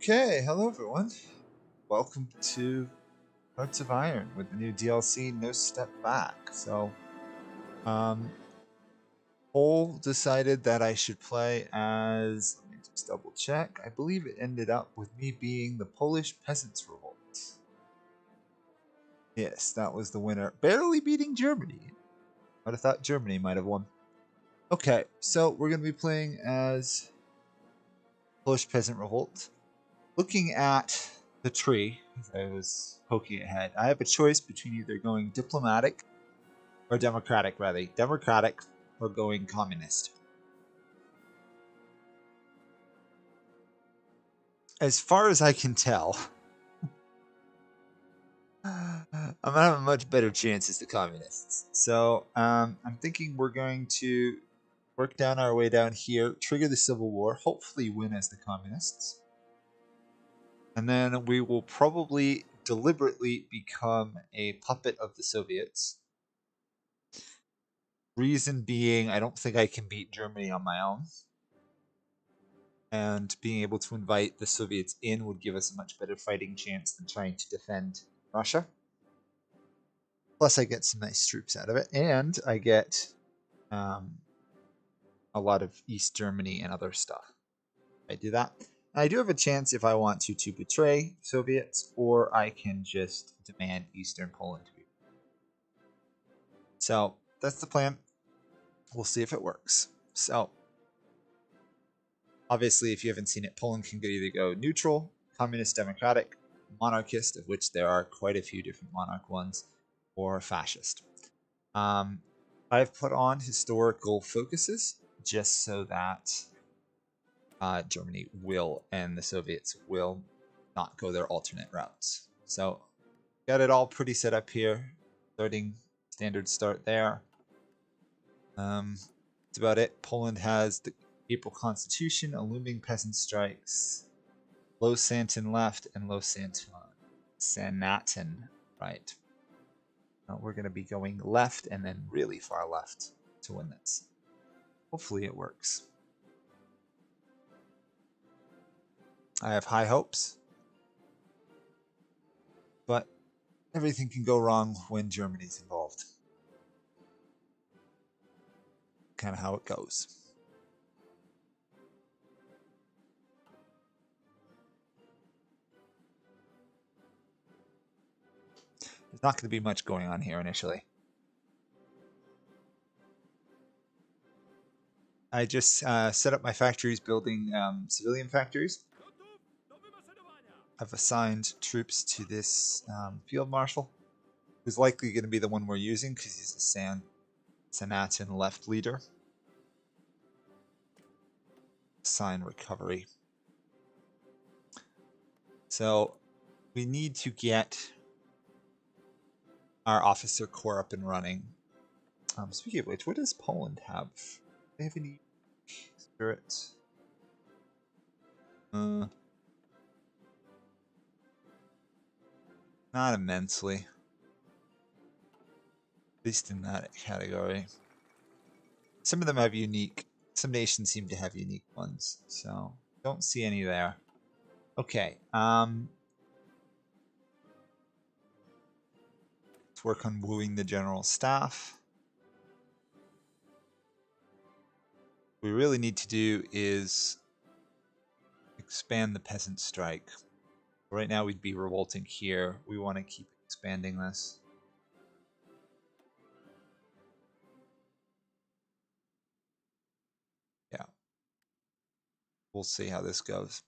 Okay, hello everyone. Welcome to Hearts of Iron with the new DLC, No Step Back. Cole decided that I should play as, let me just double check, I believe it ended up with me being the Polish Peasants Revolt. Yes, that was the winner, barely beating Germany. I'd have thought Germany might have won. Okay, so we're going to be playing as Polish Peasant Revolt. Looking at the tree, as I was poking ahead, I have a choice between either going diplomatic or democratic, rather. Democratic or going communist. As far as I can tell, I'm going to have a much better chance as the communists. So I'm thinking we're going to work down our way down here, trigger the Civil War, hopefully win as the communists. And then we will probably deliberately become a puppet of the Soviets. Reason being, I don't think I can beat Germany on my own. And being able to invite the Soviets in would give us a much better fighting chance than trying to defend Russia. Plus, I get some nice troops out of it. And I get a lot of East Germany and other stuff. I do that. I do have a chance if I want to betray Soviets, or I can just demand Eastern Poland to be. So that's the plan. We'll see if it works. So obviously, if you haven't seen it, Poland can either go neutral, communist, democratic, monarchist, of which there are quite a few different monarch ones, or fascist. I've put on historical focuses just so that Germany will and the Soviets will not go their alternate routes. So got it all pretty set up here. Starting standard start there. That's about it. Poland has the April Constitution, a looming peasant strikes, low Santon left, and low Sanatin right. We're going to be going left and then really far left to win this. Hopefully it works. I have high hopes, but everything can go wrong when Germany's involved. Kind of how it goes. There's not going to be much going on here initially. I just set up my factories building civilian factories. I've assigned troops to this field marshal, who's likely going to be the one we're using because he's a Sanatin left leader. Assign recovery. So we need to get our officer corps up and running. Speaking of which, what does Poland have? Do they have any spirits? Not immensely. At least in that category. Some of them have unique. Some nations seem to have unique ones. So don't see any there. Okay. Let's work on wooing the general staff. What we really need to do is expand the peasant strike. Right now we'd be revolting here. We want to keep expanding this. Yeah. We'll see how this goes.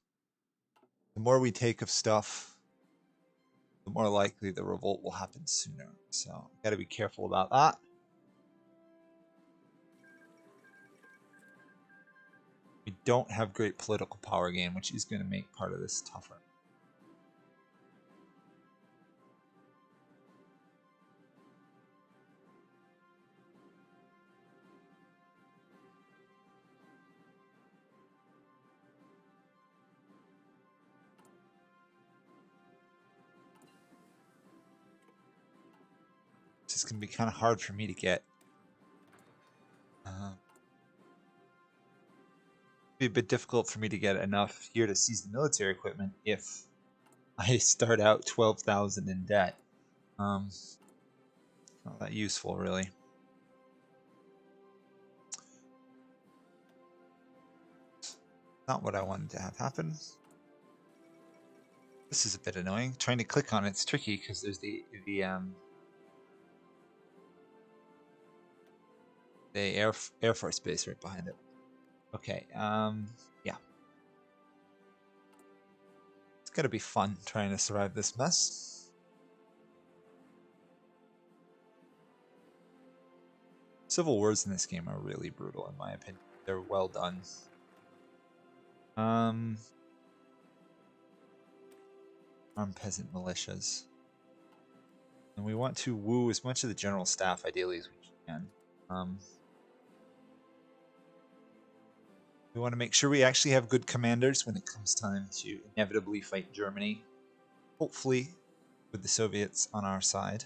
The more we take of stuff, the more likely the revolt will happen sooner. So got to be careful about that. We don't have great political power gain, which is going to make part of this tougher. It's just going to be kind of hard for me to get. be a bit difficult for me to get enough here to seize the military equipment if I start out 12,000 in debt. Not that useful, really. Not what I wanted to have happen. This is a bit annoying. Trying to click on it's tricky because there's the Air Force base right behind it. Okay, yeah. It's gonna be fun trying to survive this mess. Civil wars in this game are really brutal in my opinion. They're well done. Armed peasant militias. And we want to woo as much of the general staff ideally as we can. We want to make sure we actually have good commanders when it comes time to inevitably fight Germany. Hopefully with the Soviets on our side.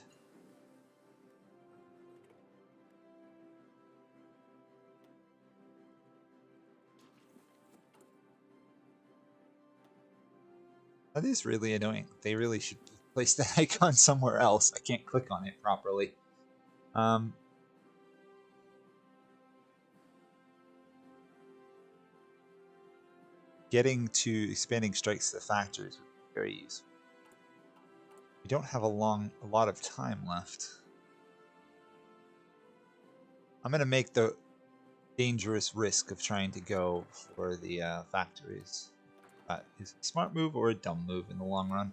That is really annoying. They really should place that icon somewhere else. I can't click on it properly. Getting to expanding strikes to the factories would be very useful. We don't have a lot of time left. I'm going to make the dangerous risk of trying to go for the factories. That is a smart move or a dumb move in the long run.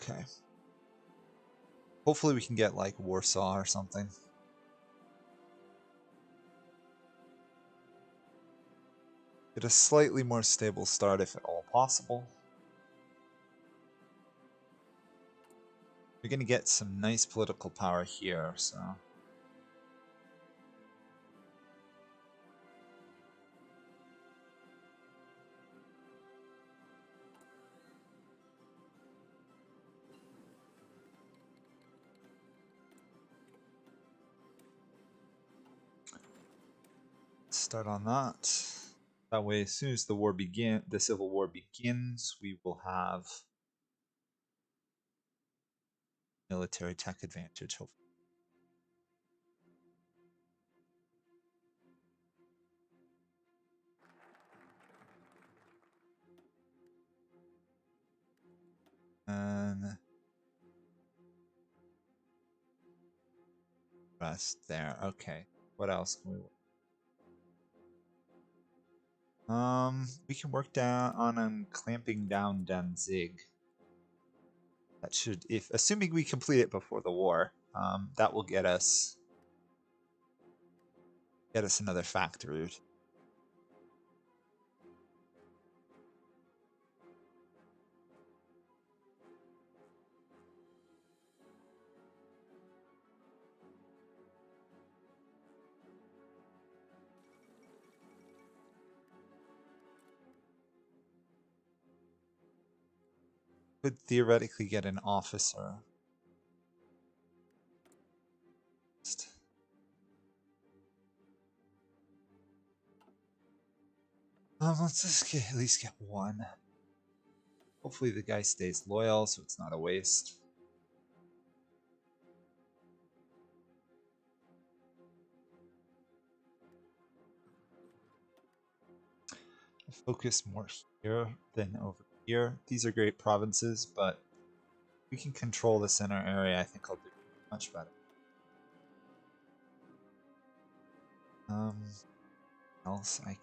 Okay. Hopefully we can get like Warsaw or something. Get a slightly more stable start if at all possible. We're going to get some nice political power here, so... Start on that. That way, as soon as the Civil War begins, we will have military tech advantage, hopefully. And rest there. Okay. What else can we work? We can work down on clamping down Danzig. That should, if assuming we complete it before the war, that will get us another factory. Could theoretically get an officer. Let's just at least get one. Hopefully the guy stays loyal, so it's not a waste. Focus more here than over here. These are great provinces, but we can control the center area. I think I'll do much better. Else I can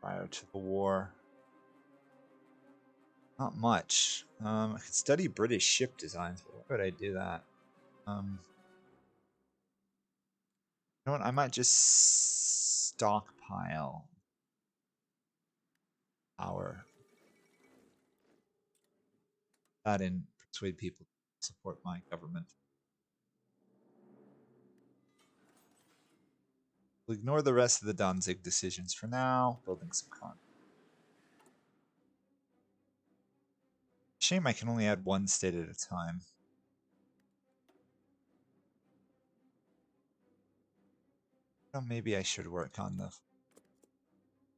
prior to the war. Not much. I could study British ship designs, but why would I do that? You know what? I might just stockpile power. That and persuade people to support my government. We'll ignore the rest of the Danzig decisions for now. Building some con. Shame I can only add one state at a time. Well, maybe I should work on the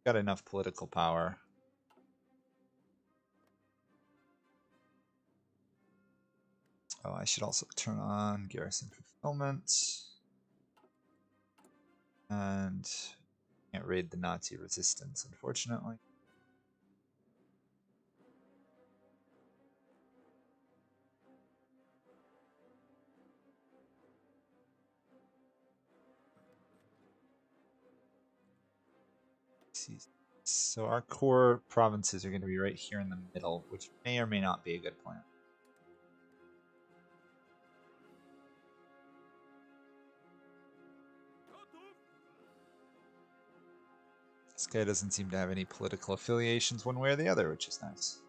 got enough political power. Oh, I should also turn on garrison fulfillment. And can't raid the Nazi resistance, unfortunately. So our core provinces are going to be right here in the middle, which may or may not be a good plan. This guy doesn't seem to have any political affiliations one way or the other, which is nice.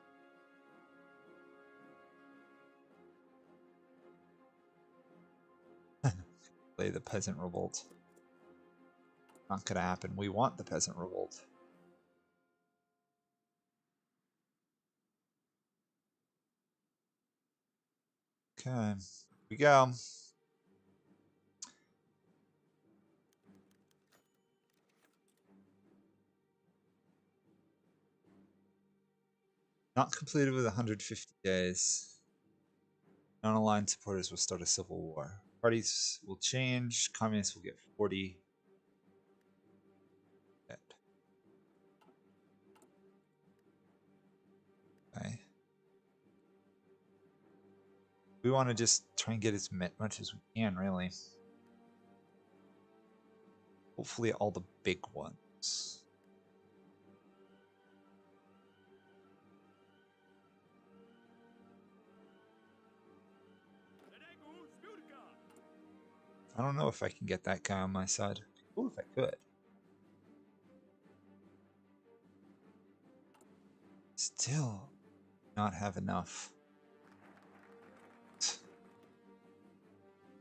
Play the Peasant Revolt. Not gonna happen. We want the Peasant Revolt. Okay, here we go. Not completed with 150 days. Non-aligned supporters will start a civil war. Parties will change. Communists will get 40. Dead. Okay. We want to just try and get as much as we can, really. Hopefully all the big ones. I don't know if I can get that guy on my side. Cool if I could. Still not have enough.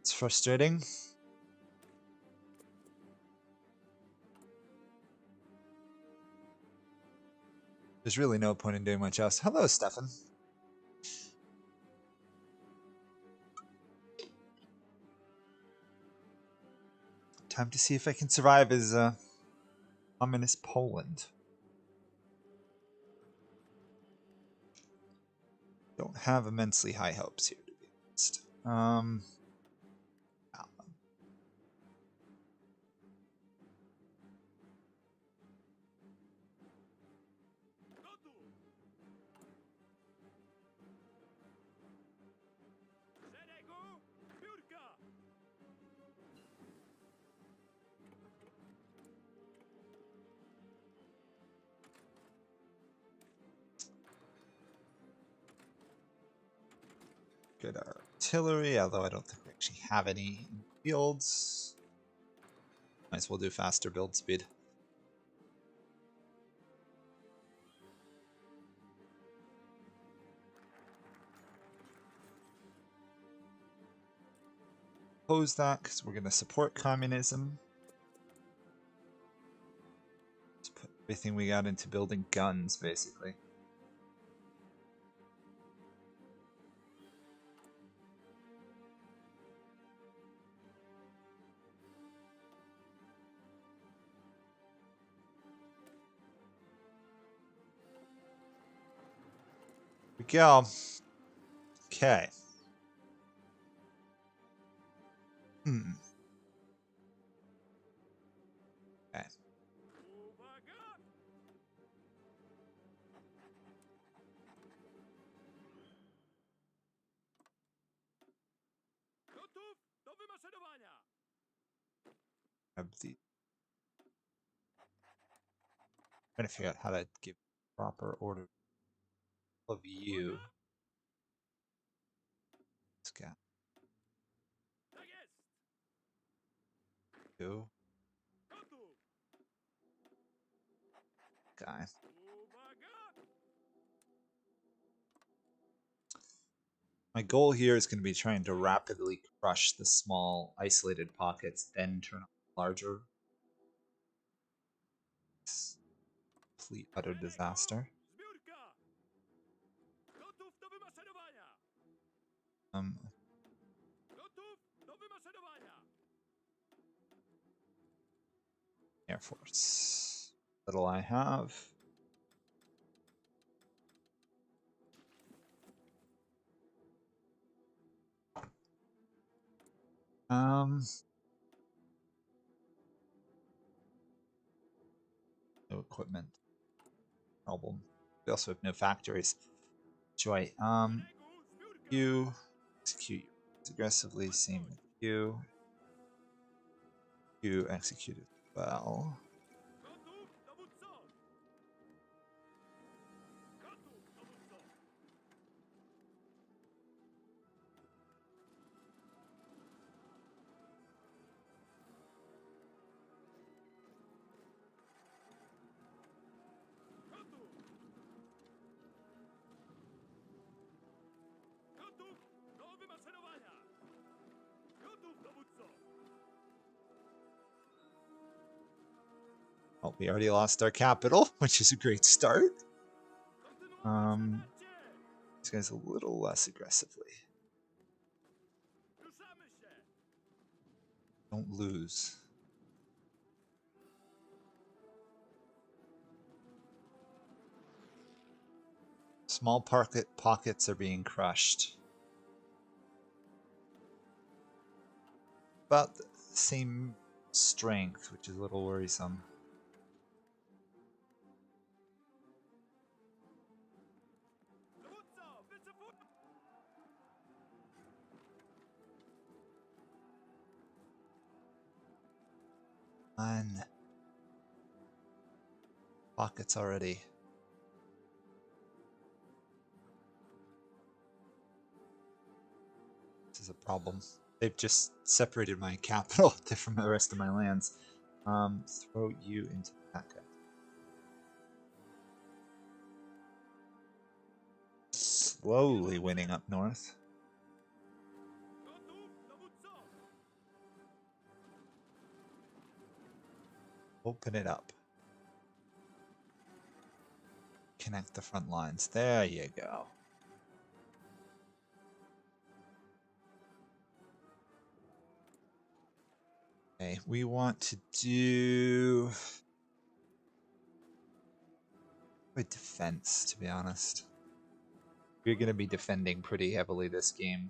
It's frustrating. There's really no point in doing much else. Hello, Stefan. Time to see if I can survive as communist Poland. Don't have immensely high hopes here, to be honest. Good artillery, although I don't think we actually have any in fields. Might as well do faster build speed. Oppose that because we're going to support communism. Let's put everything we got into building guns, basically. Here we go. Okay. Okay. Have the trying to figure out how to give proper order of you. This guy. You. Guy. My goal here is going to be trying to rapidly crush the small isolated pockets, then turn on larger. Complete utter disaster. Air Force. little I have. No equipment. Problem. We also have no factories. Joy. You execute aggressively. Same with you. You execute it well. Oh, we already lost our capital, which is a great start. This guy's a little less aggressively. Don't lose. Small pockets are being crushed. About the same strength, which is a little worrisome. One. Pockets already. This is a problem. They've just separated my capital from the rest of my lands. Throw you into that guy. Slowly winning up north. Open it up. Connect the front lines. There you go. Okay, we want to do a defense, to be honest. We're going to be defending pretty heavily this game.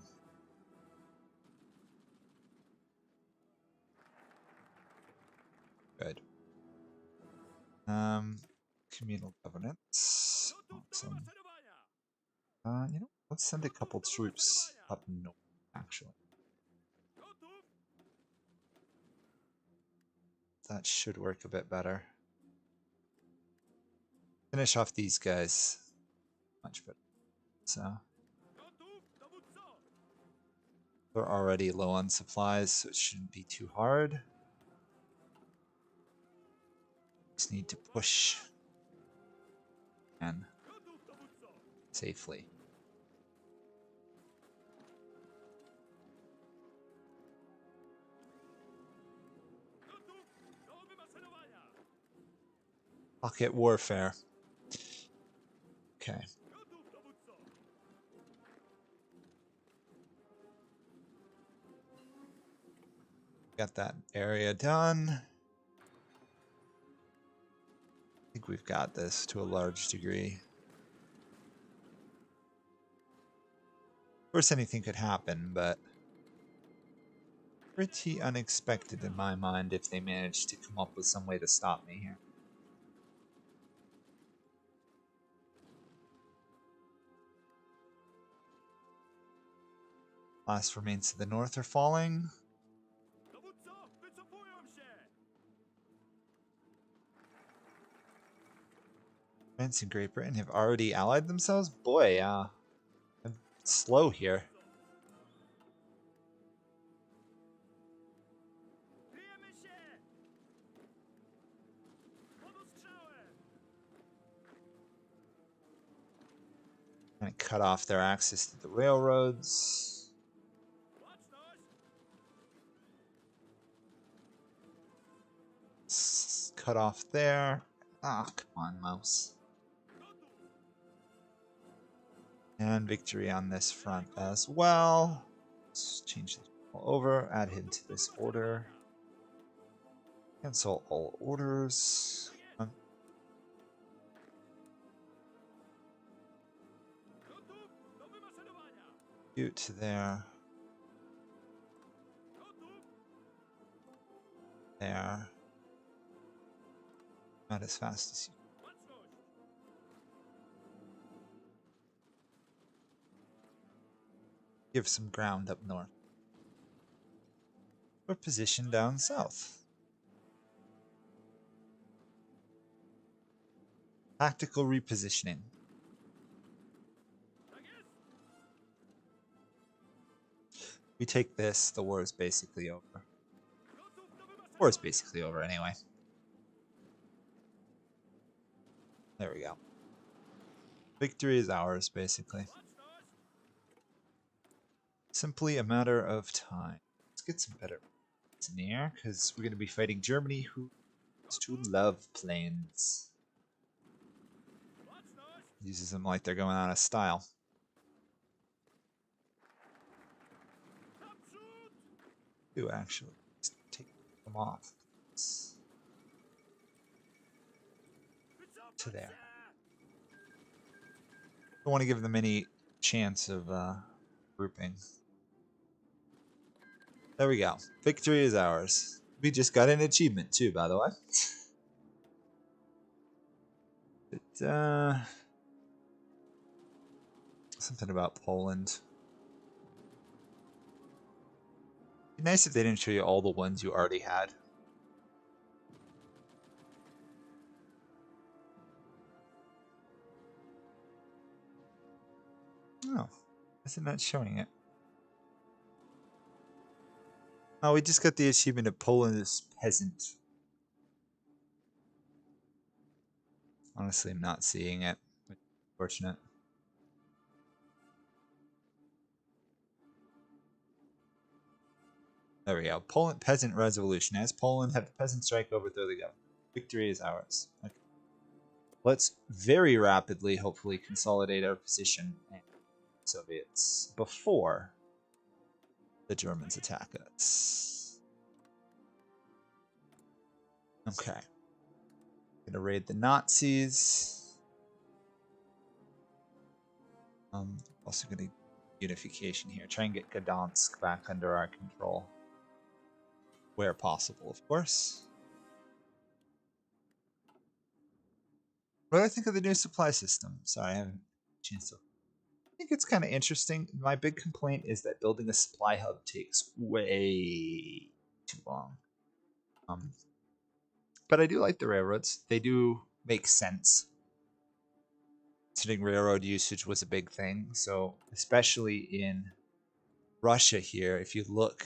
Good. Communal governance. Awesome. You know, let's send a couple troops up north, actually. That should work a bit better. Finish off these guys. Much better. So. We're already low on supplies, so it shouldn't be too hard. Just need to push and safely. Pocket warfare. Okay. Got that area done. I think we've got this to a large degree. Of course, anything could happen, but pretty unexpected in my mind if they manage to come up with some way to stop me here. Last remains to the north are falling. France and Great Britain have already allied themselves? Boy, I'm slow here. Gonna cut off their access to the railroads. Cut off there. Ah, come on, mouse. And victory on this front as well. Let's change this all over. Add him to this order. Cancel all orders. You to there. There. Not as fast as you. Give some ground up north. We're positioned down south. Tactical repositioning. We take this, the war is basically over. War is basically over anyway. There we go. Victory is ours, basically. Simply a matter of time. Let's get some better near, because we're going to be fighting Germany, who used to love planes. Uses them like they're going out of style. Do actually just take them off to there. Don't want to give them any chance of grouping. There we go. Victory is ours. We just got an achievement too, by the way. But, something about Poland. It'd be nice if they didn't show you all the ones you already had. Oh, is it not showing it? Oh, we just got the achievement of Poland as peasant. Honestly, I'm not seeing it. Unfortunate. There we go. Poland peasant revolution. As Poland have the peasant strike overthrow the government. Victory is ours. Okay. Let's very rapidly, hopefully, consolidate our position and Soviets before the Germans attack us. Okay. Gonna raid the Nazis. Also gonna unification here. Try and get Gdansk back under our control. Where possible, of course. What do I think of the new supply system? Sorry, I haven't had a chance to. I think it's kind of interesting. My big complaint is that building a supply hub takes way too long. But I do like the railroads. They do make sense. Considering railroad usage was a big thing. So especially in Russia here, if you look,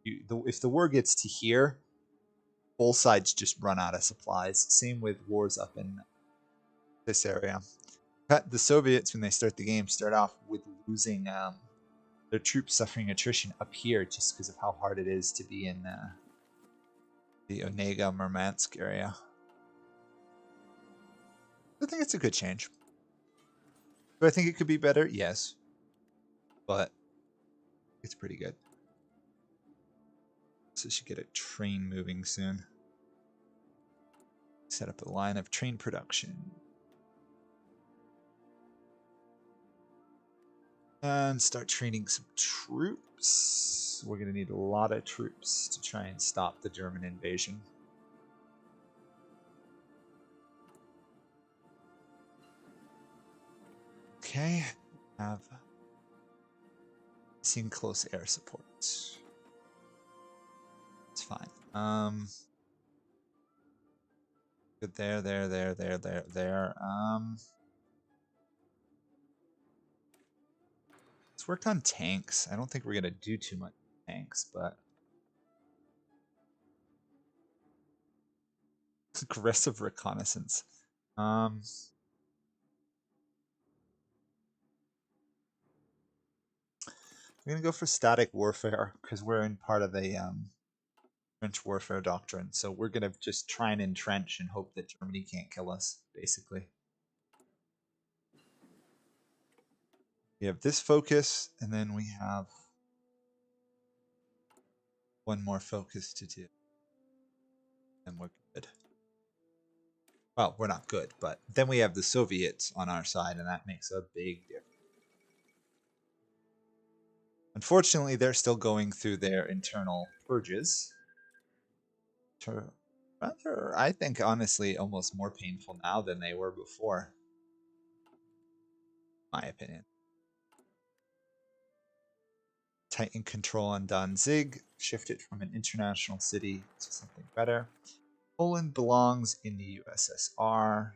if the war gets to here, both sides just run out of supplies. Same with wars up in this area. The Soviets, when they start the game, start off with losing their troops suffering attrition up here just because of how hard it is to be in the Onega Murmansk area. I think it's a good change. Do I think it could be better? Yes. But it's pretty good. So should get a train moving soon. Set up a line of train production. And start training some troops. We're going to need a lot of troops to try and stop the German invasion. Okay, have seen close air support. It's fine. Good there. Let's work on tanks. I don't think we're gonna do too much tanks, but aggressive reconnaissance. I'm gonna go for static warfare because we're in part of the trench warfare doctrine. So we're gonna just try and entrench and hope that Germany can't kill us, basically. We have this focus, and then we have one more focus to do. And we're good. Well, we're not good, but then we have the Soviets on our side, and that makes a big difference. Unfortunately, they're still going through their internal purges. Rather, I think, honestly, almost more painful now than they were before. My opinion. Tighten control on Danzig. Shift it from an international city to something better. Poland belongs in the USSR.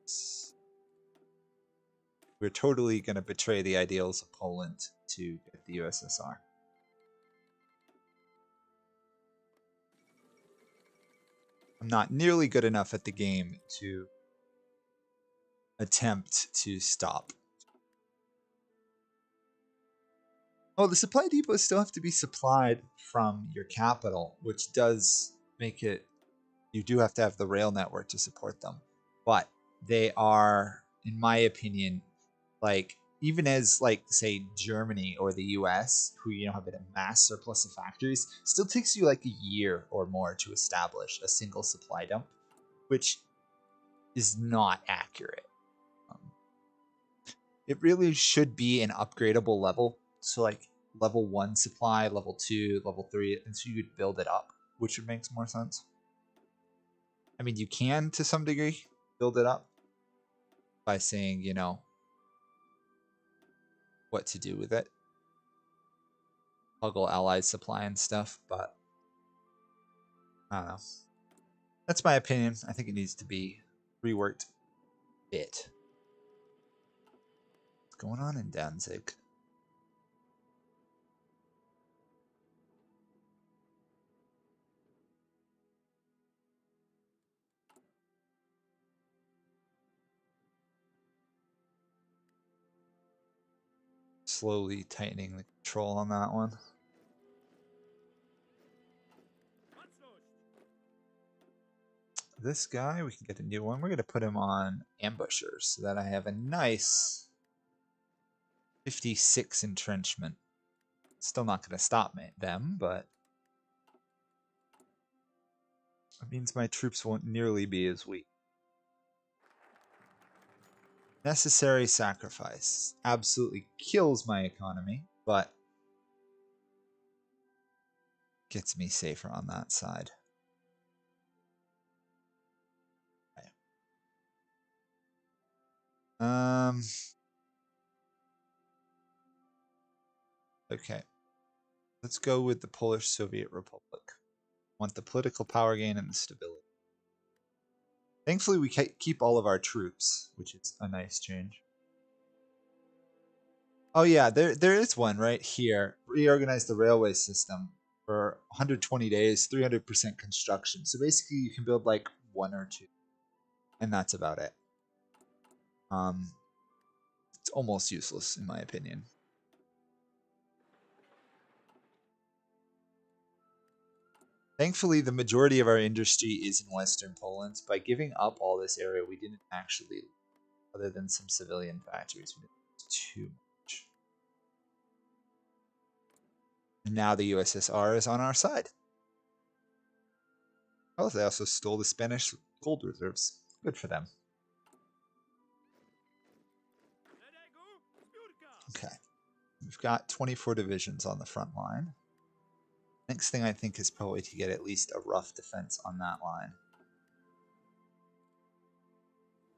Yes. We're totally going to betray the ideals of Poland to get the USSR. I'm not nearly good enough at the game to attempt to stop. Oh, the supply depots still have to be supplied from your capital, which does make it, you do have to have the rail network to support them. But they are, in my opinion, like, even as, like, say, Germany or the US, who, you know, have a mass surplus of factories, still takes you like a year or more to establish a single supply dump, which is not accurate. It really should be an upgradable level. So, like, level 1 supply, level 2, level 3, and so you could build it up, which would make more sense. I mean, you can, to some degree, build it up by saying, you know, what to do with it. Toggle allied supply and stuff, but I don't know. That's my opinion. I think it needs to be reworked a bit. What's going on in Danzig? Slowly tightening the control on that one. This guy, we can get a new one. We're going to put him on Ambusher so that I have a nice 56 entrenchment. Still not going to stop them, but it means my troops won't nearly be as weak. Necessary sacrifice. Absolutely kills my economy, but gets me safer on that side. Okay. Let's go with the Polish Soviet Republic. Want the political power gain and the stability. Thankfully, we keep all of our troops, which is a nice change. Oh yeah, there is one right here. Reorganize the railway system for 120 days, 300% construction. So basically, you can build like 1 or 2, and that's about it. It's almost useless in my opinion. Thankfully, the majority of our industry is in Western Poland. By giving up all this area, we didn't actually, other than some civilian factories, we didn't do too much. And now the USSR is on our side. Oh, they also stole the Spanish gold reserves. Good for them. Okay. We've got 24 divisions on the front line. Next thing I think is probably to get at least a rough defense on that line.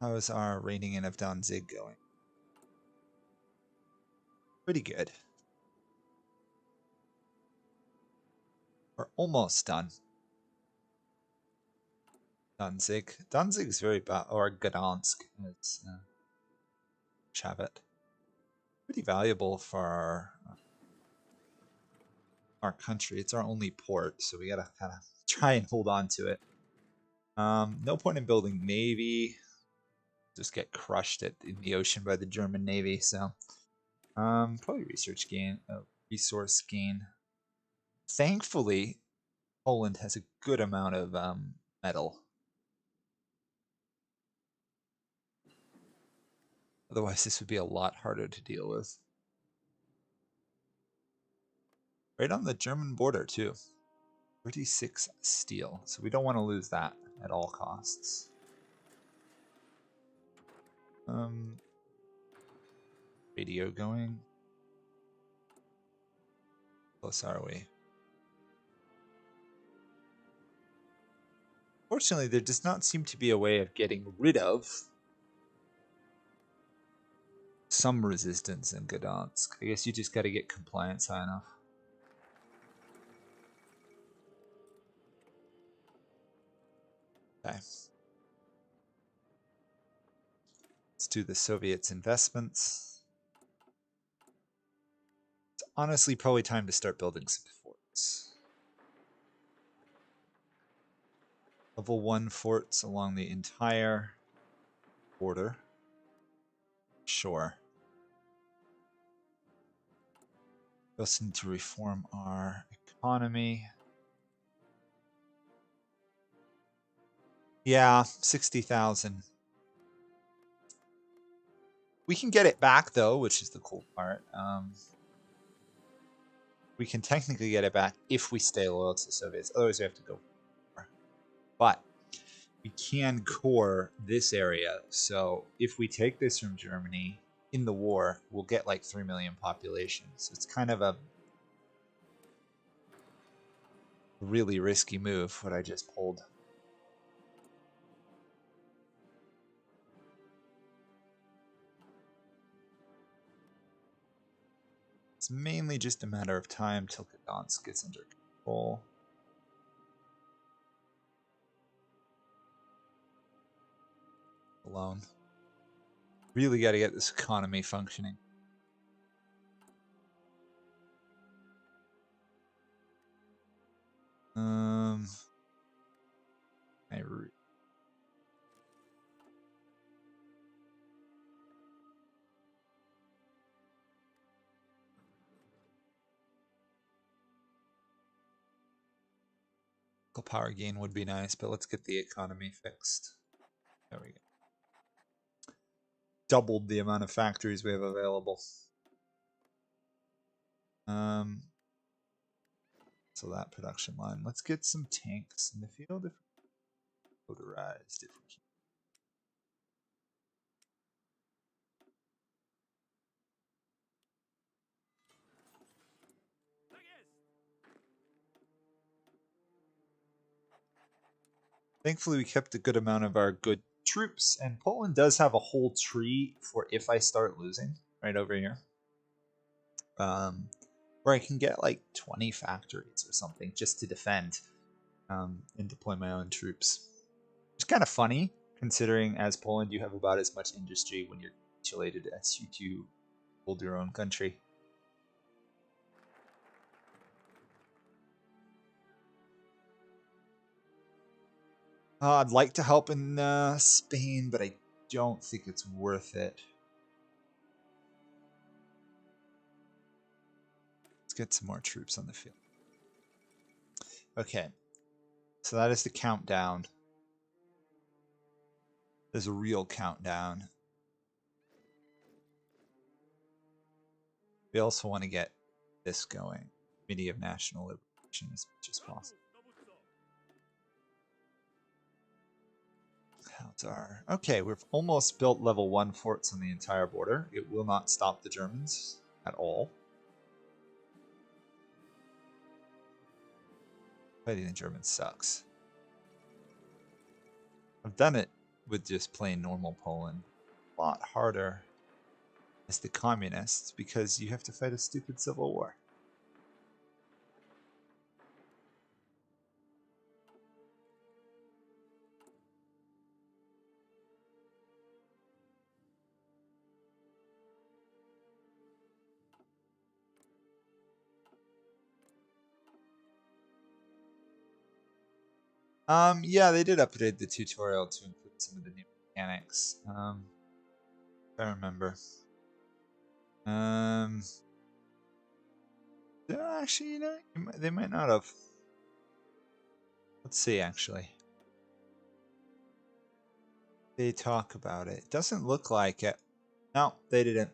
How is our reining in of Danzig going? Pretty good. We're almost done. Danzig. Danzig is very bad, or Gdansk, as Chavit. Pretty valuable for our country. It's our only port, so we gotta kind of try and hold on to it. No point in building navy. Just get crushed in the ocean by the German navy. So, probably resource gain. Thankfully, Poland has a good amount of metal. Otherwise, this would be a lot harder to deal with. Right on the German border, too. 36 steel. So we don't want to lose that at all costs. Radio going. close are we? Fortunately, there does not seem to be a way of getting rid of some resistance in Gdansk. I guess you just got to get compliance high enough. Okay. Let's do the Soviets' investments. It's honestly probably time to start building some forts. Level 1 forts along the entire border. Sure. We also need to reform our economy. Yeah, 60,000. We can get it back though, which is the cool part. We can technically get it back if we stay loyal to the Soviets. Otherwise, we have to go. But we can core this area. So if we take this from Germany in the war, we'll get like 3 million population. So it's kind of a really risky move what I just pulled. It's mainly just a matter of time till Gdansk gets under control. Alone. Really got to get this economy functioning. Power gain would be nice, but let's get the economy fixed. There we go. Doubled the amount of factories we have available. So that production line. Let's get some tanks in the field. If motorized, if we can. Thankfully, we kept a good amount of our good troops, and Poland does have a whole tree for if I start losing right over here. Where I can get like 20 factories or something just to defend and deploy my own troops. It's kind of funny considering as Poland you have about as much industry when you're insulated as you do hold your own country. I'd like to help in Spain, but I don't think it's worth it. Let's get some more troops on the field. Okay, so that is the countdown. There's a real countdown. We also want to get this going. Committee of National Liberation as much as possible. Okay, we've almost built level 1 forts on the entire border. It will not stop the Germans at all. Fighting the Germans sucks. I've done it with just plain normal Poland. A lot harder as the communists because you have to fight a stupid civil war. Yeah, they did update the tutorial to include some of the new mechanics. If I remember. Actually, you know, they might not have. Let's see, actually. They talk about it. It doesn't look like it. No, they didn't.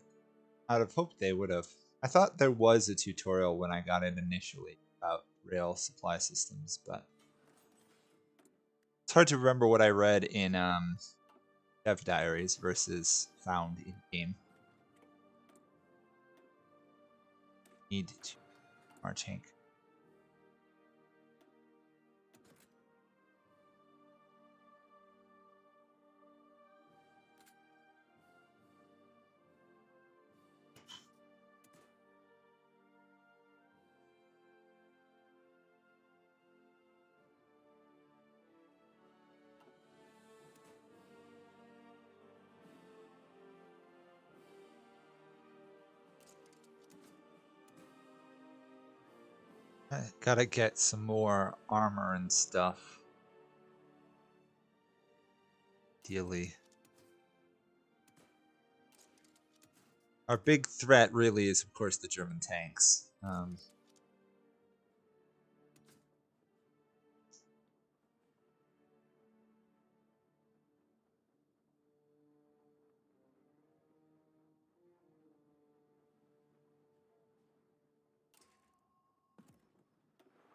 I'd have hoped they would have. I thought there was a tutorial when I got it initially about rail supply systems, but it's hard to remember what I read in dev diaries versus found in game. Need to March Hank. I gotta get some more armor and stuff. Ideally. Our big threat really is, of course, the German tanks.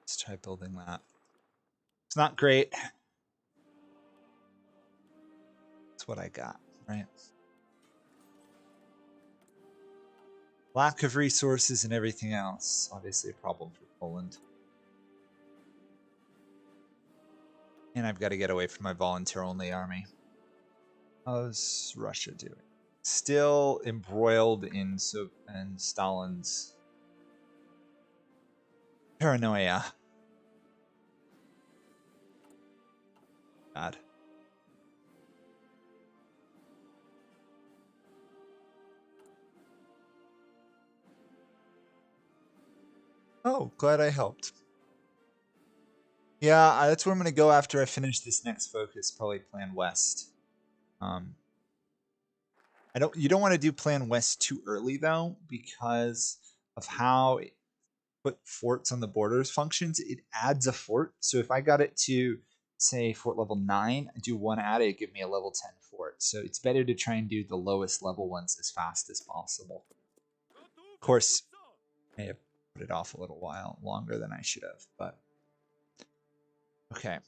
Let's try building that. It's not great. It's what I got, right? Lack of resources and everything else. Obviously a problem for Poland. And I've got to get away from my volunteer-only army. How's Russia doing? Still embroiled in Stalin's paranoia. God. Oh, glad I helped. Yeah, that's where I'm going to go after I finish this next focus. Probably Plan West. You don't want to do Plan West too early though, because of how it put forts on the borders functions. It adds a fort. So if I got it to say fort level 9, I do one add it, give me a level 10 fort. So it's better to try and do the lowest level ones as fast as possible. Of course, I may have put it off a little while longer than I should have, but okay.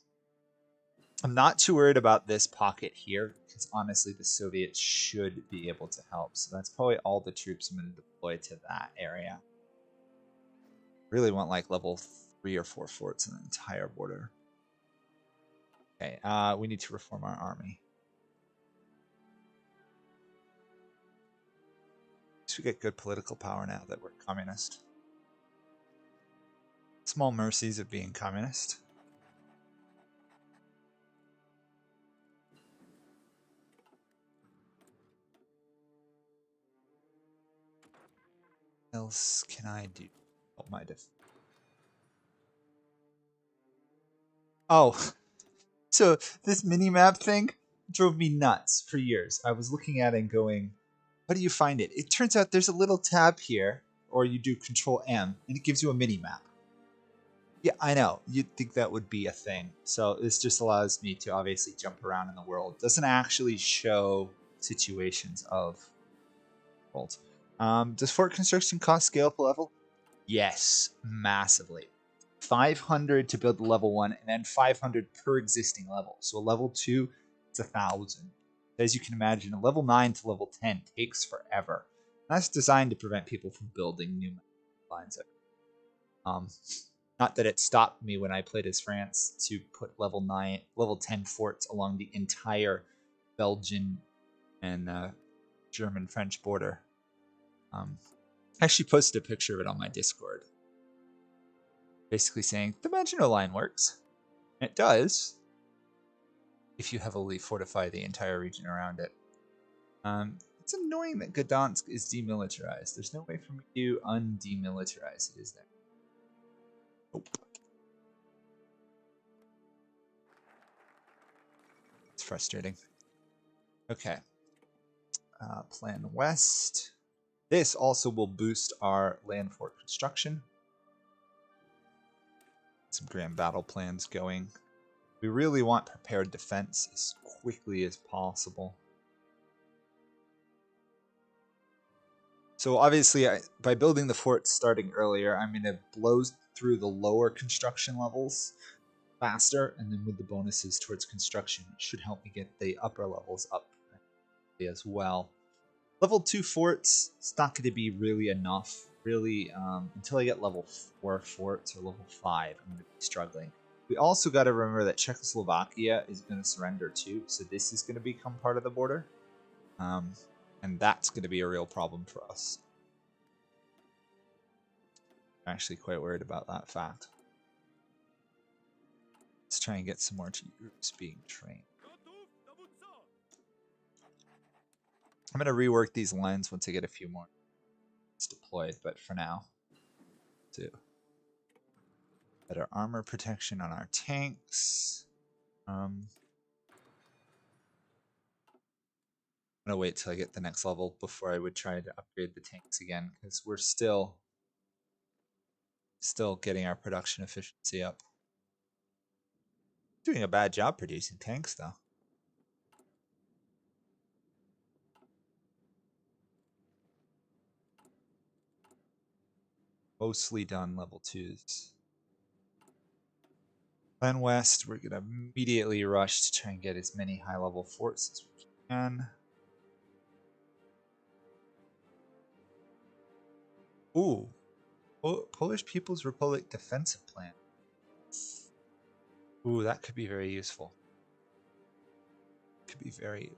I'm not too worried about this pocket here, because honestly the Soviets should be able to help. So that's probably all the troops I'm going to deploy to that area. Really want like level 3 or 4 forts in the entire border. Okay, we need to reform our army. So we get good political power now that we're communist. Small mercies of being communist. What else can I do? Oh, my Oh, so this mini-map thing drove me nuts for years. I was looking at it and going, how do you find it? It turns out there's a little tab here, or you do Control M, and it gives you a mini-map. Yeah, I know. You'd think that would be a thing. So this just allows me to obviously jump around in the world. It doesn't actually show situations of world. Does fort construction cost scale up a level? Yes, massively. 500 to build the level 1, and then 500 per existing level. So a level 2, it's 1,000. As you can imagine, a level 9 to level 10 takes forever. That's designed to prevent people from building new lines. Not that it stopped me when I played as France to put level 10 forts along the entire Belgian and German-French border. I actually posted a picture of it on my Discord. Basically saying, the Maginot Line works. And it does, if you heavily fortify the entire region around it. It's annoying that Gdansk is demilitarized. There's no way for me to undemilitarize it, is there? Nope. It's frustrating. Okay. Plan West. This also will boost our land fort construction. Some grand battle plans going. We really want prepared defense as quickly as possible. So obviously, by building the fort starting earlier, I'm going to blow through the lower construction levels faster, and then with the bonuses towards construction, it should help me get the upper levels up as well. Level 2 forts, it's not going to be really enough really, until I get level 4 forts or level 5, I'm going to be struggling. We also got to remember that Czechoslovakia is going to surrender too, so this is going to become part of the border. And that's going to be a real problem for us. I'm actually quite worried about that fact. Let's try and get some more troops being trained. I'm going to rework these lines once I get a few more deployed, but for now, do better armor protection on our tanks. I'm gonna wait till I get the next level before I would try to upgrade the tanks again, because we're still getting our production efficiency up. Doing a bad job producing tanks though. Mostly done level 2s. Plan West, we're gonna immediately rush to try and get as many high level forts as we can. Ooh, Polish People's Republic defensive plan. Ooh, that could be very useful. Could be very.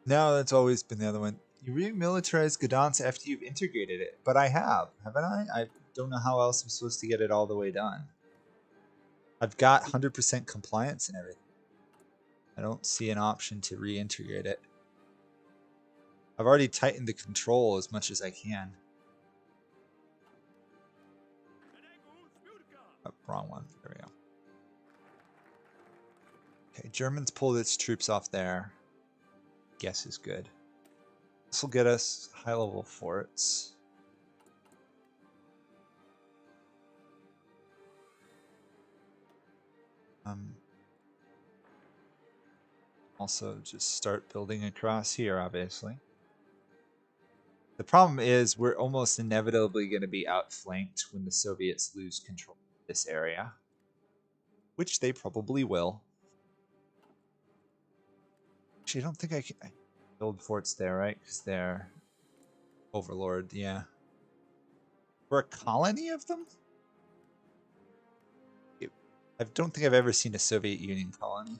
No, that's always been the other one. You remilitarize Gdansk after you've integrated it, but I have, haven't I? I don't know how else I'm supposed to get it all the way done. I've got 100% compliance and everything. I don't see an option to reintegrate it. I've already tightened the control as much as I can. Oh, wrong one. There we go. Okay, Germans pulled its troops off there. Guess is good. This will get us high-level forts. Also, just start building across here, obviously. The problem is we're almost inevitably going to be outflanked when the Soviets lose control of this area, which they probably will. Actually, I don't think I can build forts there, right? Because they're overlord, yeah. We're a colony of them? I don't think I've ever seen a Soviet Union colony.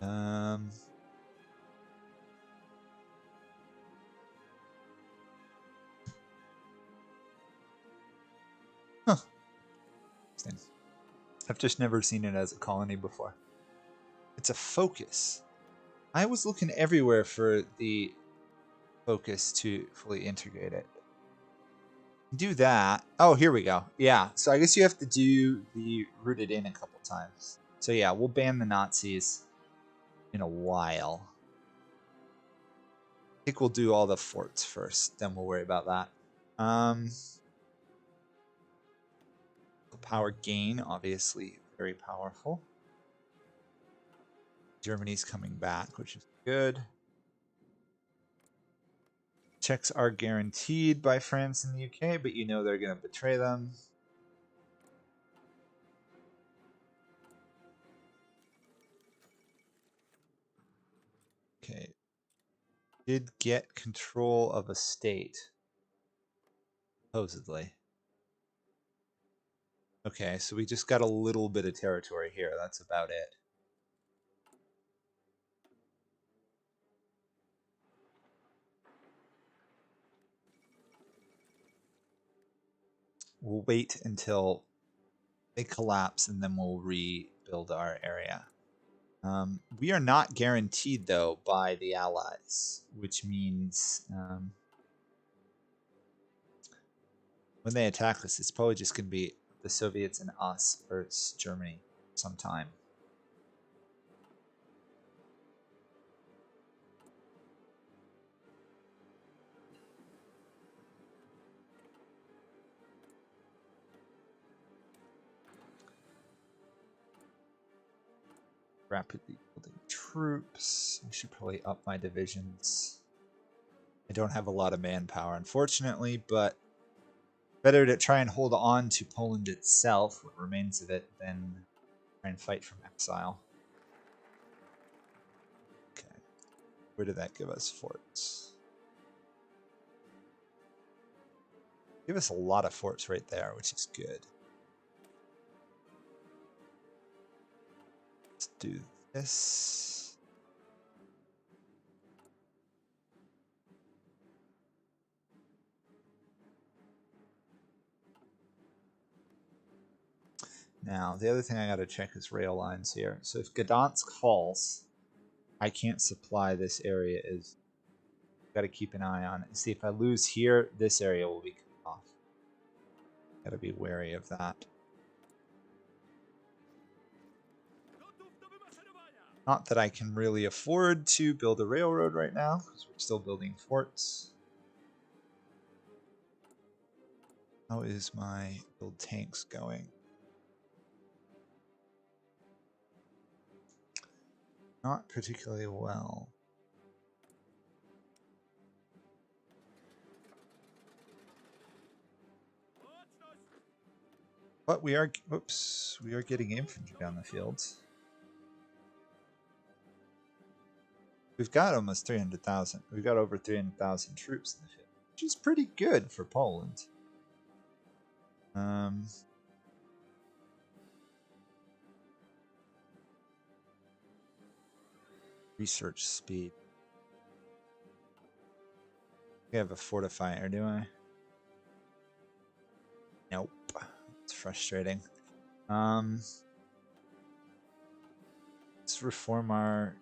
Huh. I've just never seen it as a colony before. It's a focus. I was looking everywhere for the focus to fully integrate it. Do that. Oh, here we go. Yeah, so I guess you have to do the rooted in a couple times. So yeah, we'll ban the Nazis in a while. I think we'll do all the forts first, then we'll worry about that. Power gain, obviously very powerful. Germany's coming back, which is good. Czechs are guaranteed by France and the UK, but you know they're going to betray them. Okay. Did get control of a state. Supposedly. Okay, so we just got a little bit of territory here. That's about it. We'll wait until they collapse and then we'll rebuild our area. We are not guaranteed, though, by the Allies, which means when they attack us, it's probably just going to be the Soviets and us versus Germany sometime. Rapidly building troops. I should probably up my divisions. I don't have a lot of manpower, unfortunately, but better to try and hold on to Poland itself, what remains of it, than try and fight from exile. Where did that give us? Forts. Give us a lot of forts right there, which is good. Let's do this. Now, the other thing I gotta check is rail lines here. So if Gdansk falls, I can't supply this area. Is gotta keep an eye on it. See, if I lose here, this area will be cut off. Gotta be wary of that. Not that I can really afford to build a railroad right now, because we're still building forts. How is my build tanks going? Not particularly well. But we are, whoops, we are getting infantry on the fields. We've got almost 300,000. We've got over 300,000 troops in the field, which is pretty good for Poland. Research speed. I have a fortifier, do I? Nope. It's frustrating. Let's reform our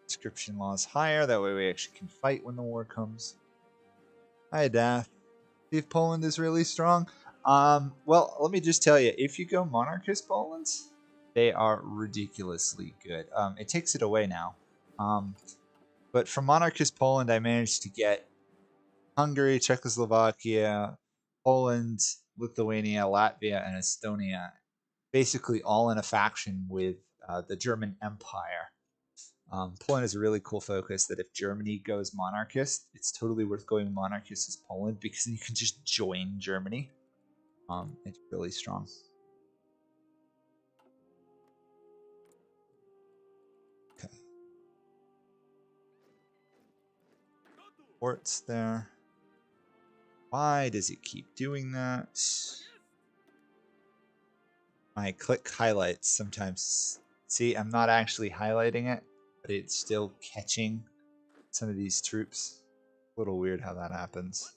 conscription laws higher. That way we actually can fight when the war comes. Hi, Dath. See if Poland is really strong. Well, let me just tell you, if you go monarchist Polands, they are ridiculously good. It takes it away now. But from monarchist Poland, I managed to get Hungary, Czechoslovakia, Poland, Lithuania, Latvia, and Estonia, basically all in a faction with the German Empire. Poland is a really cool focus that if Germany goes monarchist, it's totally worth going monarchist as Poland because you can just join Germany. It's really strong. Okay. Ports there. Why does it keep doing that? My click highlights sometimes. See, I'm not actually highlighting it, but it's still catching some of these troops. A little weird how that happens.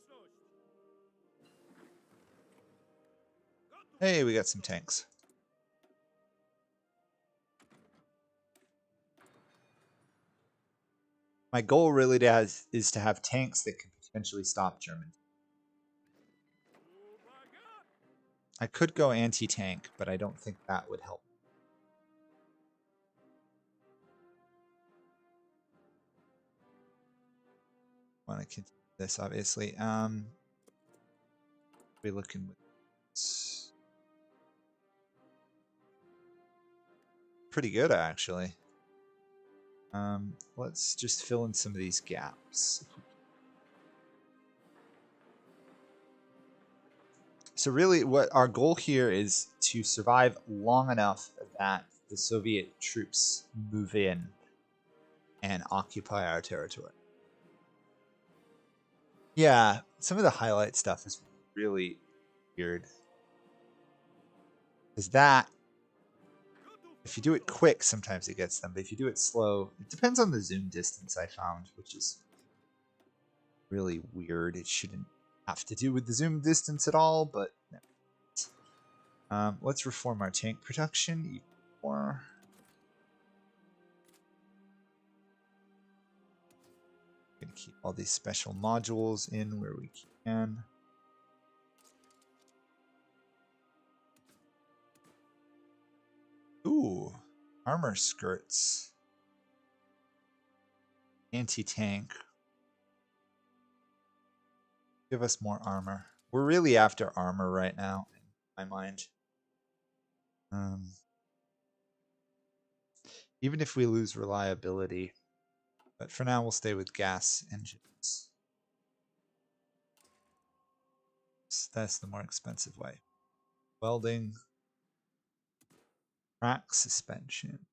Hey, we got some tanks. My goal really is to have tanks that can potentially stop Germans. I could go anti-tank, but I don't think that would help. Want to continue this, obviously. We're looking with pretty good, actually. Let's just fill in some of these gaps. So really what our goal here is to survive long enough that the Soviet troops move in and occupy our territory. Yeah, some of the highlight stuff is really weird. Because that, if you do it quick, sometimes it gets them. But if you do it slow, it depends on the zoom distance I found, which is really weird. It shouldn't have to do with the zoom distance at all, but no. Let's reform our tank production even more. I'm going to keep all these special modules in where we can. Ooh, armor skirts. Anti-tank. Give us more armor. We're really after armor right now, in my mind. Even if we lose reliability. But for now, we'll stay with gas engines. That's the more expensive way. Welding. Track suspension.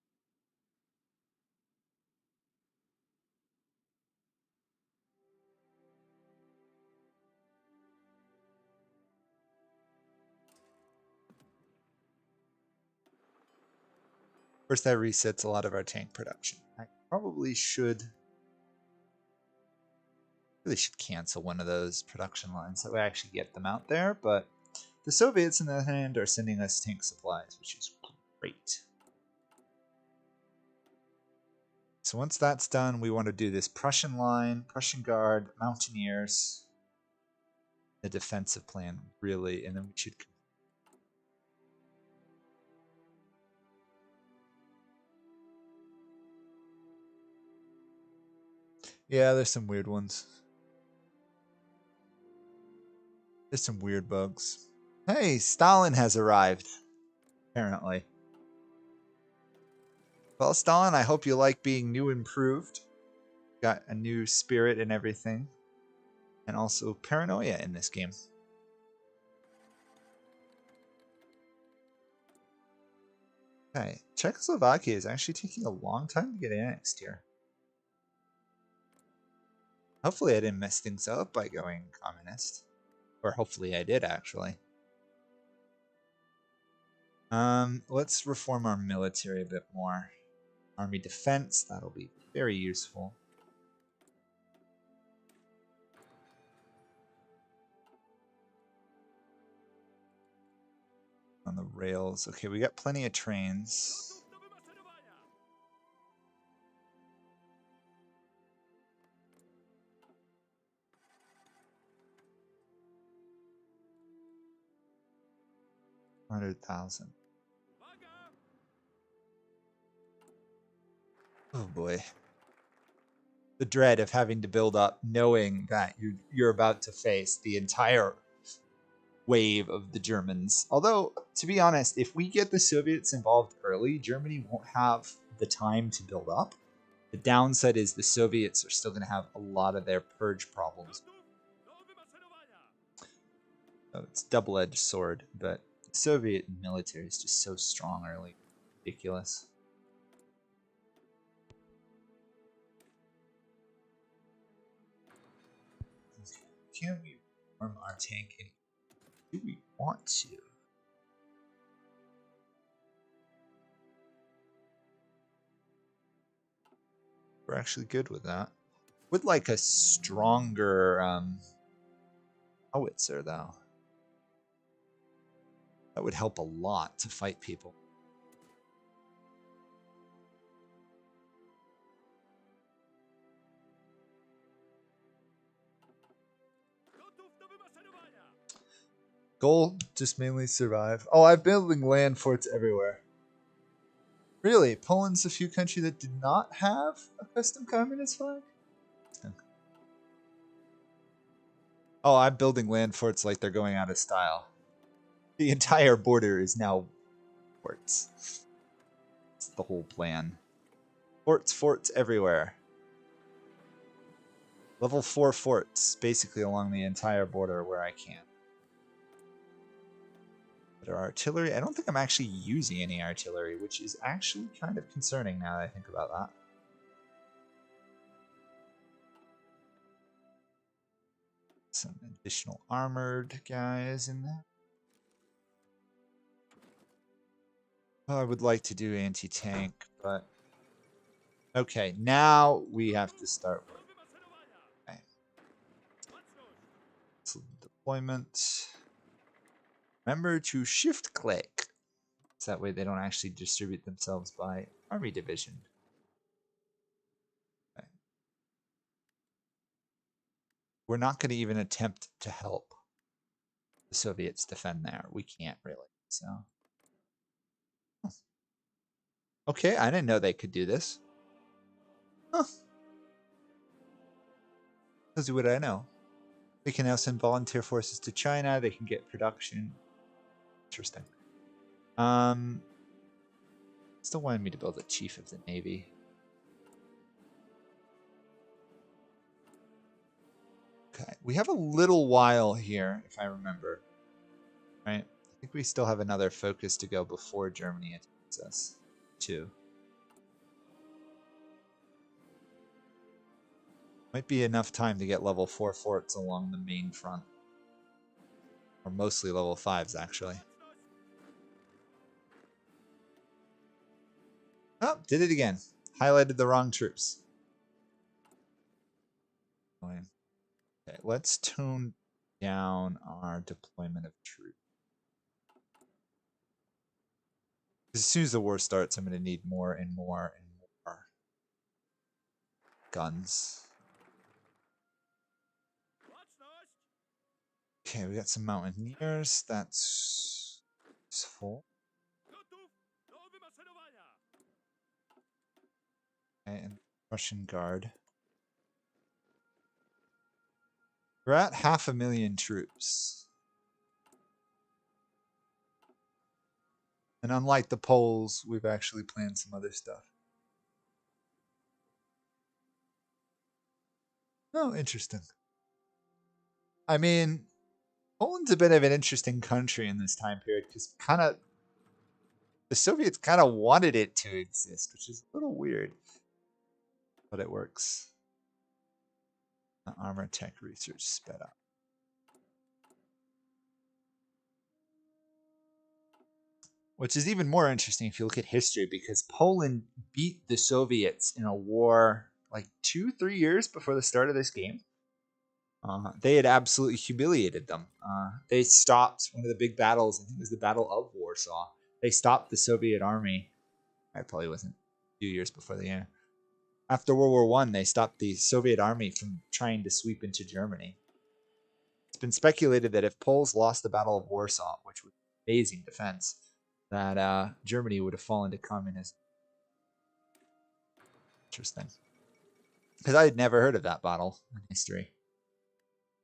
course, that resets a lot of our tank production. I probably really should cancel one of those production lines so we actually get them out there, but the Soviets, on the other hand, are sending us tank supplies, which is great. So once that's done, we want to do this Prussian line, Prussian Guard, Mountaineers, the defensive plan, really, and then we should... Yeah, there's some weird ones. There's some weird bugs. Hey, Stalin has arrived, apparently. Well, Stalin, I hope you like being new and improved. Got a new spirit and everything. And also paranoia in this game. Okay, Czechoslovakia is actually taking a long time to get annexed here. Hopefully I didn't mess things up by going communist. Or hopefully I did, actually. Let's reform our military a bit more. Army defense, that'll be very useful. On the rails. Okay, we got plenty of trains. $100,000. Oh boy. The dread of having to build up, knowing that you're about to face the entire wave of the Germans. Although, to be honest, if we get the Soviets involved early, Germany won't have the time to build up. The downside is the Soviets are still going to have a lot of their purge problems. So it's a double-edged sword, but the Soviet military is just so strong early. Ridiculous. Can we reform our tanking? Do we want to? We're actually good with that. Would like a stronger howitzer, though. That would help a lot to fight people. Goal, just mainly survive. Oh, I'm building land forts everywhere. Really? Poland's the few country that did not have a custom communist flag? Oh, I'm building land forts like they're going out of style. The entire border is now forts. That's the whole plan. Forts everywhere. Level 4 forts, basically along the entire border where I can. But our artillery, I don't think I'm actually using any artillery, which is actually kind of concerning now that I think about that. Some additional armored guys in there. Oh, I would like to do anti-tank, but... Okay, now we have to start with... Okay. So deployment. Remember to shift-click. So that way they don't actually distribute themselves by army division. Okay. We're not going to even attempt to help the Soviets defend there. We can't really, so... Okay, I didn't know they could do this. Huh. Tells you what I know. They can now send volunteer forces to China. They can get production. Interesting. Still wanted me to build a chief of the Navy. Okay, we have a little while here, if I remember. Right? I think we still have another focus to go before Germany attacks us, too. Might be enough time to get level 4 forts along the main front. Or mostly level 5s, actually. Oh, did it again. Highlighted the wrong troops. Okay, let's tone down our deployment of troops. As soon as the war starts, I'm going to need more and more and more guns. Okay, we got some mountaineers. That's useful. Okay, and Russian Guard. We're at 500,000 troops. And unlike the Poles, we've actually planned some other stuff. Oh, interesting. I mean, Poland's a bit of an interesting country in this time period because the Soviets kind of wanted it to exist, which is a little weird, but it works. The armor tech research sped up. Which is even more interesting if you look at history because Poland beat the Soviets in a war like 2-3 years before the start of this game. They had absolutely humiliated them. They stopped one of the big battles. I think it was the Battle of Warsaw. They stopped the Soviet army. I probably wasn't a few years before the end. After World War One, they stopped the Soviet army from trying to sweep into Germany. It's been speculated that if Poles lost the Battle of Warsaw, which was amazing defense, that Germany would have fallen to communism. Interesting. Because I had never heard of that battle in history.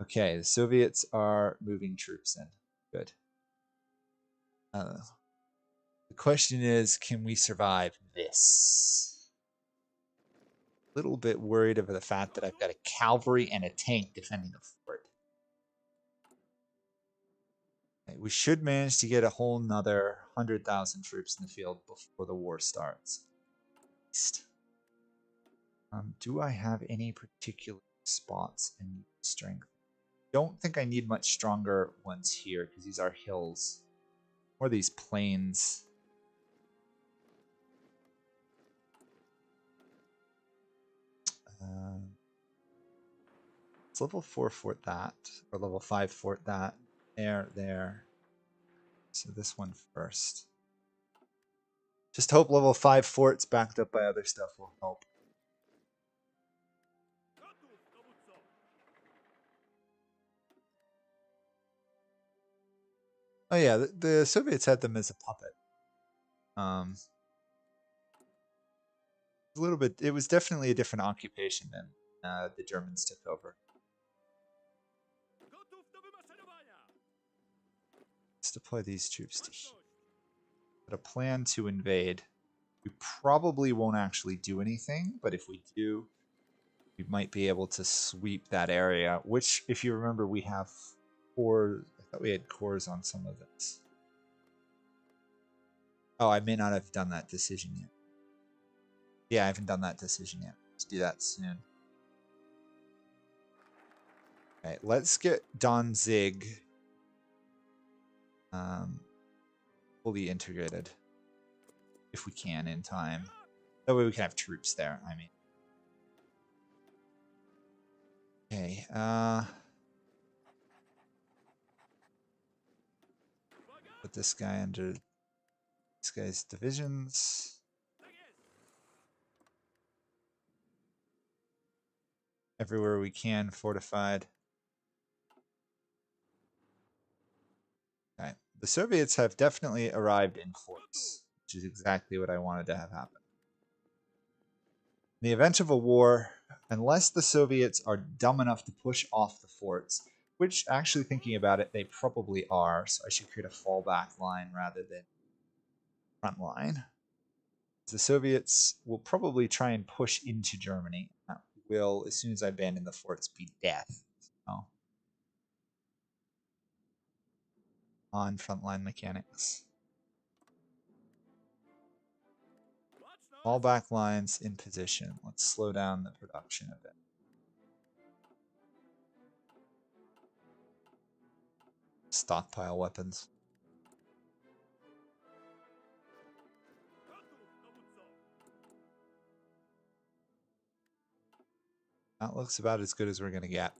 Okay, the Soviets are moving troops in. Good. The question is, can we survive this? A little bit worried over the fact that I've got a cavalry and a tank defending the fort. Okay, we should manage to get a whole nother 100,000 troops in the field before the war starts. Do I have any particular spots in strength? Don't think I need much stronger ones here because these are hills. Or these plains. Let's level 4 fort that, or level 5 fort that. There. So this one first. Just hope level 5 forts backed up by other stuff will help. Oh yeah, the Soviets had them as a puppet. A little bit. It was definitely a different occupation than the Germans took over. Let's deploy these troops to here. But a plan to invade. We probably won't actually do anything, but if we do, we might be able to sweep that area. Which, if you remember, we have cores. I thought we had cores on some of this. Oh, I may not have done that decision yet. Yeah, I haven't done that decision yet. Let's do that soon. Okay, let's get Danzig fully integrated. If we can in time. That way we can have troops there, I mean. Okay, put this guy under this guy's divisions. Everywhere we can, fortified. Okay. The Soviets have definitely arrived in force, which is exactly what I wanted to have happen. In the event of a war, unless the Soviets are dumb enough to push off the forts, which actually thinking about it, they probably are, so I should create a fallback line rather than front line. The Soviets will probably try and push into Germany. That will, as soon as I abandon the forts, be death. So, on frontline mechanics. All back lines in position. Let's slow down the production a bit. Stockpile weapons. That looks about as good as we're going to get.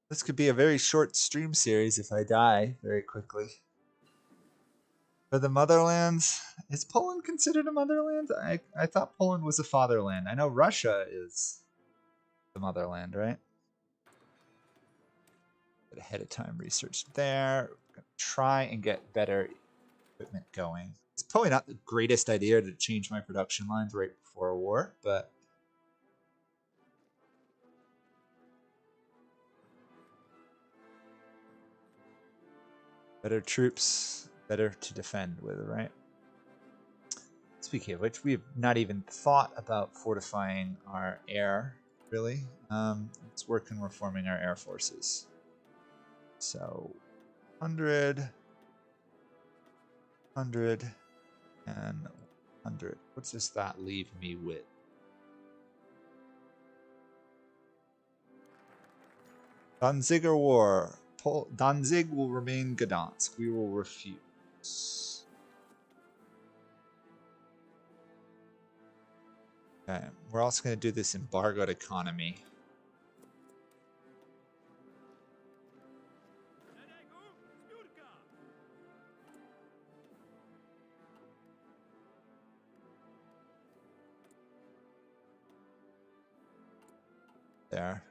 This could be a very short stream series if I die very quickly. For the motherlands, is Poland considered a motherland? I thought Poland was a fatherland. I know Russia is the motherland, right? Get ahead of time research there. Gonna try and get better equipment going. It's probably not the greatest idea to change my production lines right before a war, but better troops, better to defend with, right? Speaking of which, we have not even thought about fortifying our air, really. Let's work on reforming our air forces. So, 100, 100, and 100. What does that leave me with? Danziger War. Danzig will remain Gdansk. We will refuse. Okay, we're also going to do this embargoed economy. There.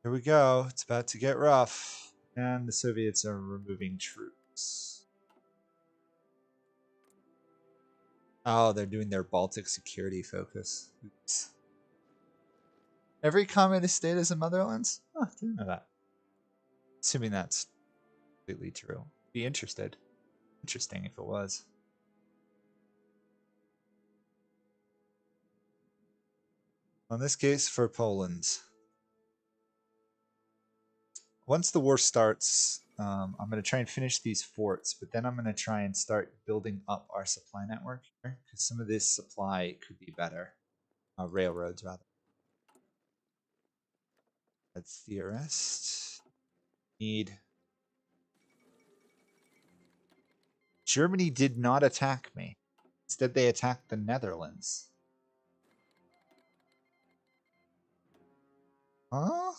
Here we go. It's about to get rough. And the Soviets are removing troops. Oh, they're doing their Baltic security focus. Oops. Every communist state is a motherland? Oh, I didn't know that. Assuming that's completely true. Be interested. Interesting if it was. In this case, for Poland. Once the war starts, I'm going to try and finish these forts, but then I'm going to try and start building up our supply network here, because some of this supply could be better. Railroads, rather. That's the arrest. Need. Germany did not attack me. Instead, they attacked the Netherlands. Huh?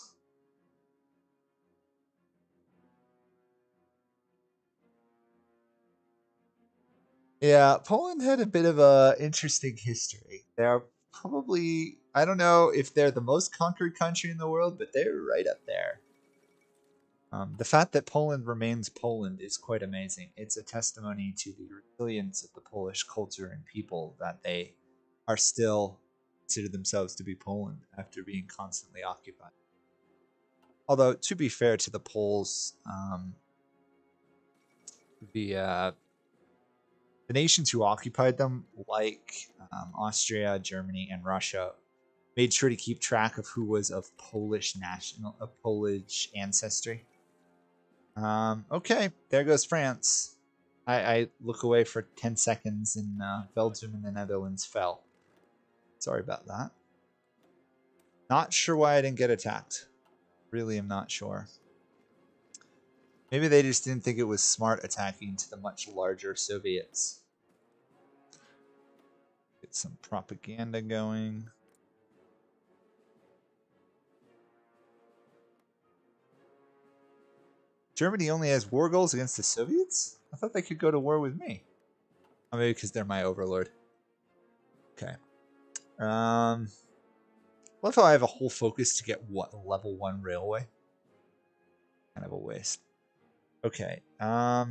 Yeah, Poland had a bit of a interesting history. They're probably, I don't know if they're the most conquered country in the world, but they're right up there. The fact that Poland remains Poland is quite amazing. It's a testimony to the resilience of the Polish culture and people that they are still consider themselves to be Poland after being constantly occupied. Although, to be fair to the Poles, the nations who occupied them, like Austria, Germany, and Russia, made sure to keep track of who was of Polish ancestry. Okay, there goes France. I look away for 10 seconds and Belgium and the Netherlands fell. Sorry about that. Not sure why I didn't get attacked. Really am not sure. Maybe they just didn't think it was smart attacking to the much larger Soviets. Get some propaganda going. Germany only has war goals against the Soviets? I thought they could go to war with me. Oh, maybe because they're my overlord. Okay. What if I have a whole focus to get what, level 1 railway? Kind of a waste. Okay. Huh,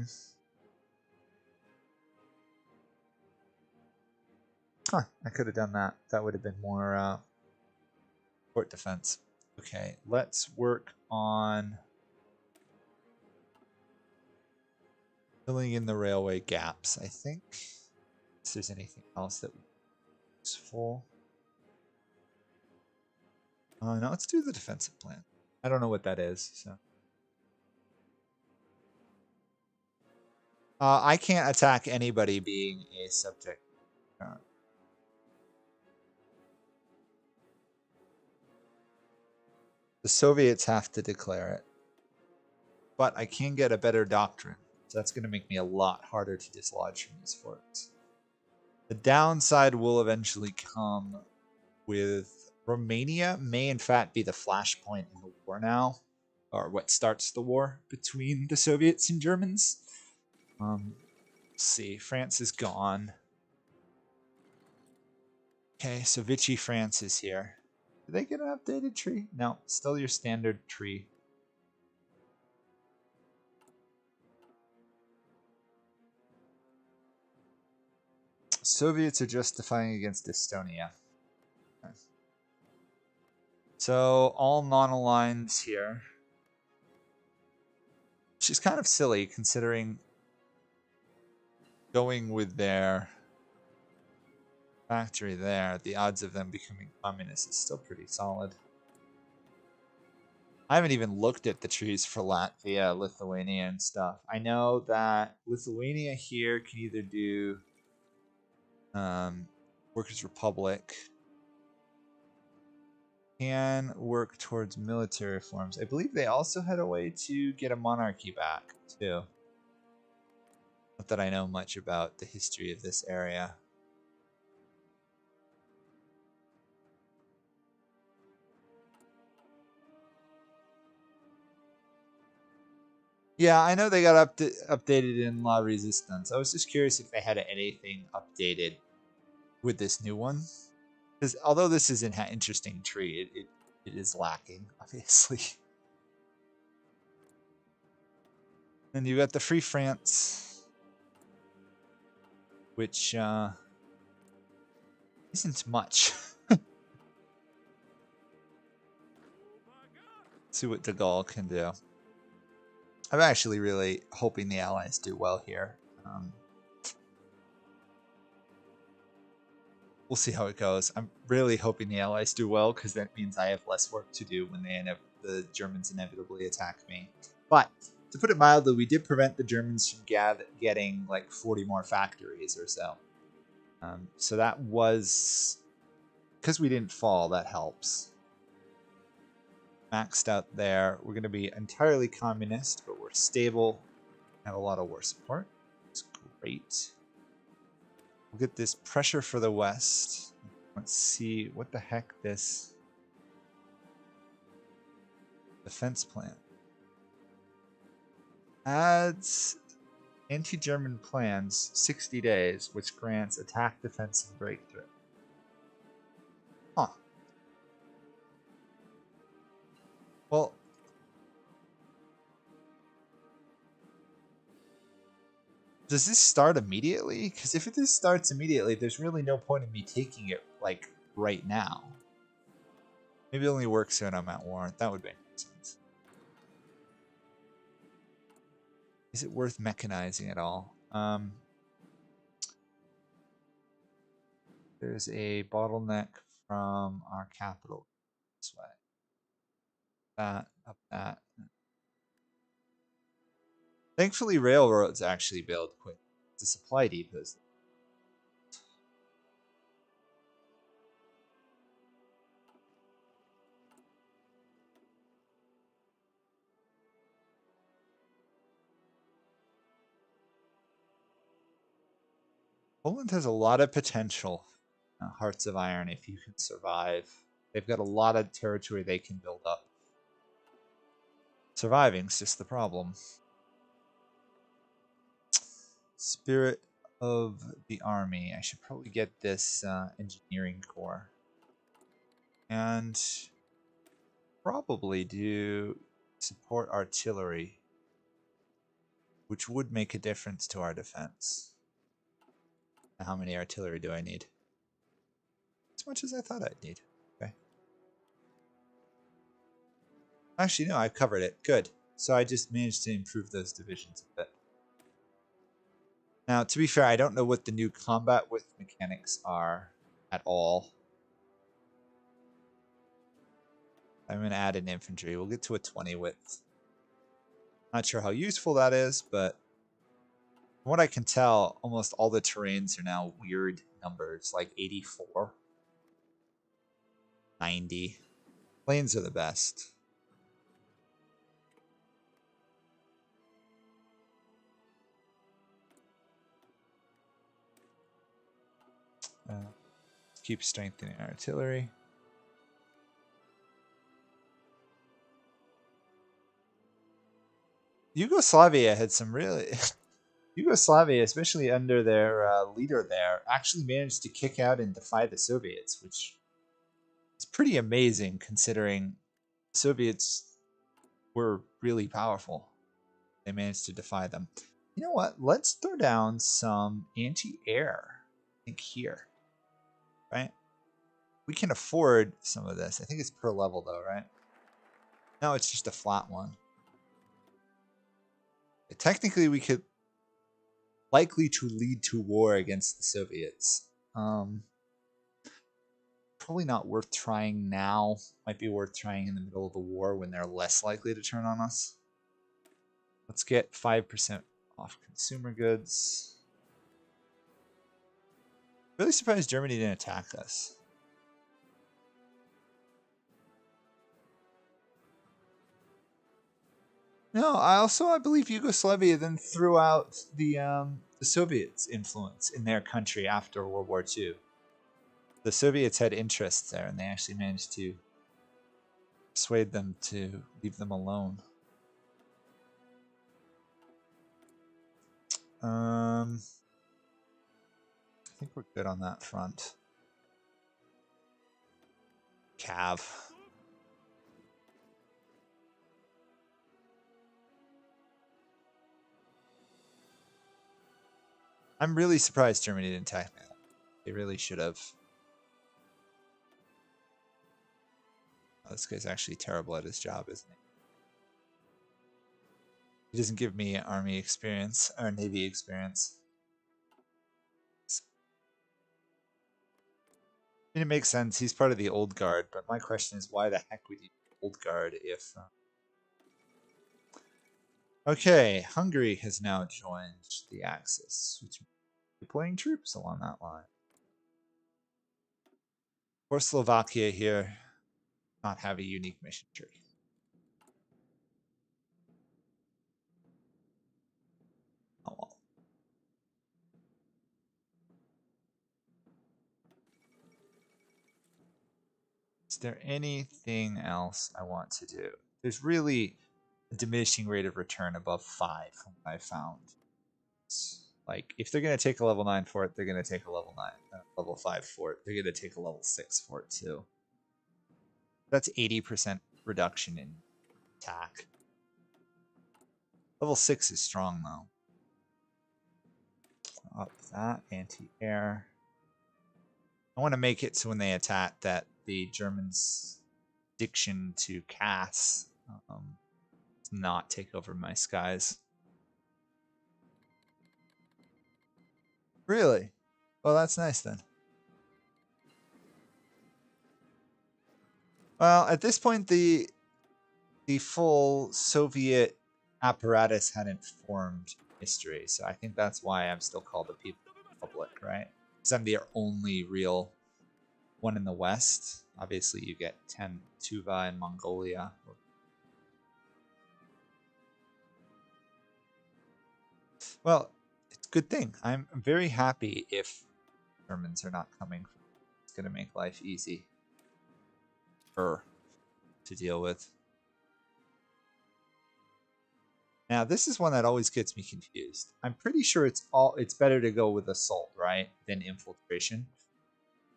I could have done that. That would have been more port defense. Okay, let's work on filling in the railway gaps, I think. If there's anything else that would be useful. No, let's do the defensive plan. I don't know what that is, so. I can't attack anybody being a subject. The Soviets have to declare it. But I can get a better doctrine. So that's going to make me a lot harder to dislodge from these forts. The downside will eventually come with Romania may in fact be the flashpoint in the war now, or what starts the war between the Soviets and Germans. Let's see, France is gone. Okay, so Vichy France is here. Did they get an updated tree? No, still your standard tree. Soviets are justifying against Estonia. Okay. So all non-aligned here. Which is kind of silly considering going with their factory there, the odds of them becoming communist is still pretty solid. I haven't even looked at the trees for Latvia, Lithuania, and stuff. I know that Lithuania here can either do Workers' Republic, can work towards military reforms. I believe they also had a way to get a monarchy back, too. Not that I know much about the history of this area. Yeah, I know they got updated in La Resistance. I was just curious if they had anything updated with this new one. Because although this is an interesting tree, it is lacking, obviously. And you got the Free France, which isn't much. See what de Gaulle can do. I'm actually really hoping the Allies do well here. We'll see how it goes. I'm really hoping the Allies do well because that means I have less work to do when the Germans inevitably attack me. But to put it mildly, we did prevent the Germans from getting like 40 more factories or so. So that was, because we didn't fall, that helps. Maxed out there. We're going to be entirely communist, but we're stable. Have a lot of war support. It's great. We'll get this pressure for the West. Let's see what the heck this defense plan adds. Anti-German plans 60 days, which grants attack, defense, and breakthrough. Huh. Well, does this start immediately? Because if this starts immediately, there's really no point in me taking it, like, right now. Maybe it only works when I'm at war. That would make sense. Is it worth mechanizing at all? There's a bottleneck from our capital this way. That, up that. Thankfully, railroads actually build quick. The supply depots. Poland has a lot of potential. Hearts of Iron, if you can survive. They've got a lot of territory they can build up. Surviving's just the problem. Spirit of the Army. I should probably get this engineering corps. And probably do support artillery, which would make a difference to our defense. How many artillery do I need? As much as I thought I'd need. Okay. Actually, no, I've covered it. Good. So I just managed to improve those divisions a bit. Now, to be fair, I don't know what the new combat width mechanics are at all. I'm going to add an infantry. We'll get to a 20 width. Not sure how useful that is, but from what I can tell, almost all the terrains are now weird numbers, like 84, 90. Planes are the best. Keep strengthening artillery. Yugoslavia had some really Yugoslavia, especially under their leader there, actually managed to kick out and defy the Soviets, which is pretty amazing considering the Soviets were really powerful. They managed to defy them. You know what? Let's throw down some anti-air, I think, here. Right? We can afford some of this. I think it's per level, though, right? No, it's just a flat one. Technically, we could likely to lead to war against the Soviets. Probably not worth trying now. Might be worth trying in the middle of the war when they're less likely to turn on us. Let's get 5% off consumer goods. Really surprised Germany didn't attack us. No, I believe Yugoslavia then threw out the Soviets' influence in their country after World War II. The Soviets had interests there, and they actually managed to persuade them to leave them alone. I think we're good on that front. Cav. I'm really surprised Germany didn't attack me. They really should have. Oh, this guy's actually terrible at his job, isn't he? He doesn't give me army experience or navy experience. I mean, it makes sense. He's part of the old guard, but my question is, why the heck would you old guard if? Okay, Hungary has now joined the Axis, which means deploying troops along that line. Or Slovakia here, not have a unique mission tree. Oh well. Is there anything else I want to do? There's really a diminishing rate of return above 5 from what I found. It's like, if they're going to take a level 9 for it, they're going to take a level 9, level 5 for it. They're going to take a level 6 for it too. That's 80% reduction in attack. Level 6 is strong though. Up that, anti-air. I want to make it so when they attack that the Germans' addiction to CAS does not take over my skies. Really? Well, that's nice then. Well, at this point, the full Soviet apparatus hadn't formed history, so I think that's why I'm still called the People's Republic, right? Because I'm the only real one in the West. Obviously, you get Tuva in Mongolia. Well, it's a good thing. I'm very happy if Germans are not coming. It's going to make life easy to deal with. Now, this is one that always gets me confused. I'm pretty sure it's better to go with assault, right, than infiltration.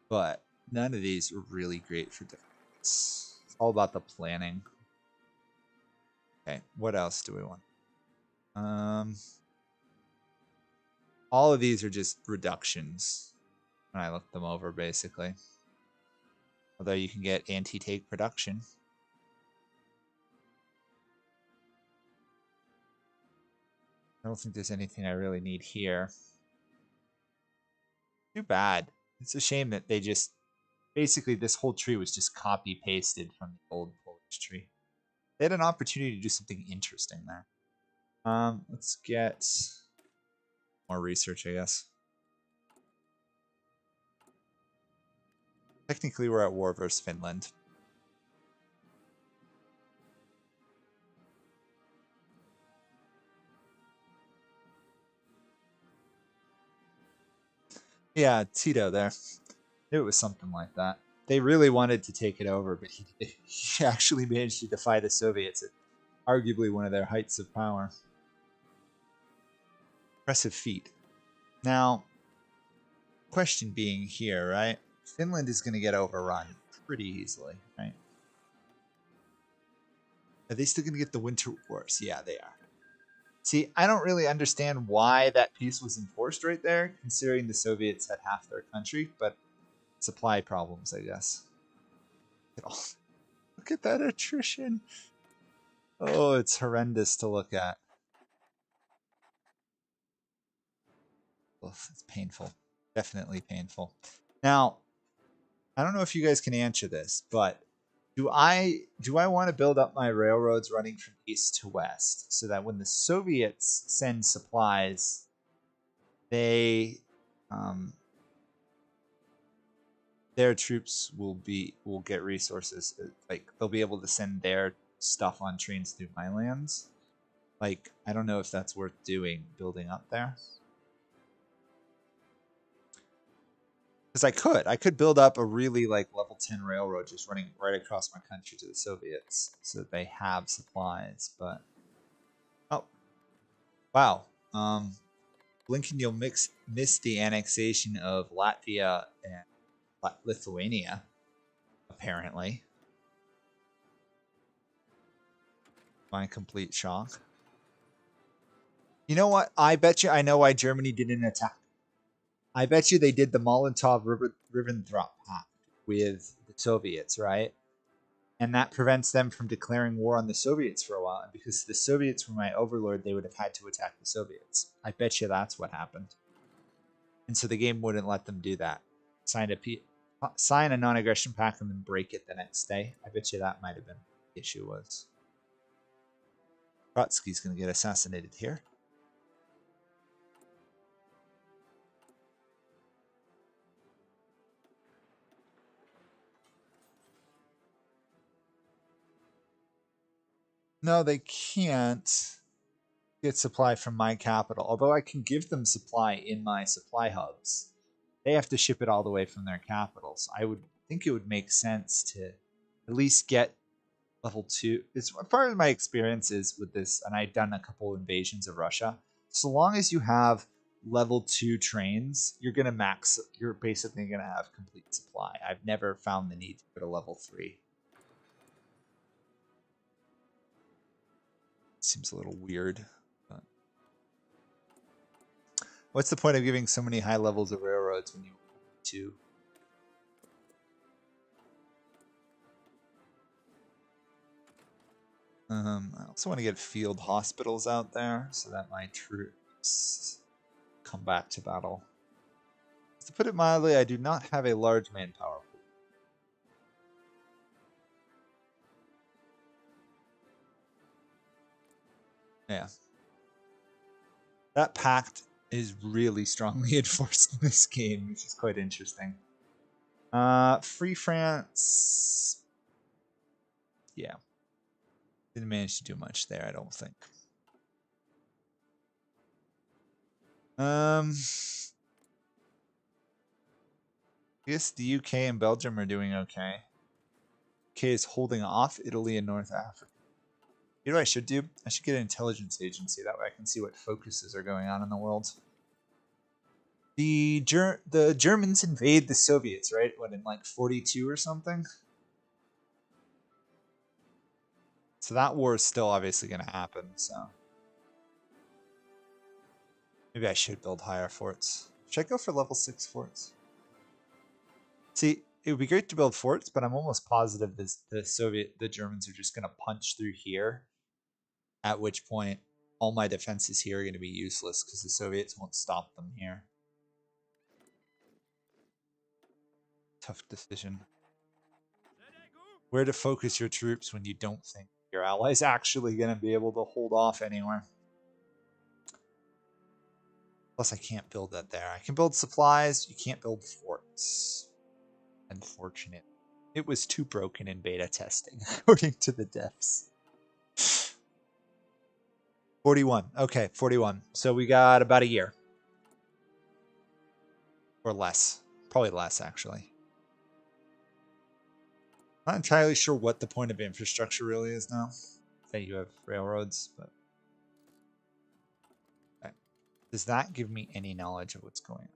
But none of these are really great for defense. It's all about the planning. Okay, what else do we want? All of these are just reductions when I look them over, basically. Although you can get anti-tank production. I don't think there's anything I really need here. Too bad. It's a shame that they just... Basically, this whole tree was just copy-pasted from the old Polish tree. They had an opportunity to do something interesting there. Let's get more research, I guess. Technically, we're at war versus Finland. Yeah, Tito there. It was something like that. They really wanted to take it over, but he actually managed to defy the Soviets at arguably one of their heights of power. Impressive feat. Now, question being here, right? Finland is going to get overrun pretty easily, right? Are they still going to get the Winter Wars? Yeah, they are. See, I don't really understand why that peace was enforced right there, considering the Soviets had half their country, but supply problems, I guess. Look at that attrition. Oh, it's horrendous to look at. Oof, it's painful. Definitely painful. Now, I don't know if you guys can answer this, but do I want to build up my railroads running from east to west so that when the Soviets send supplies, they their troops will get resources, like they'll be able to send their stuff on trains through my lands. Like, I don't know if that's worth doing, building up there. Because I could build up a really like level 10 railroad just running right across my country to the Soviets so that they have supplies, but oh wow. Blinken, you'll miss the annexation of Latvia and Lithuania, apparently. My complete shock. You know what? I bet you I know why Germany didn't attack. I bet you they did the Molotov-Ribbentrop Pact with the Soviets, right? And that prevents them from declaring war on the Soviets for a while. And because the Soviets were my overlord, they would have had to attack the Soviets. I bet you that's what happened. And so the game wouldn't let them do that. Sign a non-aggression pact and then break it the next day. I bet you that might have been what the issue was. Trotsky's going to get assassinated here. No, they can't get supply from my capital, although I can give them supply in my supply hubs. They have to ship it all the way from their capitals. I would think it would make sense to at least get level 2. It's part of my experiences with this, and I've done a couple invasions of Russia. So long as you have level 2 trains, you're basically gonna have complete supply. I've never found the need to go to level 3. Seems a little weird. But what's the point of giving so many high levels of railroads when you want to? I also want to get field hospitals out there so that my troops come back to battle. To put it mildly, I do not have a large manpower pool. Yeah. That pact is really strongly enforced in this game, which is quite interesting. Free France. Yeah. Didn't manage to do much there, I don't think. I guess the UK and Belgium are doing okay. UK is holding off Italy and North Africa. You know what I should do? I should get an intelligence agency. That way I can see what focuses are going on in the world. The Germans invade the Soviets, right? What, in like 42 or something? So that war is still obviously going to happen, so. Maybe I should build higher forts. Should I go for level 6 forts? See, it would be great to build forts, but I'm almost positive the Germans are just going to punch through here. At which point, all my defenses here are going to be useless because the Soviets won't stop them here. Tough decision. Where to focus your troops when you don't think your ally's actually going to be able to hold off anywhere. Plus, I can't build that there. I can build supplies. You can't build forts. Unfortunate. It was too broken in beta testing, according to the devs. 41. Okay, 41. So we got about a year. Or less. Probably less, actually. Not entirely sure what the point of infrastructure really is now. That you have railroads, but okay. Does that give me any knowledge of what's going on?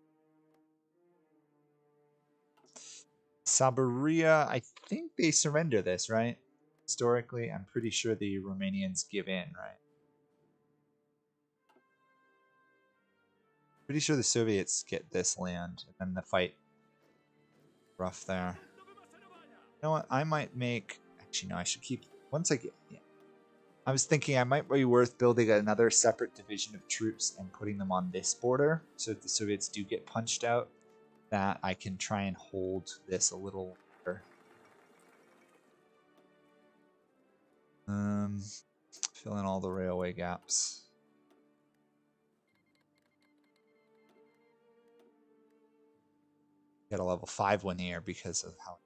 Sabaria, I think they surrender this, right? Historically, I'm pretty sure the Romanians give in, right? Pretty sure the Soviets get this land, and then the fight rough there. You know what? I might make. Actually, no. I should keep. Once I get. Yeah. I was thinking I might be worth building another separate division of troops and putting them on this border, so if the Soviets do get punched out, that I can try and hold this a little longer. Fill in all the railway gaps. Get a level 5 one here because of how.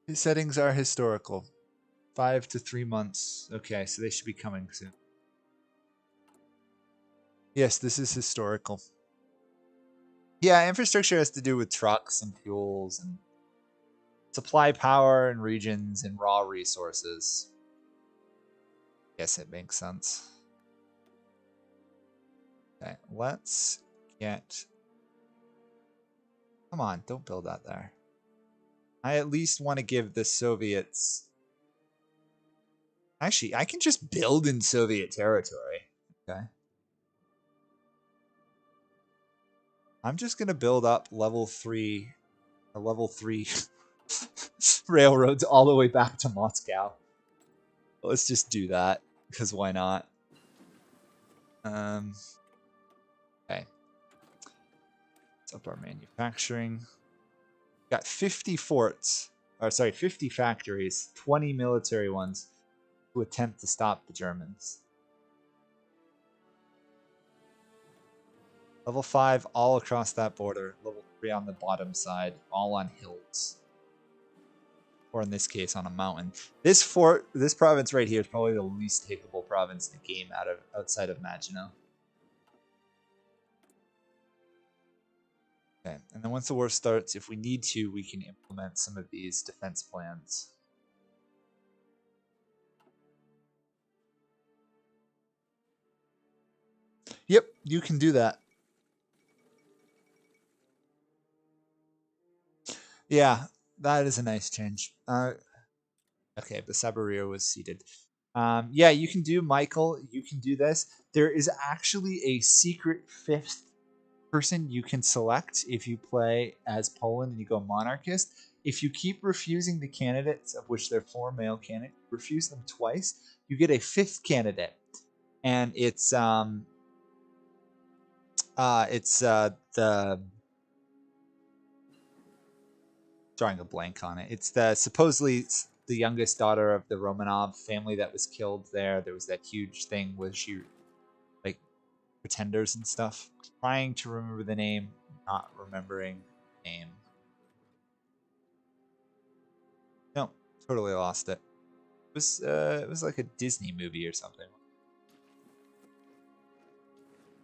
His settings are historical. 5 to 3 months. Okay, so they should be coming soon. Yes, this is historical. Yeah, infrastructure has to do with trucks and fuels and supply power and regions and raw resources. Yes, it makes sense. Okay, let's get... Come on, don't build that there. I at least want to give the Soviets... Actually, I can just build in Soviet territory. Okay. I'm just going to build up level 3 railroads all the way back to Moscow. Let's just do that, because why not? Okay. Let's up our manufacturing. Got 50 forts, or sorry, 50 factories, 20 military ones to attempt to stop the Germans. Level 5 all across that border. Level 3 on the bottom side, all on hills. Or in this case, on a mountain. This province right here is probably the least takeable province in the game outside of Maginot. Okay, and then once the war starts, if we need to, we can implement some of these defense plans. Yep, you can do that. Yeah, that is a nice change. Okay, the Sabaria was seated. Yeah, you can do, Michael, you can do this. There is actually a secret 5th person you can select if you play as Poland and you go monarchist. If you keep refusing the candidates, of which there are 4 male candidates, refuse them twice, you get a 5th candidate, and it's the drawing a blank on it. It's the supposedly the youngest daughter of the Romanov family that was killed there. There was that huge thing where she like pretenders and stuff. Trying to remember the name, not remembering the name. No, totally lost it. It was like a Disney movie or something.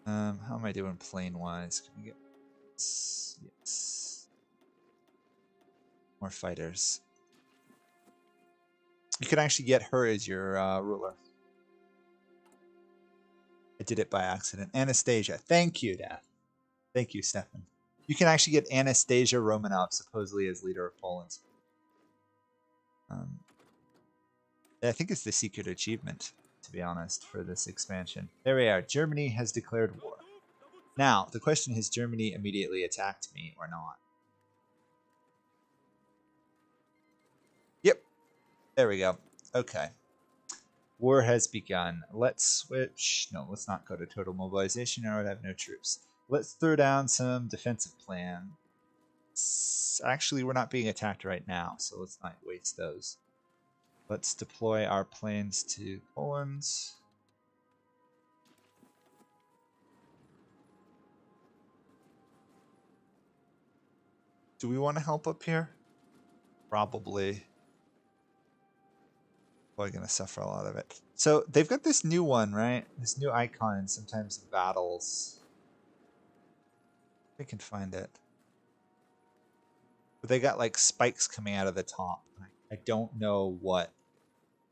How am I doing plane wise? Can we get yes. More fighters. You can actually get her as your ruler. I did it by accident. Anastasia. Thank you, Dad. Thank you, Stefan. You can actually get Anastasia Romanov supposedly as leader of Poland. I think it's the secret achievement, to be honest, for this expansion. There we are. Germany has declared war. Now, the question, has Germany immediately attacked me or not? Yep. There we go. Okay. War has begun. Let's switch. No, let's not go to total mobilization. I would have no troops. Let's throw down some defensive plan. Actually, we're not being attacked right now, so let's not waste those. Let's deploy our planes to Poland. Do we want to help up here? Probably. Probably going to suffer a lot of it. So they've got this new one, right? This new icon in sometimes battles. We can find it. But they got like spikes coming out of the top. I don't know what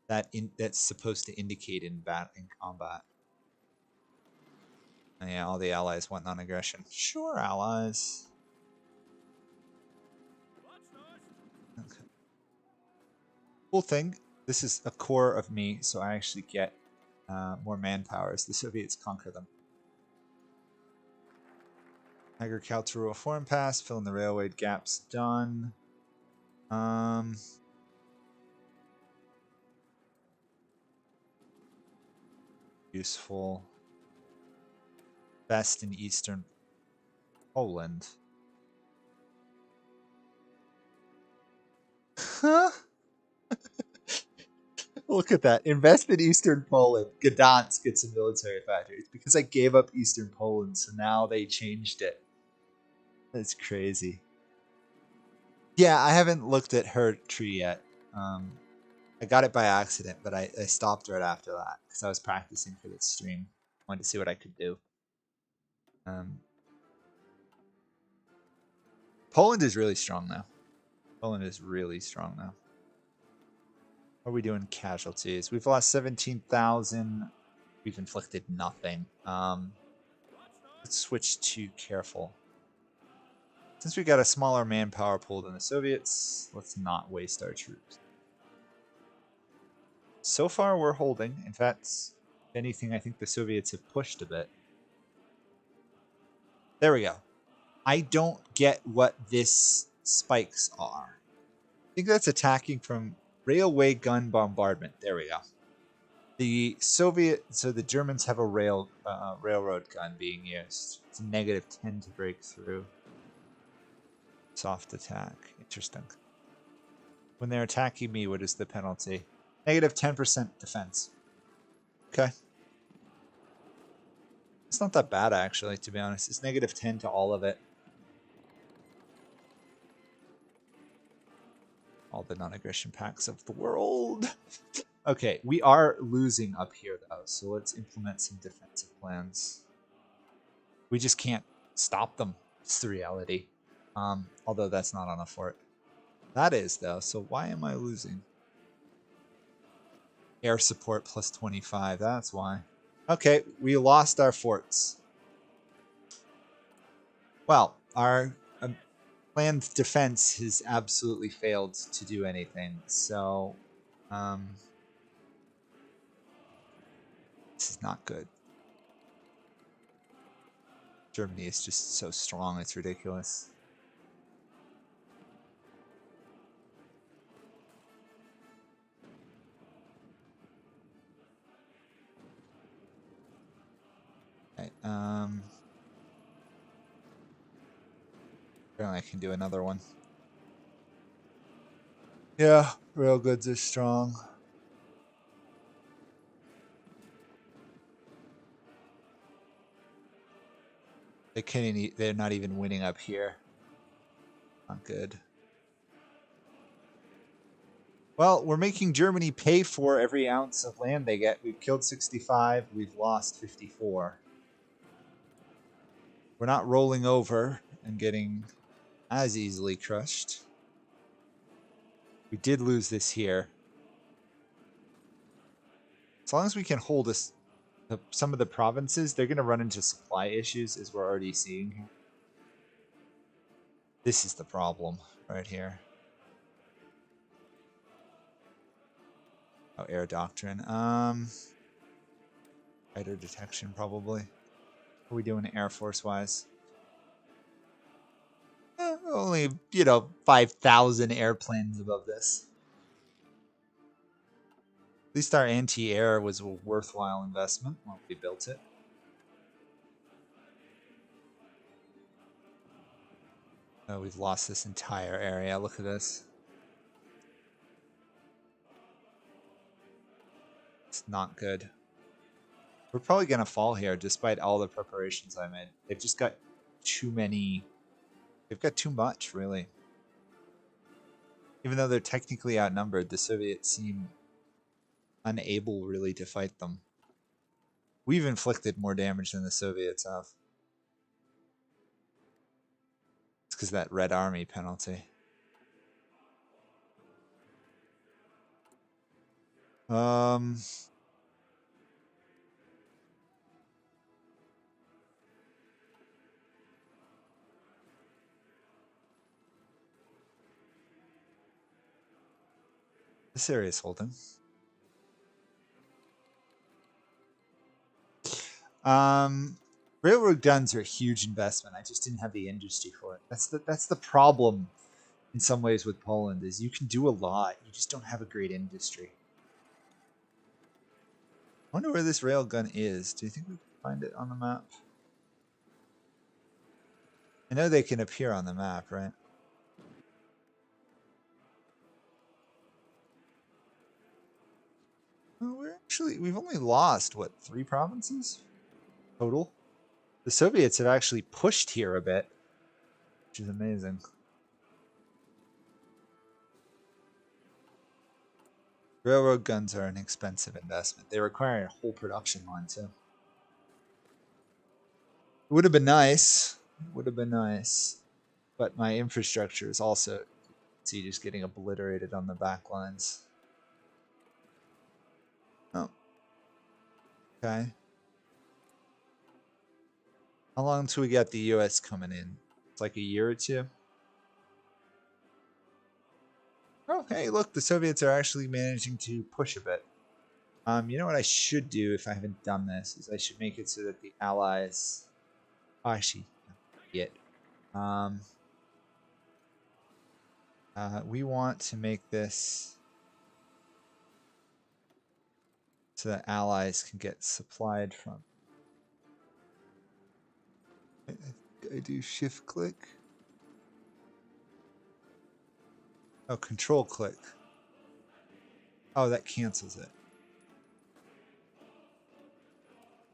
that's supposed to indicate in combat. And yeah, all the allies went on aggression. Sure, allies. Okay. Cool thing. This is a core of me, so I actually get more manpower as the Soviets conquer them. Agricultural reform pass, fill in the railway gaps, done. Useful. Best in Eastern Poland. Huh? Look at that. Invest in Eastern Poland. Gdansk gets a military factory. It's because I gave up Eastern Poland, so now they changed it. That's crazy. Yeah, I haven't looked at her tree yet. I got it by accident, but I stopped right after that because I was practicing for this stream. I wanted to see what I could do. Poland is really strong now. Poland is really strong now. What are we doing casualties? We've lost 17,000. We've inflicted nothing. Let's switch to careful. Since we got a smaller manpower pool than the Soviets, let's not waste our troops. So far, we're holding. In fact, if anything, I think the Soviets have pushed a bit. There we go. I don't get what this spikes are. I think that's attacking from railway gun bombardment. There we go. The the Germans have a railroad gun being used. It's a -10 to break through. Soft attack. Interesting. When they're attacking me, what is the penalty? -10% defense. Okay. It's not that bad, actually, to be honest. It's -10 to all of it. All the non-aggression packs of the world. Okay, we are losing up here, though, so let's implement some defensive plans. We just can't stop them. It's the reality. Although that's not on a fort. That is, though, so why am I losing? Air support plus 25, that's why. Okay, we lost our forts. Well, our planned defense has absolutely failed to do anything, so this is not good. Germany is just so strong, it's ridiculous. Okay, apparently I can do another one. Yeah, rail goods are strong. They're not even winning up here. Not good. Well, we're making Germany pay for every ounce of land they get. We've killed 65. We've lost 54. We're not rolling over and getting as easily crushed. We did lose this here. As long as we can hold us, some of the provinces, they're going to run into supply issues, as we're already seeing here. This is the problem right here. Oh, air doctrine. Fighter detection, probably. What are we doing Air Force-wise? Only, 5,000 airplanes above this. At least our anti-air was a worthwhile investment when we built it. Oh, we've lost this entire area. Look at this. It's not good. We're probably going to fall here despite all the preparations I made. They've just got too many. They've got too much, really. Even though they're technically outnumbered, the Soviets seem unable really to fight them. We've inflicted more damage than the Soviets have. It's because of that Red Army penalty. Um, this area is holding. Railroad guns are a huge investment. I just didn't have the industry for it. That's the problem in some ways with Poland is you can do a lot. You just don't have a great industry. I wonder where this railgun is. Do you think we can find it on the map? I know they can appear on the map, right? Well, we've only lost, what, 3 provinces total? The Soviets have actually pushed here a bit, which is amazing. Railroad guns are an expensive investment. They require a whole production line, too. It would have been nice. It would have been nice. But my infrastructure is also, see, just getting obliterated on the back lines. Oh. Okay. How long until we get the US coming in? It's like a year or 2. Oh, hey, look, the Soviets are actually managing to push a bit. You know what I should do if I haven't done this is I should make it so that the Allies. Oh, actually, yet. We want to make this so that allies can get supplied from. I do shift click. Oh, control click. Oh, that cancels it.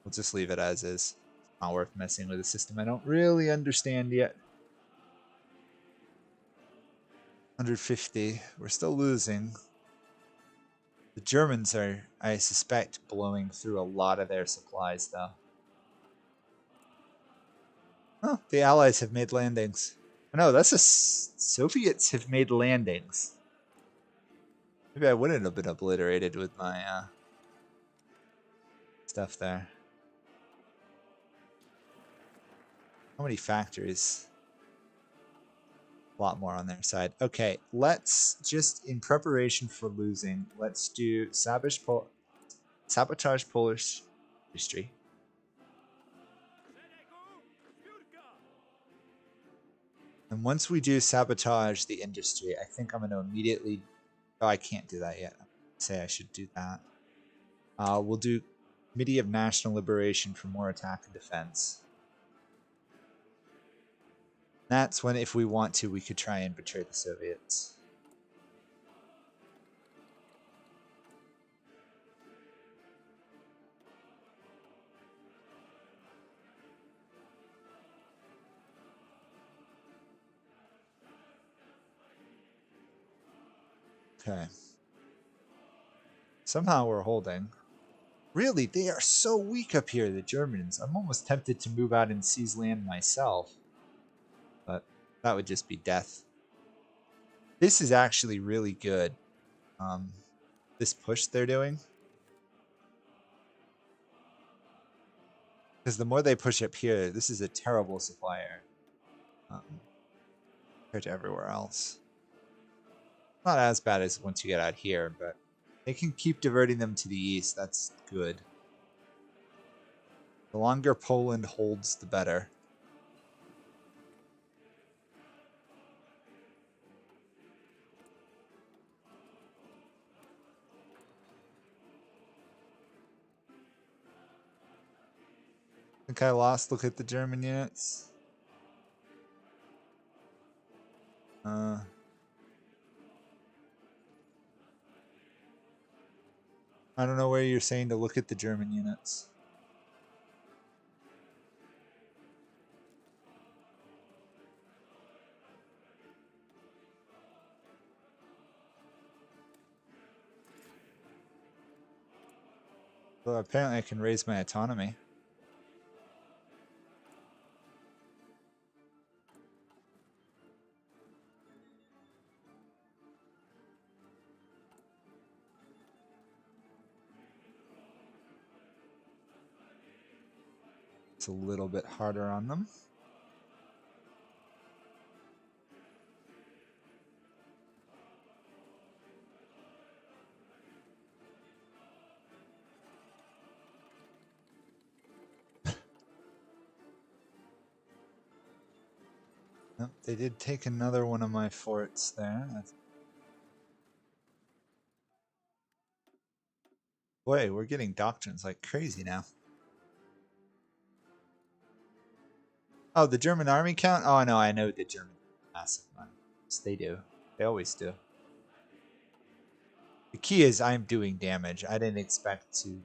We'll just leave it as is. Not worth messing with a system I don't really understand yet. 150. We're still losing. The Germans are, I suspect, blowing through a lot of their supplies, though. Oh, the Allies have made landings. No, that's the Soviets have made landings. Maybe I wouldn't have been obliterated with my stuff there. How many factories? A lot more on their side. Okay, let's just, in preparation for losing, let's do sabotage Polish industry. And once we do sabotage the industry, I think I'm going to immediately... Oh, I can't do that yet. I say I should do that. We'll do Committee of National Liberation for more attack and defense. That's when, if we want to, we could try and betray the Soviets. Okay. Somehow we're holding. Really, they are so weak up here, the Germans. I'm almost tempted to move out and seize land myself. But that would just be death. This is actually really good. This push they're doing. Because the more they push up here, this is a terrible supplier. Compared to everywhere else. Not as bad as once you get out here, but they can keep diverting them to the east. That's good. The longer Poland holds, the better. I think I lost. Look at the German units. I don't know where you're saying to look at the German units. Well, apparently I can raise my autonomy. it's a little bit harder on them. Nope, they did take another one of my forts there. Boy, we're getting doctrines like crazy now. Oh, the German army count? Oh, no, I know the German massive one. Yes, they do. They always do. The key is I'm doing damage. I didn't expect to.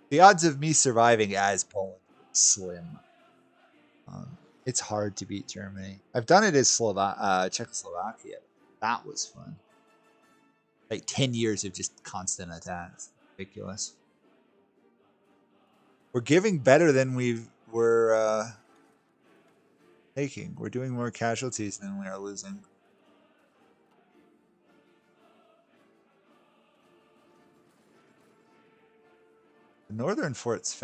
The odds of me surviving as Poland are slim. It's hard to beat Germany. I've done it as Czechoslovakia. That was fun. Like 10 years of just constant attacks. Ridiculous. We're giving better than we're taking. We're doing more casualties than we are losing. The northern forts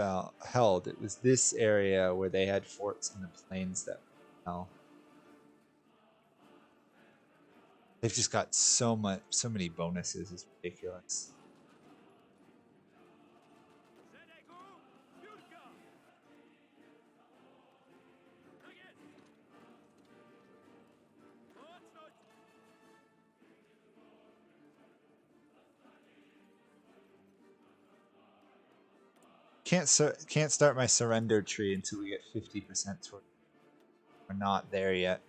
held. It was this area where they had forts in the plains that fell. They've just got so many bonuses. It's ridiculous. Can't start my surrender tree until we get 50% toward. We're not there yet.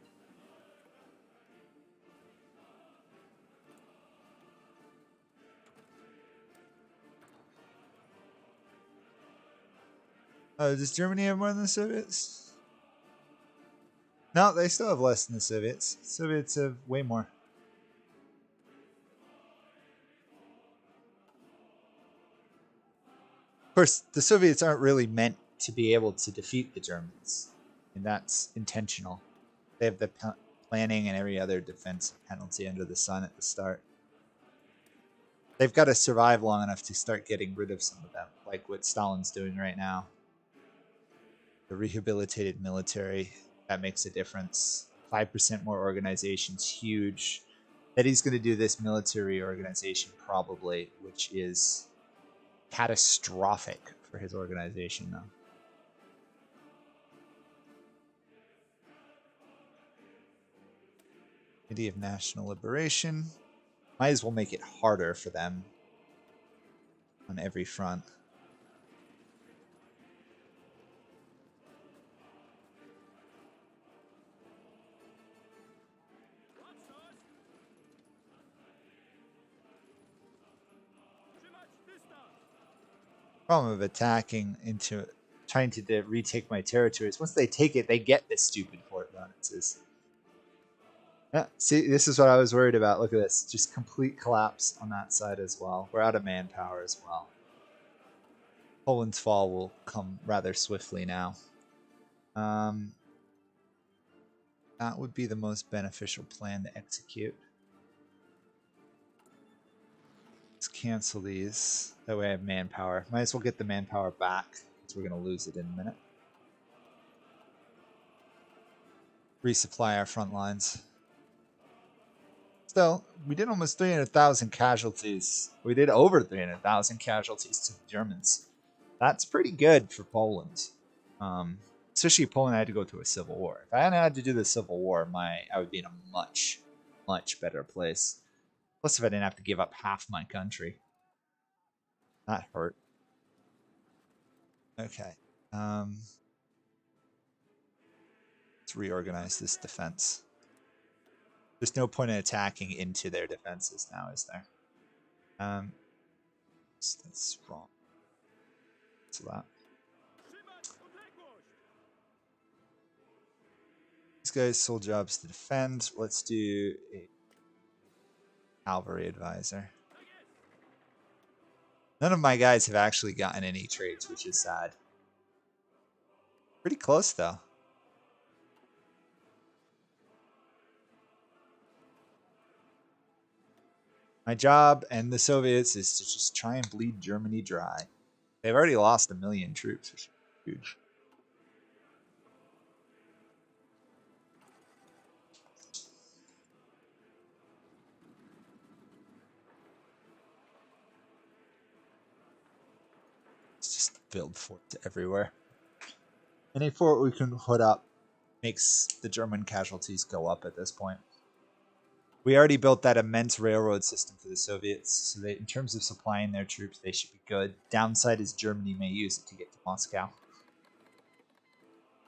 Oh, does Germany have more than the Soviets? No, they still have less than the Soviets. Soviets have way more. Of course, the Soviets aren't really meant to be able to defeat the Germans, and that's intentional. They have the planning and every other defense penalty under the sun at the start. They've got to survive long enough to start getting rid of some of them, like what Stalin's doing right now. The rehabilitated military, that makes a difference. 5% more organization's huge. That he's going to do this military organization probably, which is catastrophic for his organization, though. Committee of National Liberation. Might as well make it harder for them on every front. Problem of attacking into trying to retake my territories. Once they take it, they get the stupid fort bonuses. Yeah, see, this is what I was worried about. Look at this. Just complete collapse on that side as well. We're out of manpower as well. Poland's fall will come rather swiftly now. That would be the most beneficial plan to execute. Let's cancel these. That way I have manpower. Might as well get the manpower back, because we're going to lose it in a minute. Resupply our front lines. Still, we did almost 300,000 casualties. We did over 300,000 casualties to the Germans. That's pretty good for Poland. Especially Poland had to go through a civil war. If I hadn't had to do the civil war, I would be in a much, much better place. Plus, if I didn't have to give up half my country. That hurt. Okay. Let's reorganize this defense. There's no point in attacking into their defenses now, is there? That's wrong. So that. These guys' sole jobs to defend. Let's do a cavalry advisor. None of my guys have actually gotten any trades, which is sad. Pretty close, though. My job and the Soviets is to just try and bleed Germany dry. They've already lost 1 million troops, which is huge. build forts everywhere. Any fort we can put up makes the German casualties go up at this point. We already built that immense railroad system for the Soviets, so that in terms of supplying their troops, they should be good. Downside is Germany may use it to get to Moscow.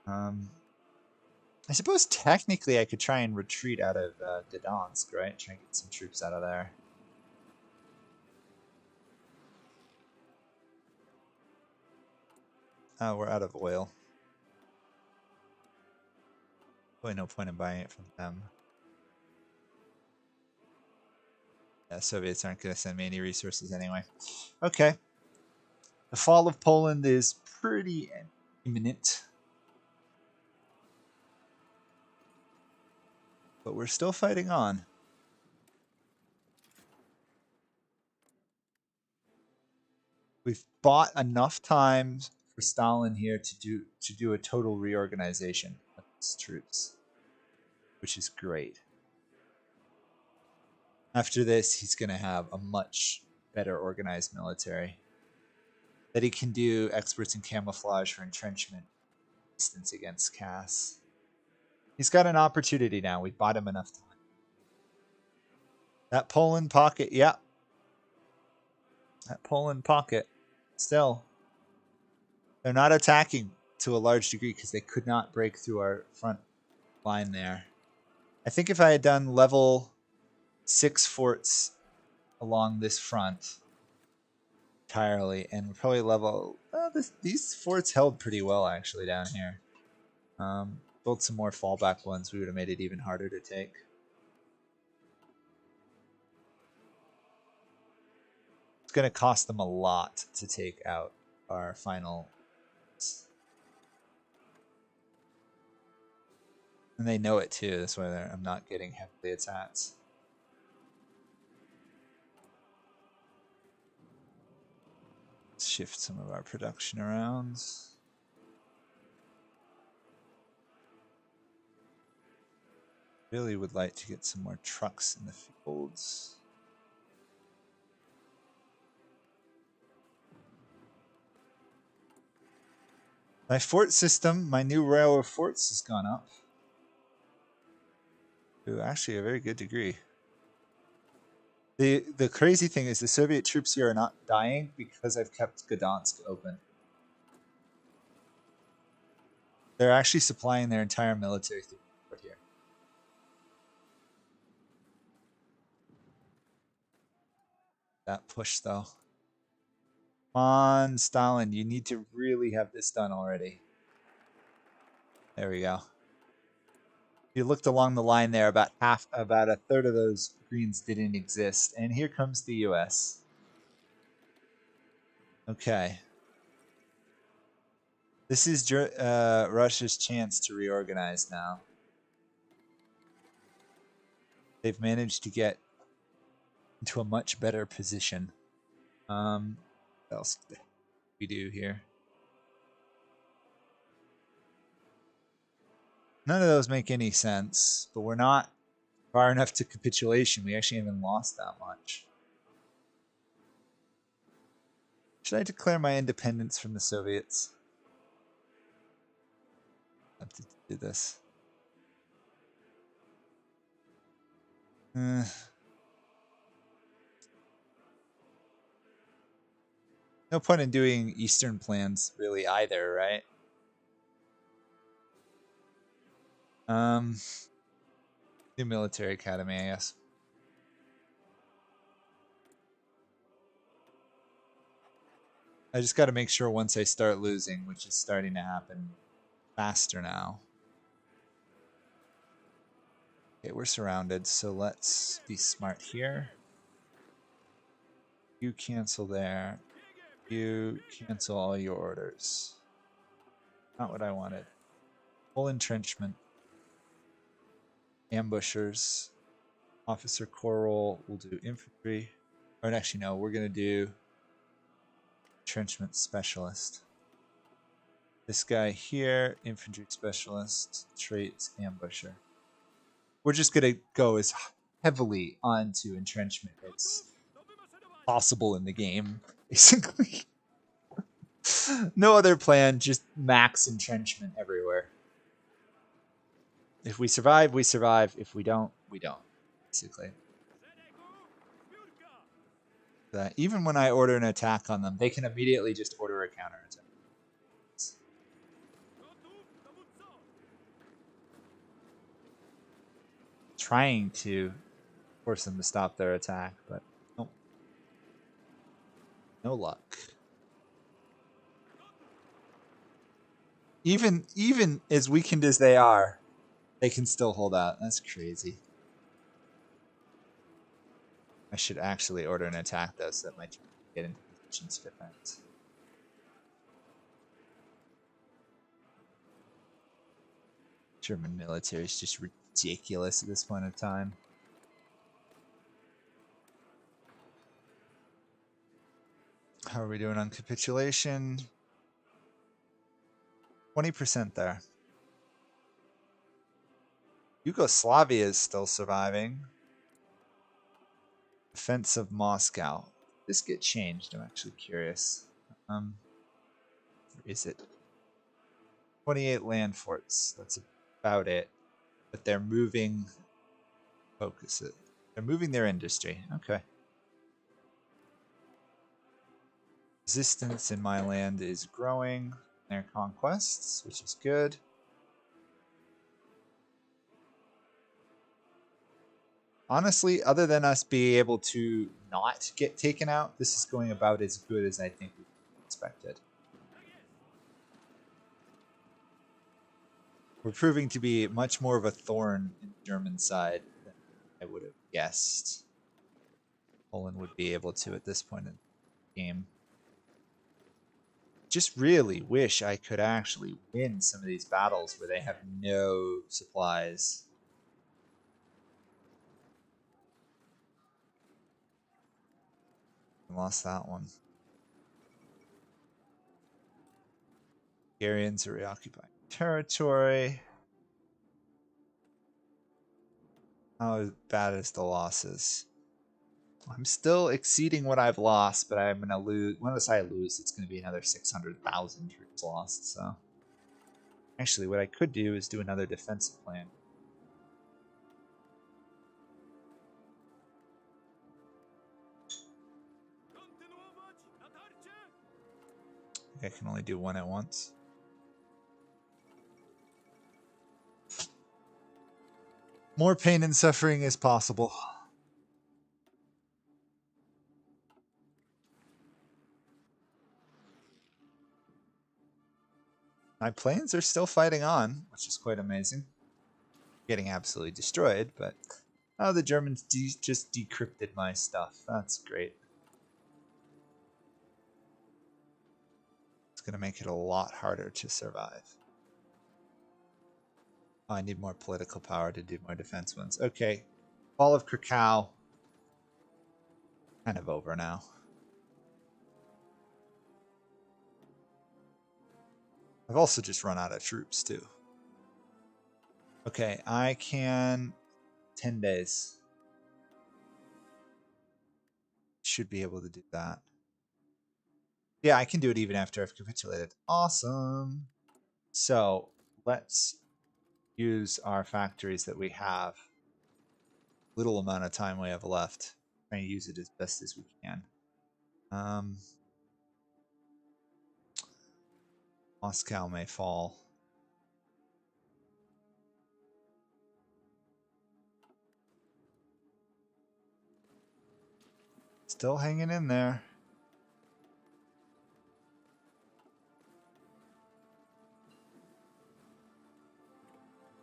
I suppose technically I could try and retreat out of Gdansk, right? Try and get some troops out of there. Oh, we're out of oil. Probably no point in buying it from them. Yeah, Soviets aren't going to send me any resources anyway. Okay. The fall of Poland is pretty imminent. But we're still fighting on. We've bought enough time for Stalin here to do a total reorganization of his troops, which is great. After this, he's going to have a much better organized military. That he can do experts in camouflage for entrenchment, distance against Cass. He's got an opportunity now. We bought him enough time. That Poland pocket, yeah. That Poland pocket, still. They're not attacking to a large degree because they could not break through our front line there. I think if I had done level 6 forts along this front entirely, and probably level... these forts held pretty well actually down here. Built some more fallback ones, we would have made it even harder to take. It's going to cost them a lot to take out our final... And they know it too, that's why I'm not getting heavily attacked. Let's shift some of our production around. Really would like to get some more trucks in the fields. My fort system, my new row of forts has gone up to actually a very good degree. The crazy thing is the Soviet troops here are not dying because I've kept Gdansk open. They're actually supplying their entire military through here. That push though. Come on, Stalin, you need to really have this done already. There we go. You looked along the line there, about a third of those greens didn't exist. And here comes the US. Okay. This is Russia's chance to reorganize now. They've managed to get into a much better position. What else do we do here? None of those make any sense, but we're not far enough to capitulation. We actually haven't lost that much. Should I declare my independence from the Soviets? I have to do this. No point in doing Eastern plans really either, right? New military academy, I guess. I just got to make sure once I start losing, which is starting to happen faster now. Okay, we're surrounded, so let's be smart here. You cancel there. You cancel all your orders. Not what I wanted. Full entrenchment. Ambushers. Officer Coral will do infantry. Or actually, no, we're going to do entrenchment specialist. This guy here, infantry specialist, traits, ambusher. We're just going to go as heavily onto entrenchment as possible in the game, basically. No other plan, just max entrenchment everywhere. If we survive, we survive. If we don't, we don't. Basically. Even when I order an attack on them, they can immediately just order a counterattack. Trying to force them to stop their attack, but nope. No luck. Even as weakened as they are, they can still hold out. That's crazy. I should actually order an attack though, so that my team can get into positions to defend. German military is just ridiculous at this point in time. How are we doing on capitulation? 20% there. Yugoslavia is still surviving. Defense of Moscow. Did this get changed? I'm actually curious. Where is it? 28 land forts. That's about it. But they're moving. Focus it. They're moving their industry. Okay. Resistance in my land is growing. Their conquests, which is good. Honestly, other than us being able to not get taken out, this is going about as good as I think we expected. We're proving to be much more of a thorn in the German side than I would have guessed Poland would be able to at this point in the game. Just really wish I could actually win some of these battles where they have no supplies. I lost that one. Hungarians are reoccupying territory. How bad is the losses? I'm still exceeding what I've lost, but I'm gonna lose. Once I lose, it's gonna be another 600,000 troops lost. So, actually, what I could do is do another defensive plan. I can only do one at once. More pain and suffering is possible. My planes are still fighting on, which is quite amazing. Getting absolutely destroyed, but oh, the Germans just decrypted my stuff. That's great. It's going to make it a lot harder to survive. Oh, I need more political power to do more defense ones. Okay. Fall of Krakow. Kind of over now. I've also just run out of troops, too. Okay, I can... 10 days. Should be able to do that. Yeah, I can do it even after I've capitulated. Awesome! So, let's use our factories that we have. Little amount of time we have left. Try and use it as best as we can. Moscow may fall. Still hanging in there.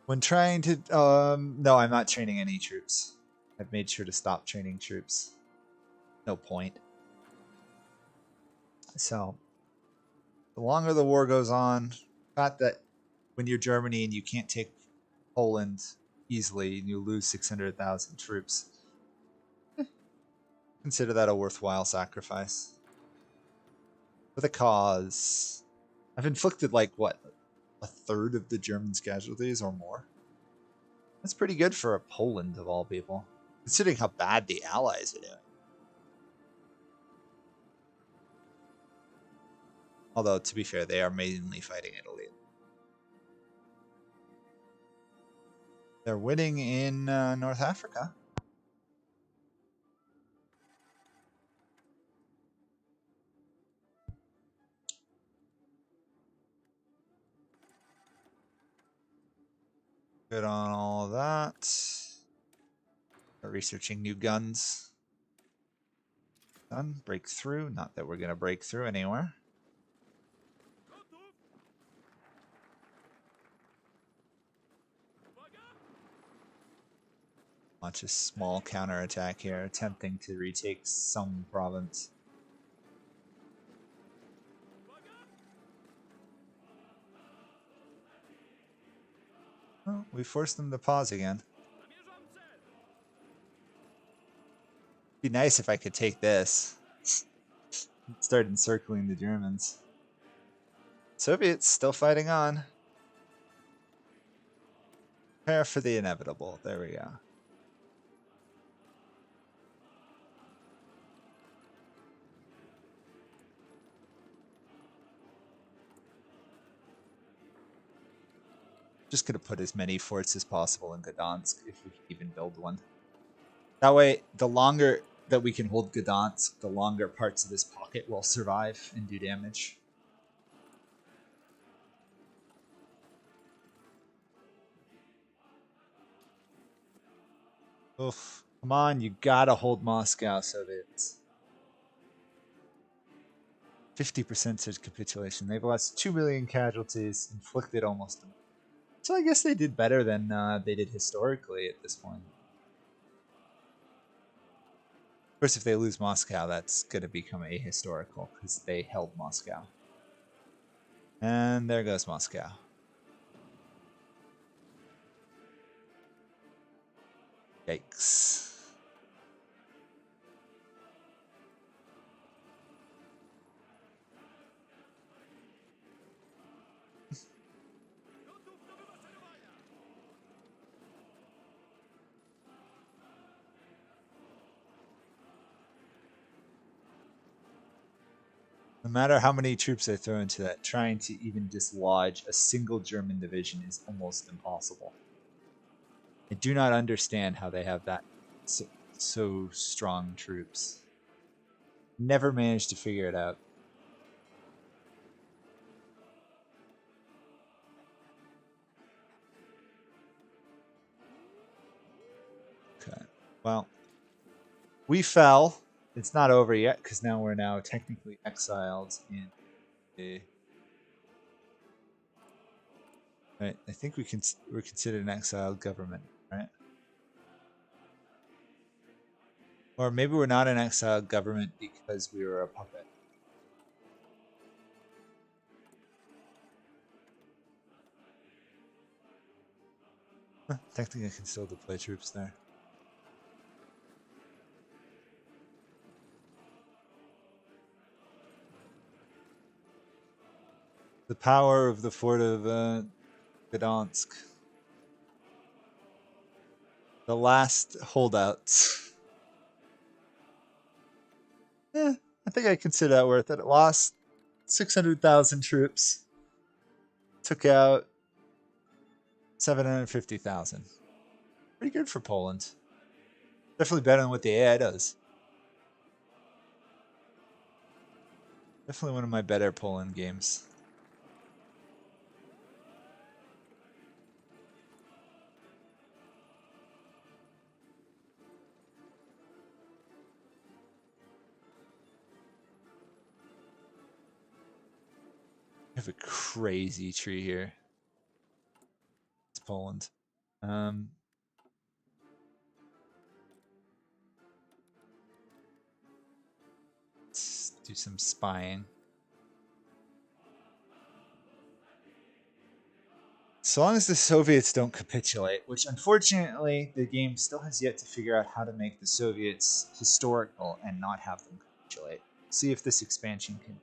When trying to... no, I'm not training any troops. I've made sure to stop training troops. No point. So, the longer the war goes on, the fact that when you're Germany and you can't take Poland easily and you lose 600,000 troops, consider that a worthwhile sacrifice. For the cause. I've inflicted, like, what? A third of the Germans' casualties or more? That's pretty good for a Poland, of all people. Considering how bad the Allies are doing. Although, to be fair, they are mainly fighting Italy. They're winning in North Africa. Good on all of that. We're researching new guns. Done. Break through. Not that we're going to break through anywhere. Launch a small counterattack here, attempting to retake some province. Oh, we forced them to pause again. Be nice if I could take this. Start encircling the Germans. Soviets still fighting on. Prepare for the inevitable. There we go. Just gonna put as many forts as possible in Gdansk if we can even build one. That way, the longer that we can hold Gdansk, the longer parts of this pocket will survive and do damage. Oof. Come on, you gotta hold Moscow, Soviets. 50% said capitulation. They've lost 2 million casualties, inflicted almost. So I guess they did better than they did historically at this point. Of course, if they lose Moscow, that's going to become ahistorical because they held Moscow. And there goes Moscow. Yikes. No matter how many troops I throw into that, trying to even dislodge a single German division is almost impossible. I do not understand how they have that so strong troops. Never managed to figure it out. Okay. Well, we fell. It's not over yet because now we're technically exiled in a. Right, I think we're considered an exiled government, right? Or maybe we're not an exiled government because we were a puppet. Technically, I can still deploy troops there. The power of the fort of Gdansk. The last holdouts. I think I consider that worth it. It lost 600,000 troops. Took out 750,000. Pretty good for Poland. Definitely better than what the AI does. Definitely one of my better Poland games. I have a crazy tree here. It's Poland. Let's do some spying. So long as the Soviets don't capitulate, which unfortunately the game still has yet to figure out how to make the Soviets historical and not have them capitulate. See if this expansion can.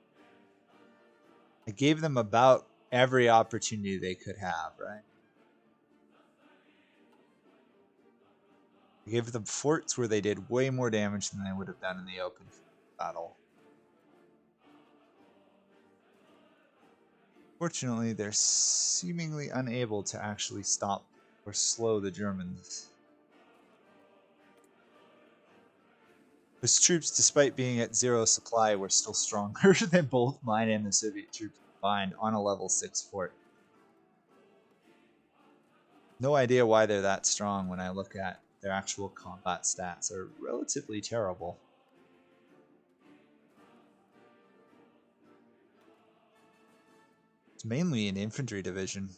I gave them about every opportunity they could have, right? I gave them forts where they did way more damage than they would have done in the open battle. Fortunately, they're seemingly unable to actually stop or slow the Germans. Those troops, despite being at 0 supply, were still stronger than both mine and the Soviet troops combined on a level 6 fort. No idea why they're that strong when I look at their actual combat stats. Are relatively terrible. It's mainly an infantry division.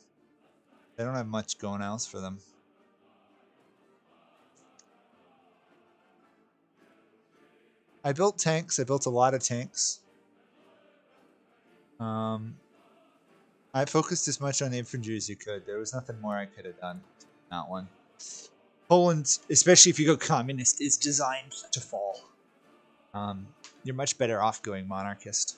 They don't have much going else for them. I built tanks. I built a lot of tanks. I focused as much on infantry as you could. There was nothing more I could have done on that one. Poland, especially if you go communist, is designed to fall. You're much better off going monarchist.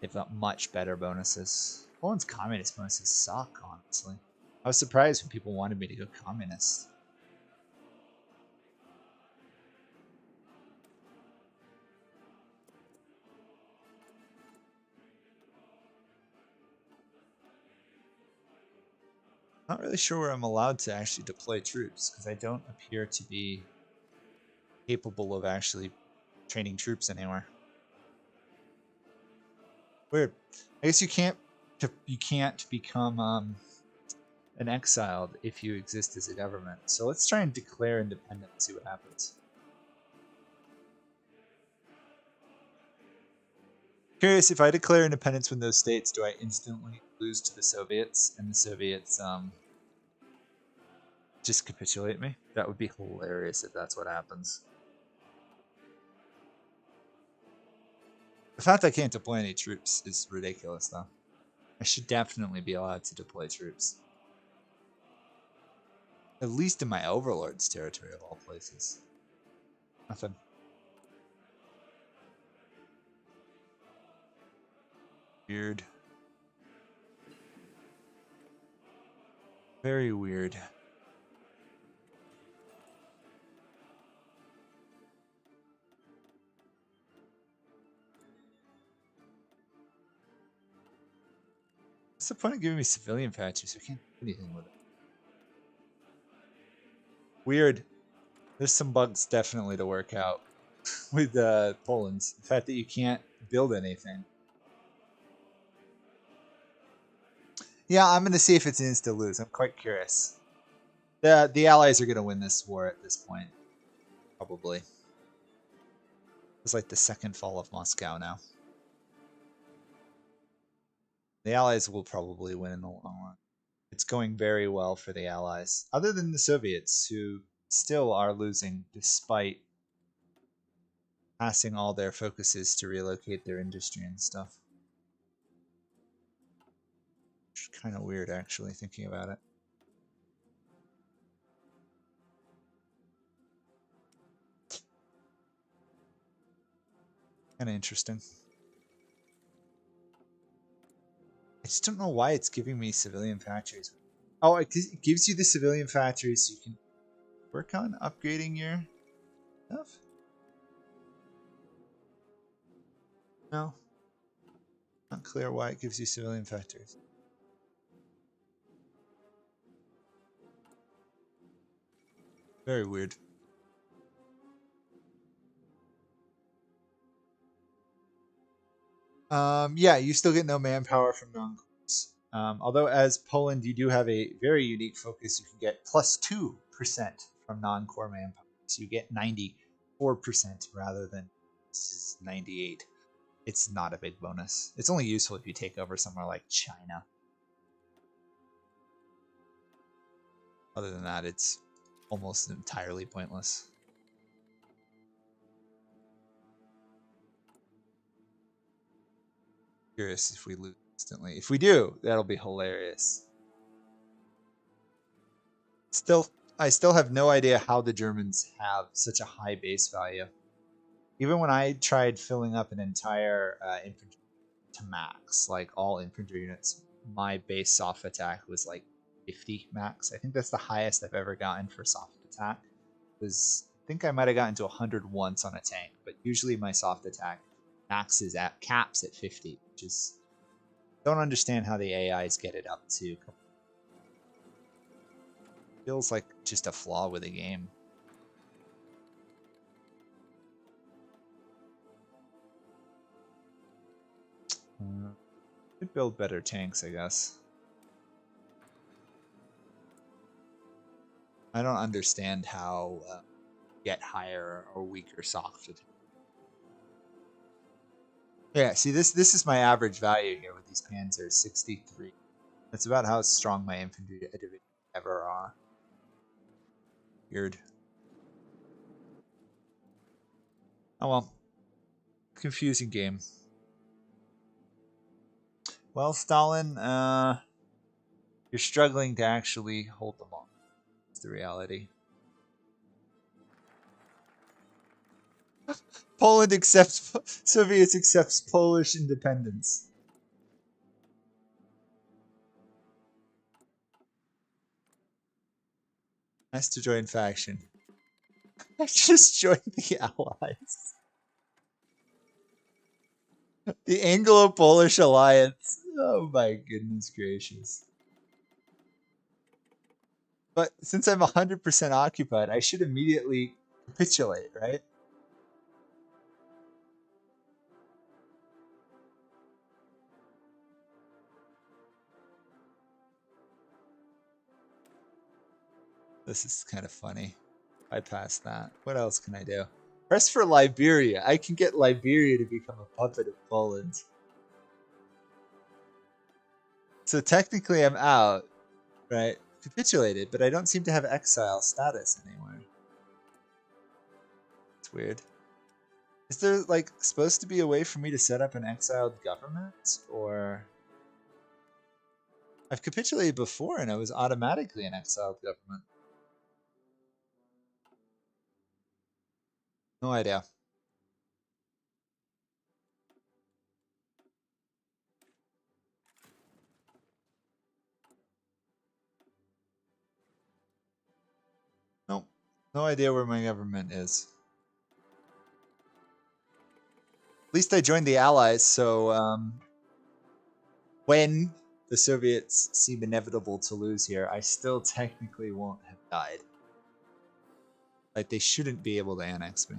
They've got much better bonuses. Poland's communist bonuses suck, honestly. I was surprised when people wanted me to go communist. Not really sure where I'm allowed to actually deploy troops, because I don't appear to be capable of actually training troops anywhere. Weird. I guess you can't become an exiled if you exist as a government. So let's try and declare independence and see what happens. Curious, if I declare independence from those states, do I instantly lose to the Soviets and the Soviets just capitulate me? That would be hilarious if that's what happens. The fact I can't deploy any troops is ridiculous, though. I should definitely be allowed to deploy troops. At least in my overlord's territory of all places. Nothing. Weird. Very weird. What's the point of giving me civilian factories? I can't do anything with it. Weird. There's some bugs definitely to work out with Poland. The fact that you can't build anything. Yeah, I'm going to see if it's an insta lose. I'm quite curious. The Allies are going to win this war at this point. Probably. It's like the second fall of Moscow now. The Allies will probably win in the long run. It's going very well for the Allies. Other than the Soviets, who still are losing despite passing all their focuses to relocate their industry and stuff. Which is kind of weird, actually, thinking about it. Kind of interesting. I just don't know why it's giving me civilian factories. Oh, it gives you the civilian factories so you can work on upgrading your stuff? No. Not clear why it gives you civilian factories. Very weird. Yeah, you still get no manpower from non-cores. Although as Poland, you do have a very unique focus. You can get plus 2% from non-core manpower. So you get 94% rather than 98. It's not a big bonus. It's only useful if you take over somewhere like China. Other than that, it's almost entirely pointless. Curious if we lose instantly. If we do, that'll be hilarious. I still have no idea how the Germans have such a high base value. Even when I tried filling up an entire infantry to max, like all infantry units, my base soft attack was like 50 max. I think that's the highest I've ever gotten for soft attack. I think I might have gotten to 100 once on a tank, but usually my soft attack caps at 50, which is Don't understand how the AIs get it up to. Feels like just a flaw with the game. Could build better tanks, I guess. I don't understand how get higher or weaker soft. Yeah, see this is my average value here with these panzers, 63. That's about how strong my infantry division ever are. Weird. Oh well. Confusing game. Well, Stalin, you're struggling to actually hold them off. That's the reality. Poland accepts Soviets accepts Polish independence. Nice to join faction. I just joined the Allies. The Anglo-Polish alliance. Oh my goodness gracious. But since I'm 100% occupied, I should immediately capitulate, right? This is kind of funny. I passed that. What else can I do? Press for Liberia. I can get Liberia to become a puppet of Poland. So technically I'm out, right? Capitulated, but I don't seem to have exile status anymore. It's weird. Is there like supposed to be a way for me to set up an exiled government? Or I've capitulated before and I was automatically an exiled government. No idea. Nope. No idea where my government is. At least I joined the Allies, so when the Soviets seem inevitable to lose here, I still technically won't have died. Like, they shouldn't be able to annex me.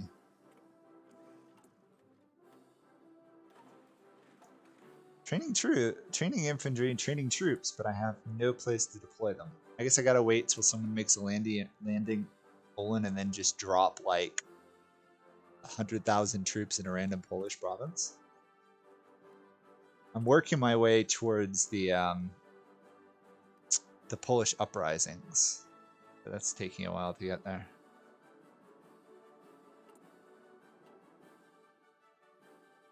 Training infantry and training troops, but I have no place to deploy them. I guess I gotta wait till someone makes a landing in Poland and then just drop like 100,000 troops in a random Polish province. I'm working my way towards the Polish uprisings. But that's taking a while to get there.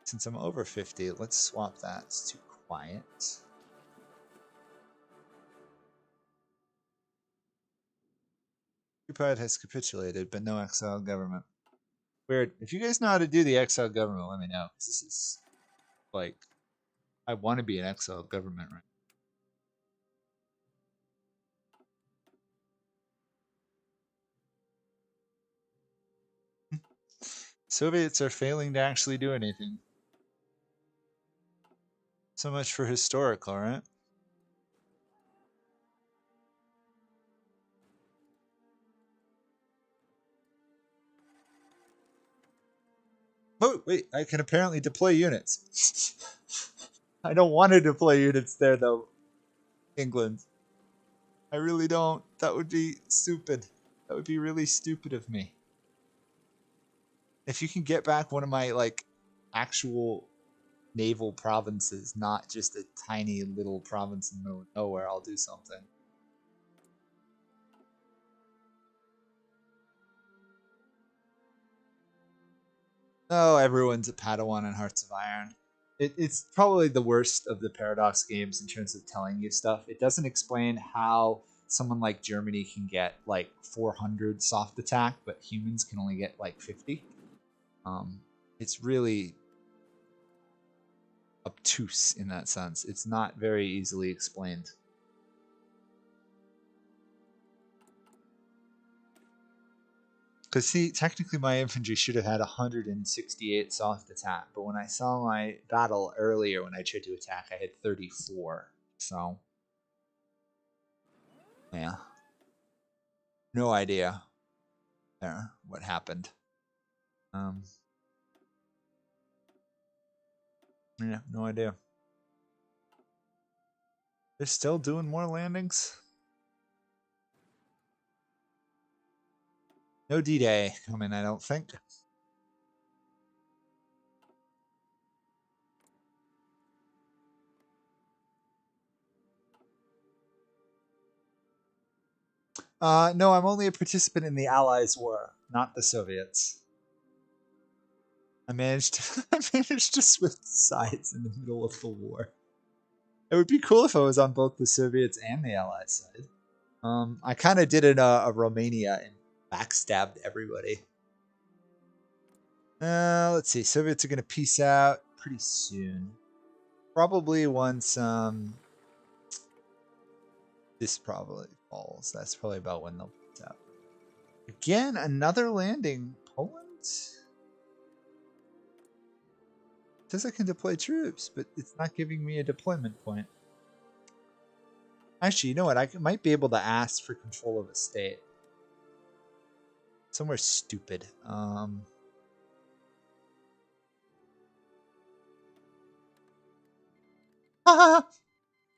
Since I'm over 50, let's swap that. It's too quiet. Occupied has capitulated, but no exiled government. Weird. If you guys know how to do the exiled government, let me know. This is like, I want to be an exiled government, right? Soviets are failing to actually do anything. So much for historical, right? Oh, wait, I can apparently deploy units. I don't want to deploy units there, though, England. I really don't. That would be stupid. That would be really stupid of me. If you can get back one of my, like, actual naval provinces, not just a tiny little province in the middle of nowhere, I'll do something. Oh, everyone's a Padawan in Hearts of Iron. It's probably the worst of the Paradox games in terms of telling you stuff. It doesn't explain how someone like Germany can get like 400 soft attack, but humans can only get like 50. It's really obtuse in that sense. It's not very easily explained. Because see, technically my infantry should have had 168 soft attack, but when I saw my battle earlier when I tried to attack, I had 34. So, yeah. No idea there what happened. Yeah, no idea. They're still doing more landings? No D-Day coming, I don't think. No, I'm only a participant in the Allies' war, not the Soviets. I managed to switch sides in the middle of the war. It would be cool if I was on both the Soviets and the Allies side. I kind of did a Romania and backstabbed everybody. Let's see. Soviets are going to peace out pretty soon. Probably once this probably falls. That's probably about when they'll peace out. Again, another landing. Poland? It says I can deploy troops, but it's not giving me a deployment point. Actually, you know what? I might be able to ask for control of a state. Somewhere stupid.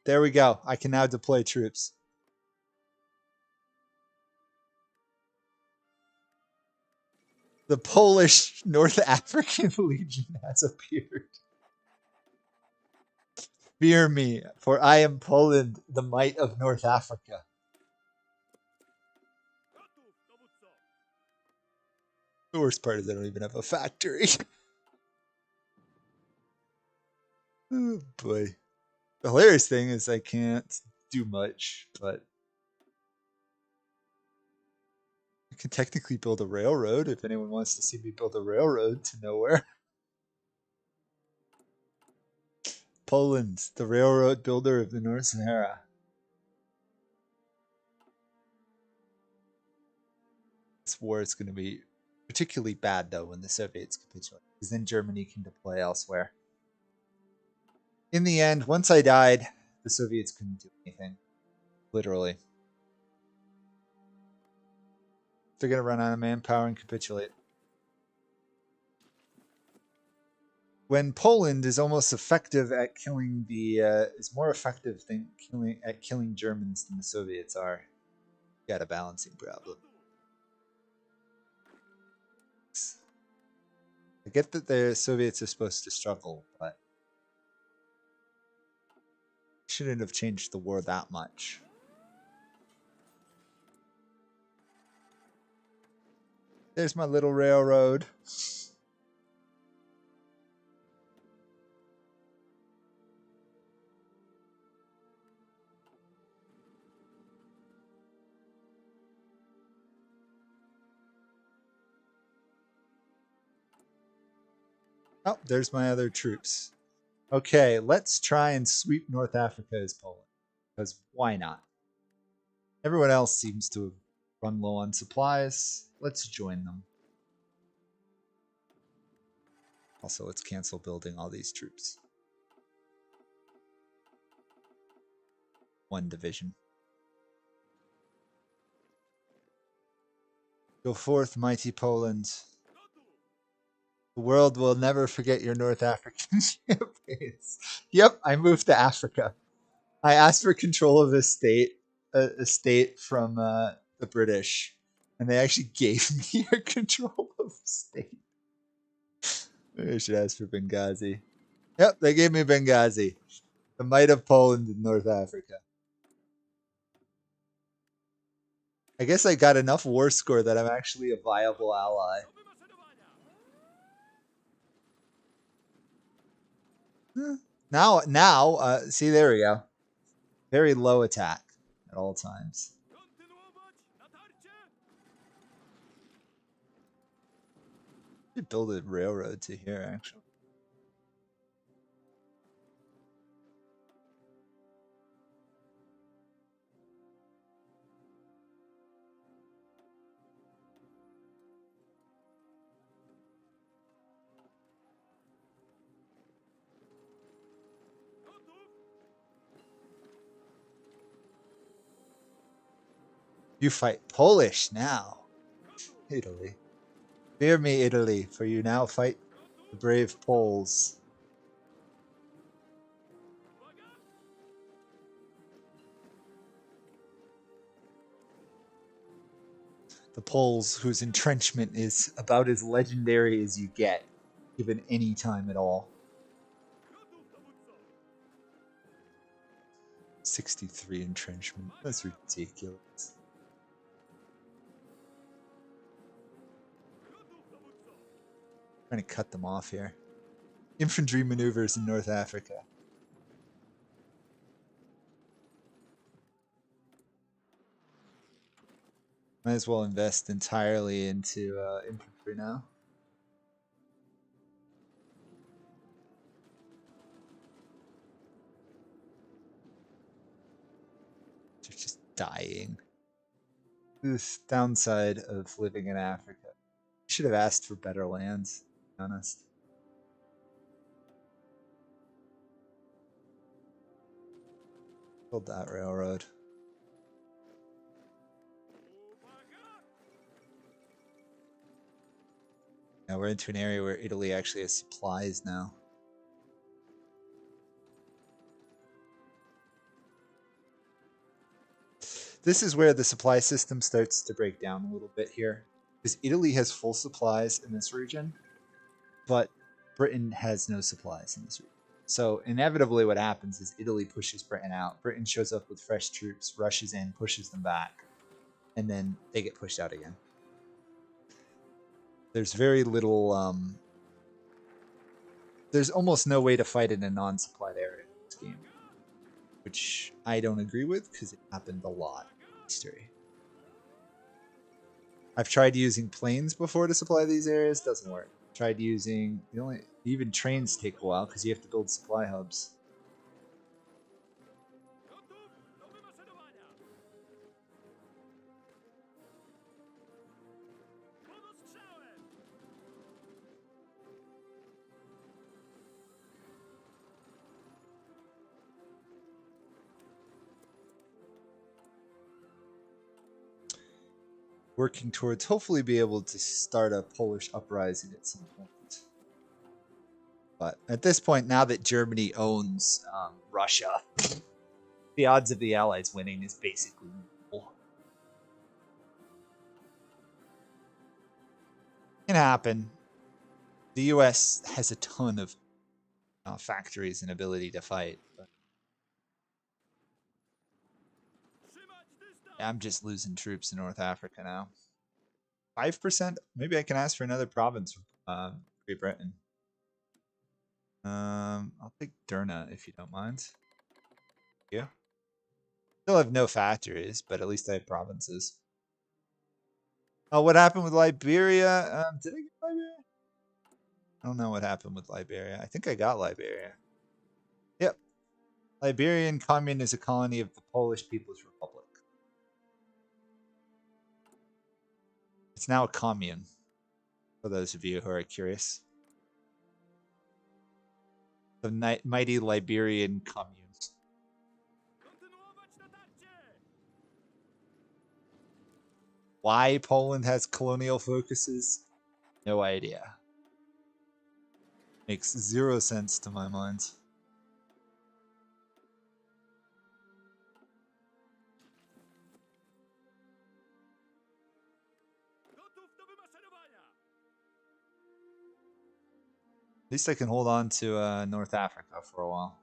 There we go. I can now deploy troops. The Polish North African Legion has appeared. Fear me, for I am Poland, the might of North Africa. The worst part is I don't even have a factory. Oh boy. The hilarious thing is I can't do much, but I can technically build a railroad if anyone wants to see me build a railroad to nowhere. Poland, the railroad builder of the North Sahara. This war is going to be particularly bad, though, when the Soviets capitulate, because then Germany can deploy elsewhere. In the end, once I died, the Soviets couldn't do anything. Literally. They're going to run out of manpower and capitulate. When Poland is almost effective at killing is more effective than killing Germans than the Soviets are, you got a balancing problem. I get that the Soviets are supposed to struggle, but shouldn't have changed the war that much. There's my little railroad. Oh, there's my other troops. Okay, let's try and sweep North Africa as Poland. Because why not? Everyone else seems to have run low on supplies. Let's join them. Also, let's cancel building all these troops. One division. Go forth, mighty Poland. The world will never forget your North African campaigns. Yep, I moved to Africa. I asked for control of a state from the British, and they actually gave me a control of the state. Maybe I should ask for Benghazi. Yep, they gave me Benghazi. The might of Poland in North Africa. I guess I got enough war score that I'm actually a viable ally. Now, see, there we go. Very low attack at all times. Should build a railroad to here, actually. You fight Polish now. Italy. Fear me, Italy, for you now fight the brave Poles. The Poles, whose entrenchment is about as legendary as you get, given any time at all. 63 entrenchment. That's ridiculous. Trying to cut them off here. Infantry maneuvers in North Africa. Might as well invest entirely into infantry now. They're just dying. This downside of living in Africa. You should have asked for better lands, to be honest. Build that railroad. Now we're into an area where Italy actually has supplies now. This is where the supply system starts to break down a little bit here. Because Italy has full supplies in this region, but Britain has no supplies in this region. So inevitably what happens is Italy pushes Britain out. Britain shows up with fresh troops, rushes in, pushes them back, and then they get pushed out again. There's very little... there's almost no way to fight in a non-supplied area in this game. Which I don't agree with, because it happened a lot in history. I've tried using planes before to supply these areas, doesn't work. Tried using even trains take a while because you have to build supply hubs. Working towards hopefully be able to start a Polish uprising at some point. But at this point, now that Germany owns Russia, the odds of the Allies winning is basically null. Can happen. The US has a ton of factories and ability to fight. But I'm just losing troops in North Africa now. 5%? Maybe I can ask for another province from Great Britain. I'll take Derna if you don't mind. Yeah. Still have no factories, but at least I have provinces. Oh, what happened with Liberia? Did I get Liberia? I don't know what happened with Liberia. I think I got Liberia. Yep. Liberian Commune is a colony of the Polish People's Republic. It's now a commune, for those of you who are curious. The mighty Liberian Commune. Why Poland has colonial focuses? No idea. Makes zero sense to my mind. At least I can hold on to North Africa for a while.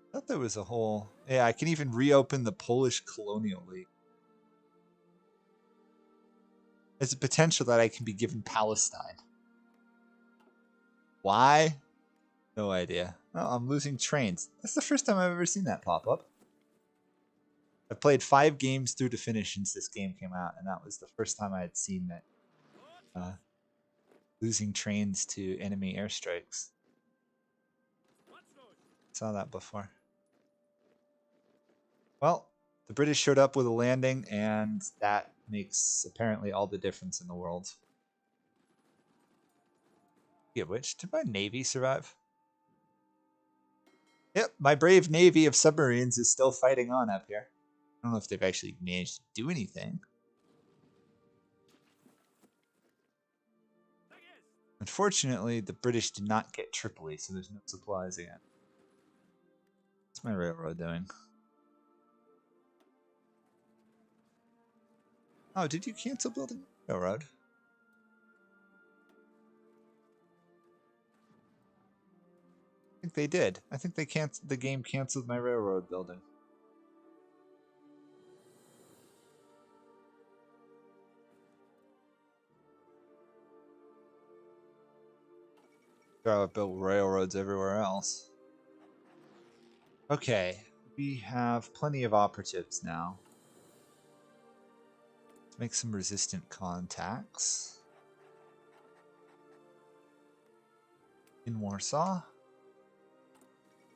I thought there was a whole... Yeah, I can even reopen the Polish Colonial League. There's a potential that I can be given Palestine. Why? No idea. Oh, I'm losing trains. That's the first time I've ever seen that pop up. I've played 5 games through to finish since this game came out, and that was the first time I had seen that. Losing trains to enemy airstrikes. Saw that before. Well, the British showed up with a landing, and that makes apparently all the difference in the world. Yeah, which? Did my navy survive? Yep, my brave navy of submarines is still fighting on up here. I don't know if they've actually managed to do anything. Unfortunately, the British did not get Tripoli, so there's no supplies again. What's my railroad doing? Oh, did you cancel building a railroad? I think they did. I think they canceled the game canceled my railroad building. Gotta build railroads everywhere else. Okay, we have plenty of operatives now. Let's make some resistant contacts in Warsaw.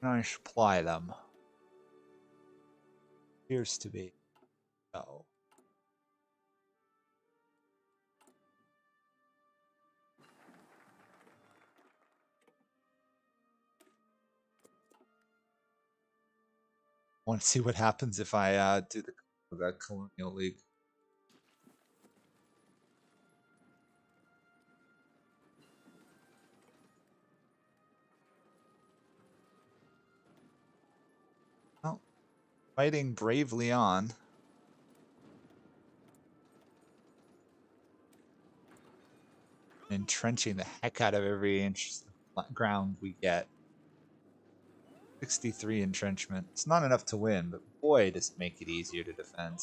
And I supply them. Appears to be so. Want to see what happens if I do the Colonial League. Oh, fighting bravely on. Entrenching the heck out of every inch of ground we get. 63 entrenchment. It's not enough to win, but boy, does it make it easier to defend.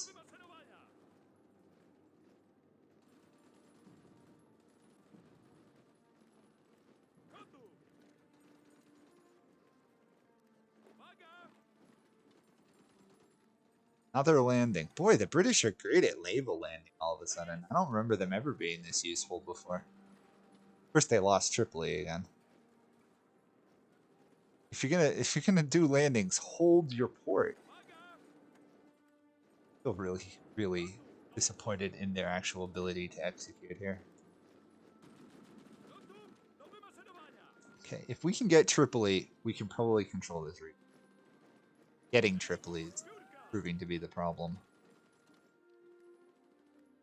Another landing. Boy, the British are great at naval landing all of a sudden. I don't remember them ever being this useful before. Of course, they lost Tripoli again. If you're gonna do landings, hold your port. I feel really disappointed in their actual ability to execute here. Okay, if we can get Tripoli, we can probably control this region. Getting Tripoli is proving to be the problem.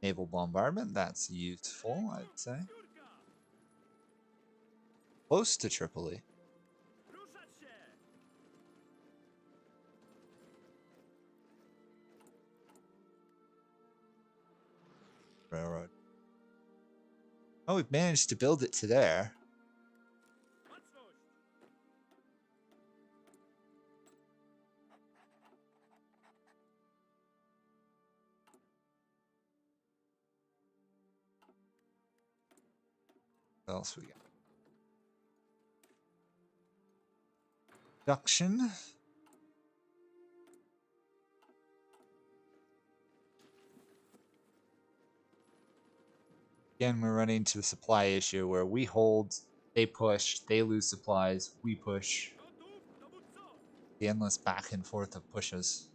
Naval bombardment, that's useful, I'd say. Close to Tripoli. Railroad. Oh, we've managed to build it to there. What else we got? Production. Again, we're running into the supply issue where we hold, they push, they lose supplies, we push. The endless back and forth of pushes.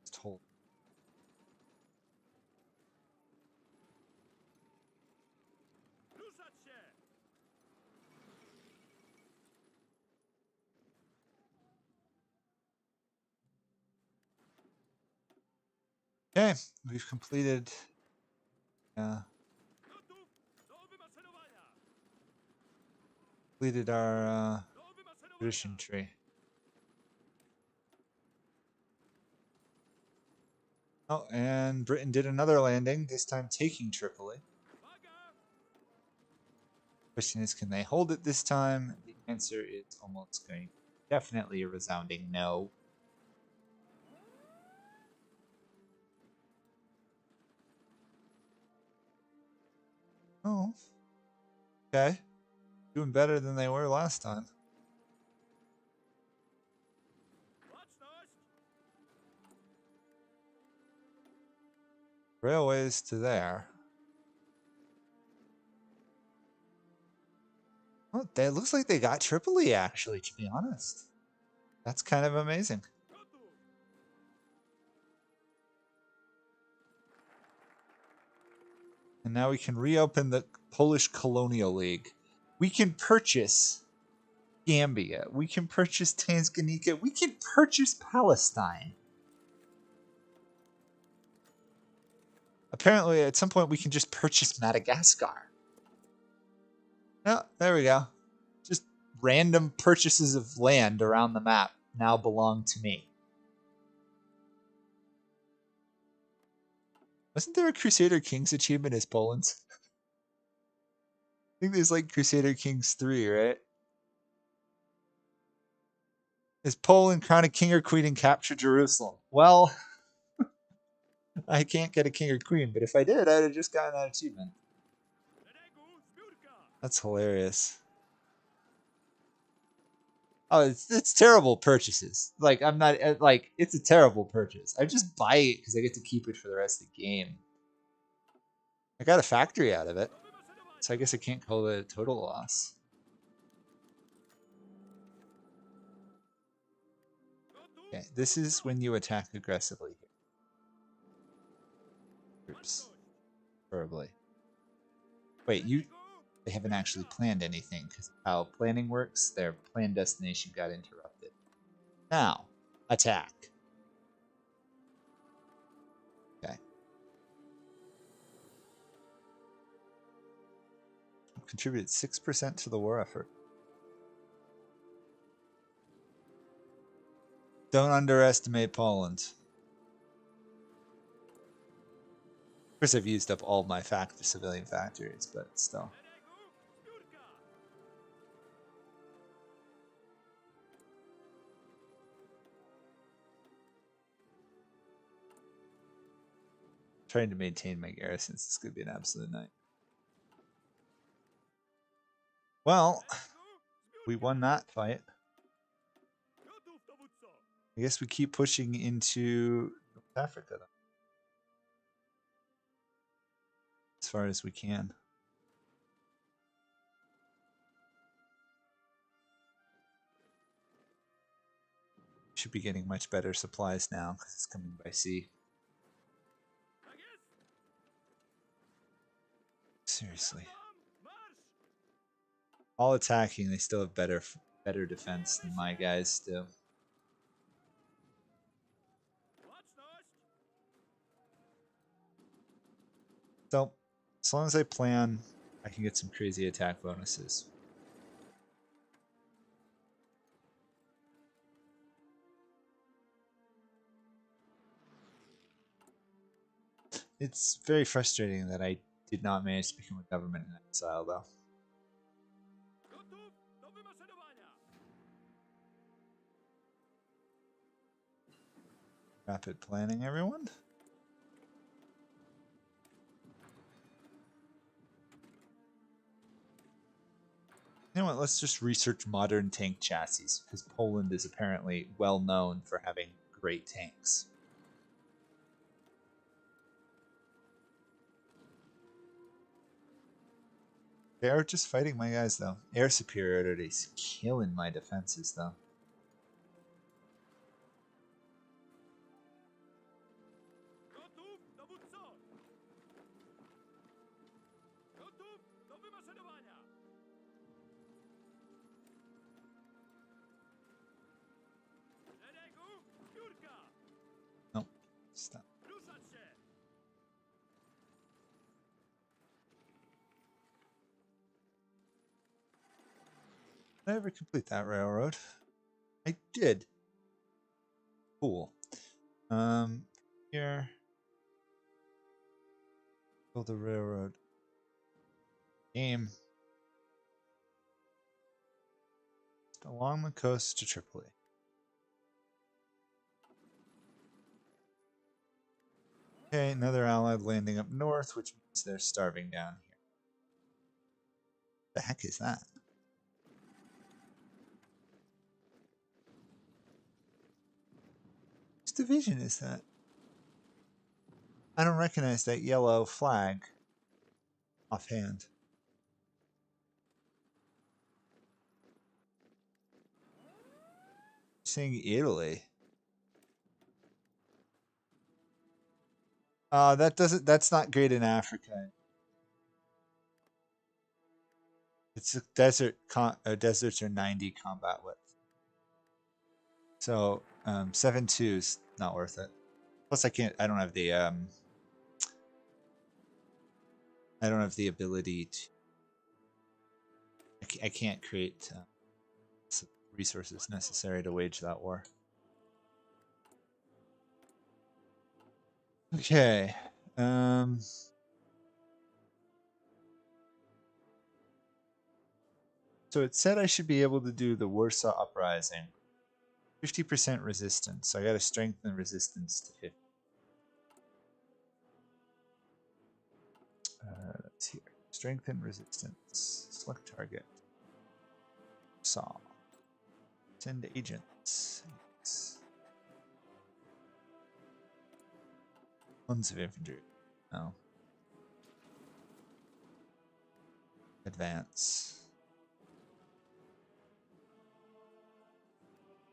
Just hold. Okay, we've completed completed our tradition tree. Oh, and Britain did another landing, this time taking Tripoli. Question is, can they hold it this time? The answer is almost going definitely a resounding no. Oh, okay. Doing better than they were last time. Railways to there. Oh, it looks like they got Tripoli, actually, to be honest. That's kind of amazing. And now we can reopen the Polish Colonial League. We can purchase Gambia. We can purchase Tanzania. We can purchase Palestine. Apparently, at some point, we can just purchase Madagascar. Oh, there we go. Just random purchases of land around the map now belong to me. Wasn't there a Crusader Kings achievement as Poland's? I think there's like Crusader Kings 3, right? Is Poland crowned a king or queen and capture Jerusalem? Well, I can't get a king or queen, but if I did, I'd have just gotten that achievement. That's hilarious. Oh, it's terrible purchases. Like, I'm not, like, it's a terrible purchase. I just buy it because I get to keep it for the rest of the game. I got a factory out of it, so I guess I can't call it a total loss. Okay, this is when you attack aggressively. Oops. Horribly. Wait, they haven't actually planned anything because how planning works, their planned destination got interrupted. Now, attack. Okay. Contributed 6% to the war effort. Don't underestimate Poland. Of course, I've used up all my civilian factories, but still. Trying to maintain my garrisons. This could be an absolute night. Well, we won that fight. I guess we keep pushing into North Africa, though. As far as we can. Should be getting much better supplies now because it's coming by sea. Seriously. All attacking, they still have better defense than my guys do. So, as long as I plan, I can get some crazy attack bonuses. It's very frustrating that I did not manage to become a government in exile, though. Rapid planning, everyone. You know what, let's just research modern tank chassis, because Poland is apparently well known for having great tanks. They are just fighting my guys, though. Air superiority is killing my defenses, though. Nope. Stop. Did I ever complete that railroad? I did. Cool. Here. Build a railroad. Game. Along the coast to Tripoli. Okay, another allied landing up north, which means they're starving down here. The heck is that? Which division is that? I don't recognize that yellow flag offhand. Saying Italy. That's not great in Africa. It's a desert. Deserts are 90 combat width. So 7-2 is not worth it. Plus, I don't have the I don't have the ability to. I can't create resources necessary to wage that war. Okay. So it said I should be able to do the Warsaw Uprising. 50% resistance. So I got to strengthen resistance to 50. Let's see here. Strengthen resistance. Select target. Saw. Send agents. Tons of infantry. No. Advance.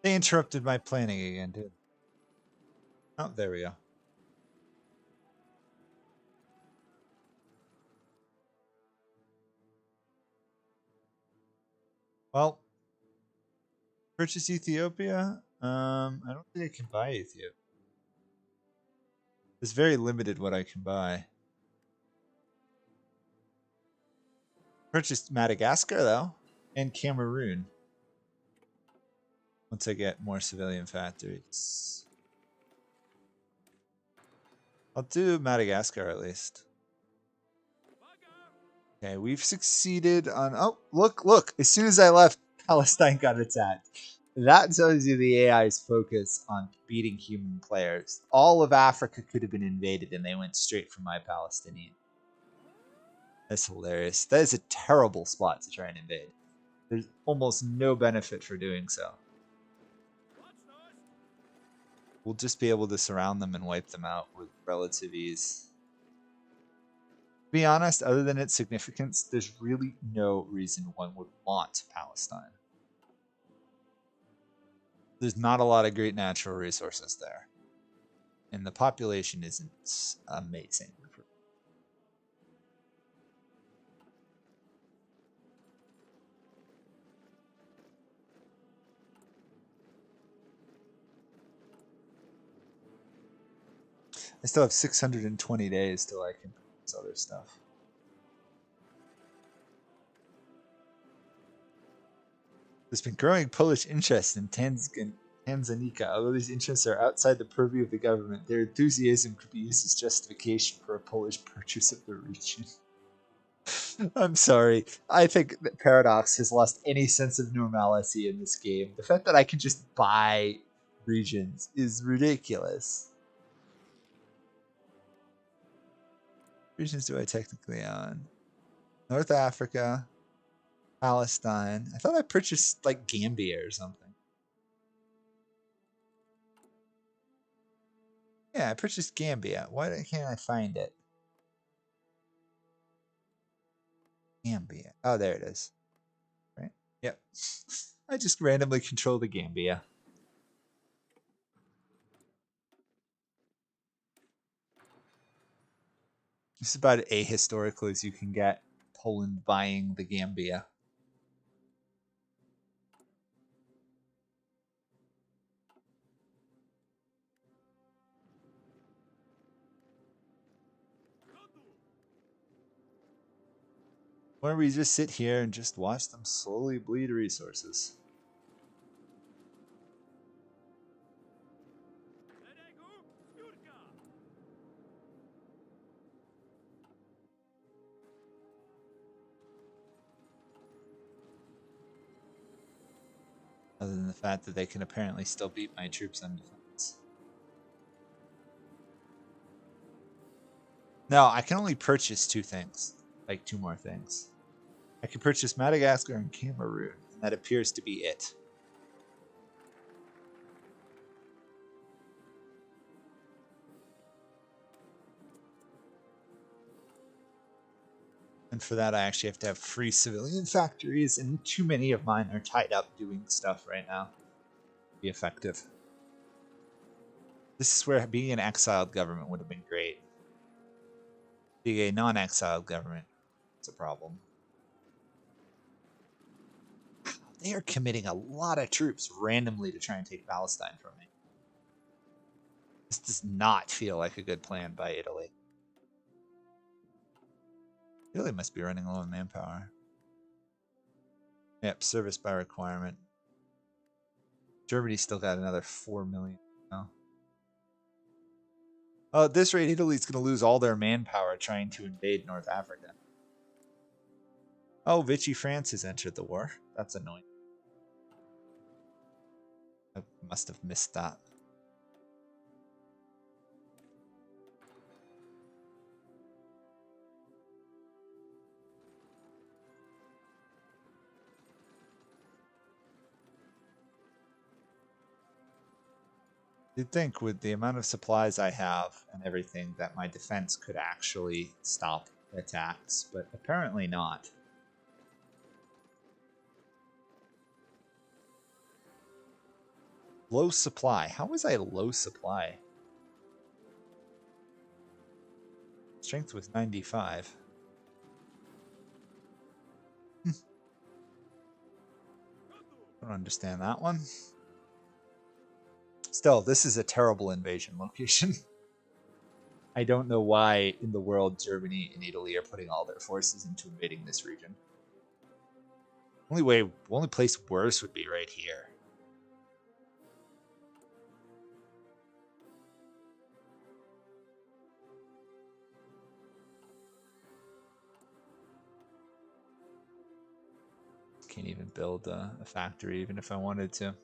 They interrupted my planning again, dude. Oh, there we go. Well, purchase Ethiopia. I don't think I can buy Ethiopia. It's very limited what I can buy. Purchased Madagascar though, and Cameroon. Once I get more civilian factories, I'll do Madagascar at least. Okay, we've succeeded on. Oh, look! As soon as I left, Palestine got attacked. That tells you the AI's focus on beating human players. All of Africa could have been invaded, and they went straight for my Palestinian. That's hilarious. That is a terrible spot to try and invade. There's almost no benefit for doing so. We'll just be able to surround them and wipe them out with relative ease. To be honest, other than its significance, there's really no reason one would want Palestine. There's not a lot of great natural resources there. And the population isn't amazing. I still have 620 days till I can purchase other stuff. There's been growing Polish interest in Tanzania. Although these interests are outside the purview of the government, their enthusiasm could be used as justification for a Polish purchase of the region. I'm sorry. I think that Paradox has lost any sense of normalcy in this game. The fact that I can just buy regions is ridiculous. Regions do I technically own? North Africa, Palestine. I thought I purchased like Gambia or something. Yeah, I purchased Gambia. Why can't I find it? Gambia. Oh, there it is. Right? Yep. I just randomly control the Gambia. It's about as ahistorical as you can get. Poland buying the Gambia. Why don't we just sit here and just watch them slowly bleed resources? Other than the fact that they can apparently still beat my troops on defense. No, I can only purchase two things. Like two more things. I can purchase Madagascar and Cameroon, and that appears to be it. And for that, I actually have to have free civilian factories, and too many of mine are tied up doing stuff right now. be effective. This is where being an exiled government would have been great. Being a non-exiled government, it's a problem. They are committing a lot of troops randomly to try and take Palestine from me. This does not feel like a good plan by Italy. Italy must be running low on manpower. Yep, service by requirement. Germany still got another 4 million now. Oh, at this rate, Italy's going to lose all their manpower trying to invade North Africa. Oh, Vichy France has entered the war. That's annoying. I must have missed that. You'd think with the amount of supplies I have and everything that my defense could actually stop attacks, but apparently not. Low supply. How was I low supply? Strength was 95. I don't understand that one. Still, this is a terrible invasion location. I don't know why in the world Germany and Italy are putting all their forces into invading this region. Only place worse would be right here. Can't even build a factory even if I wanted to.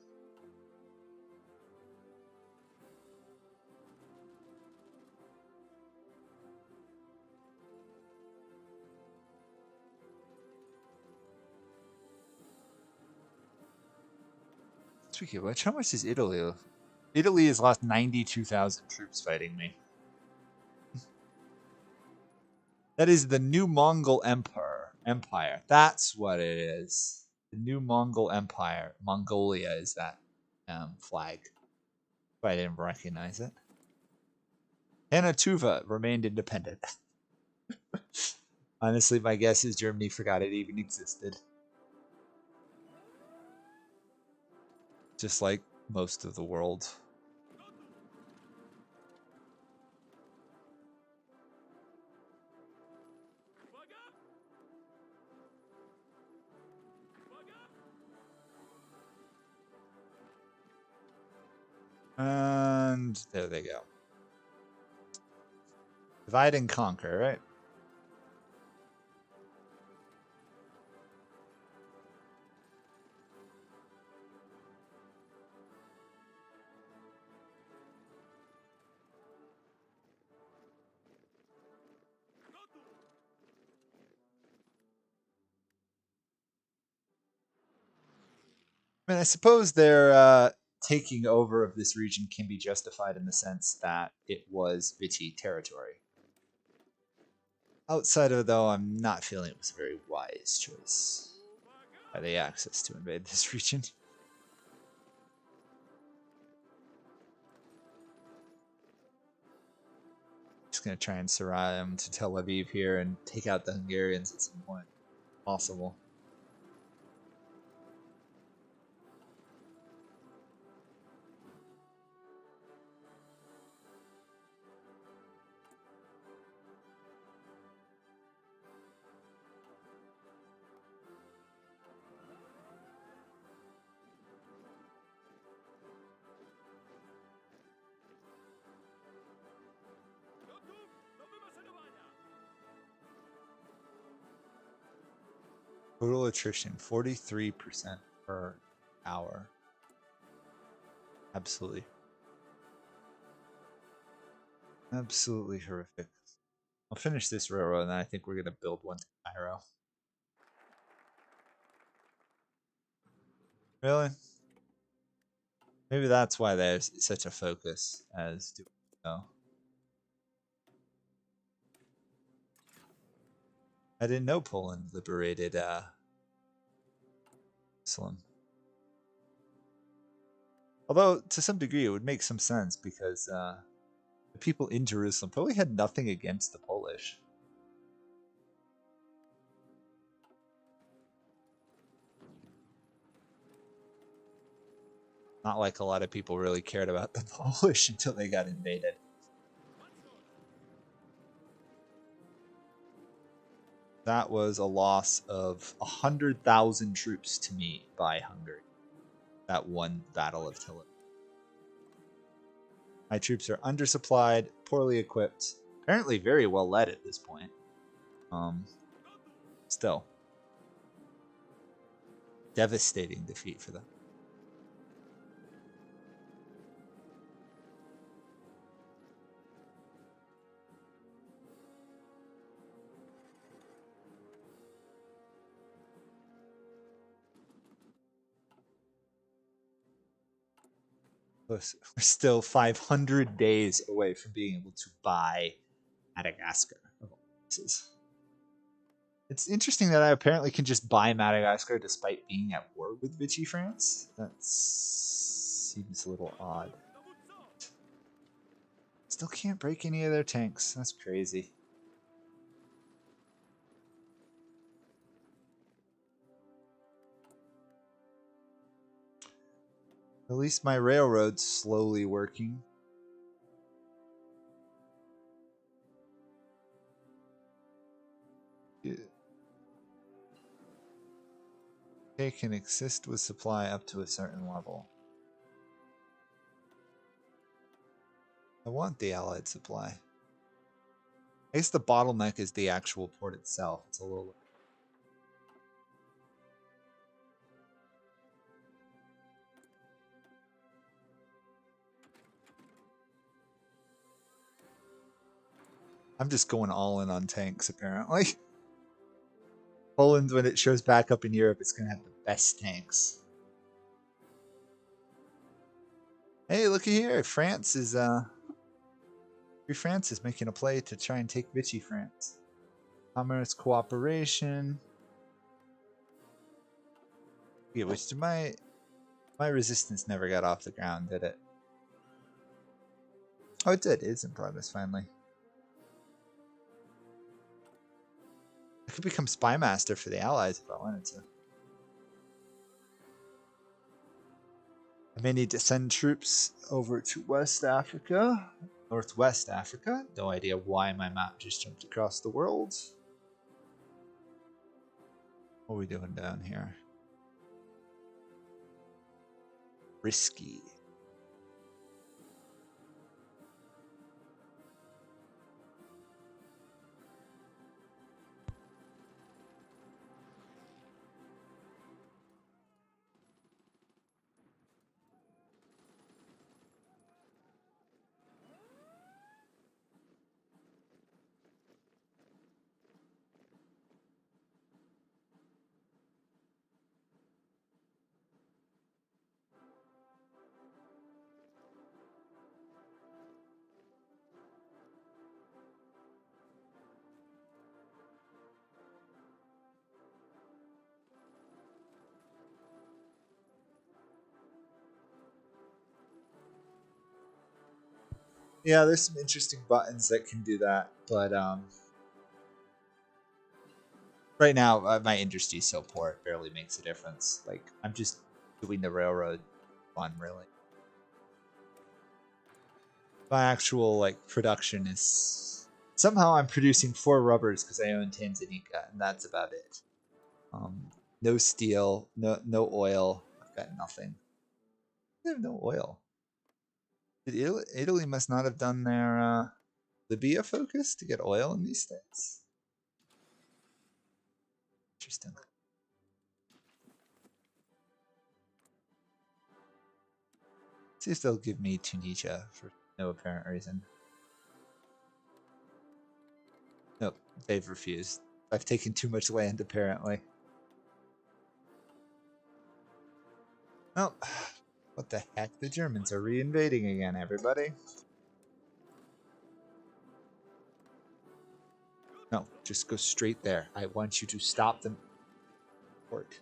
Speaking of which, how much is Italy? Italy has lost 92,000 troops fighting me. That is the new Mongol Empire. That's what it is. The new Mongol Empire. Mongolia is that flag. If I didn't recognize it. Hanatuva remained independent. Honestly, my guess is Germany forgot it even existed. Just like most of the world. And there they go. Divide and conquer, right? I mean, I suppose their taking over of this region can be justified in the sense that it was Vichy territory. Outside of it, though, I'm not feeling it was a very wise choice. By the access to invade this region. Just gonna try and surround them to Tel Aviv here and take out the Hungarians at some point possible. Total attrition 43% per hour. Absolutely horrific. I'll finish this railroad and then I think we're gonna build one to Cairo. Really? Maybe that's why there's such a focus as to know. I didn't know Poland liberated Jerusalem. Although, to some degree, it would make some sense because the people in Jerusalem probably had nothing against the Polish. Not like a lot of people really cared about the Polish until they got invaded. That was a loss of 100,000 troops to me by Hungary. That one Battle of Tillich. My troops are undersupplied, poorly equipped, apparently very well led at this point. Still. Devastating defeat for them. We're still 500 days away from being able to buy Madagascar. It's interesting that I apparently can just buy Madagascar despite being at war with Vichy France. That seems a little odd. Still can't break any of their tanks. That's crazy. At least my railroad's slowly working. Yeah. They can assist with supply up to a certain level. I want the Allied supply. I guess the bottleneck is the actual port itself. It's a little... I'm just going all in on tanks, apparently. Poland, when it shows back up in Europe, it's going to have the best tanks. Hey, looky here. France is making a play to try and take Vichy France. Commerce cooperation. Yeah, which did my resistance never got off the ground, did it? Oh, it did. It is in progress finally. I could become spy master for the Allies if I wanted to. I may need to send troops over to West Africa, Northwest Africa. No idea why my map just jumped across the world. What are we doing down here? Risky. Yeah, there's some interesting buttons that can do that, but right now my industry is so poor it barely makes a difference. Like, I'm just doing the railroad fun, really. My actual like production is somehow I'm producing 4 rubbers because I own Tanzania, and that's about it. No steel, no oil. I've got nothing. I have no oil. Did Italy must not have done their Libya focus to get oil in these states? Interesting. See if they'll give me Tunisia for no apparent reason. Nope, they've refused. I've taken too much land, apparently. Oh, what the heck? The Germans are re-invading again, everybody. No, just go straight there. I want you to stop them. Port.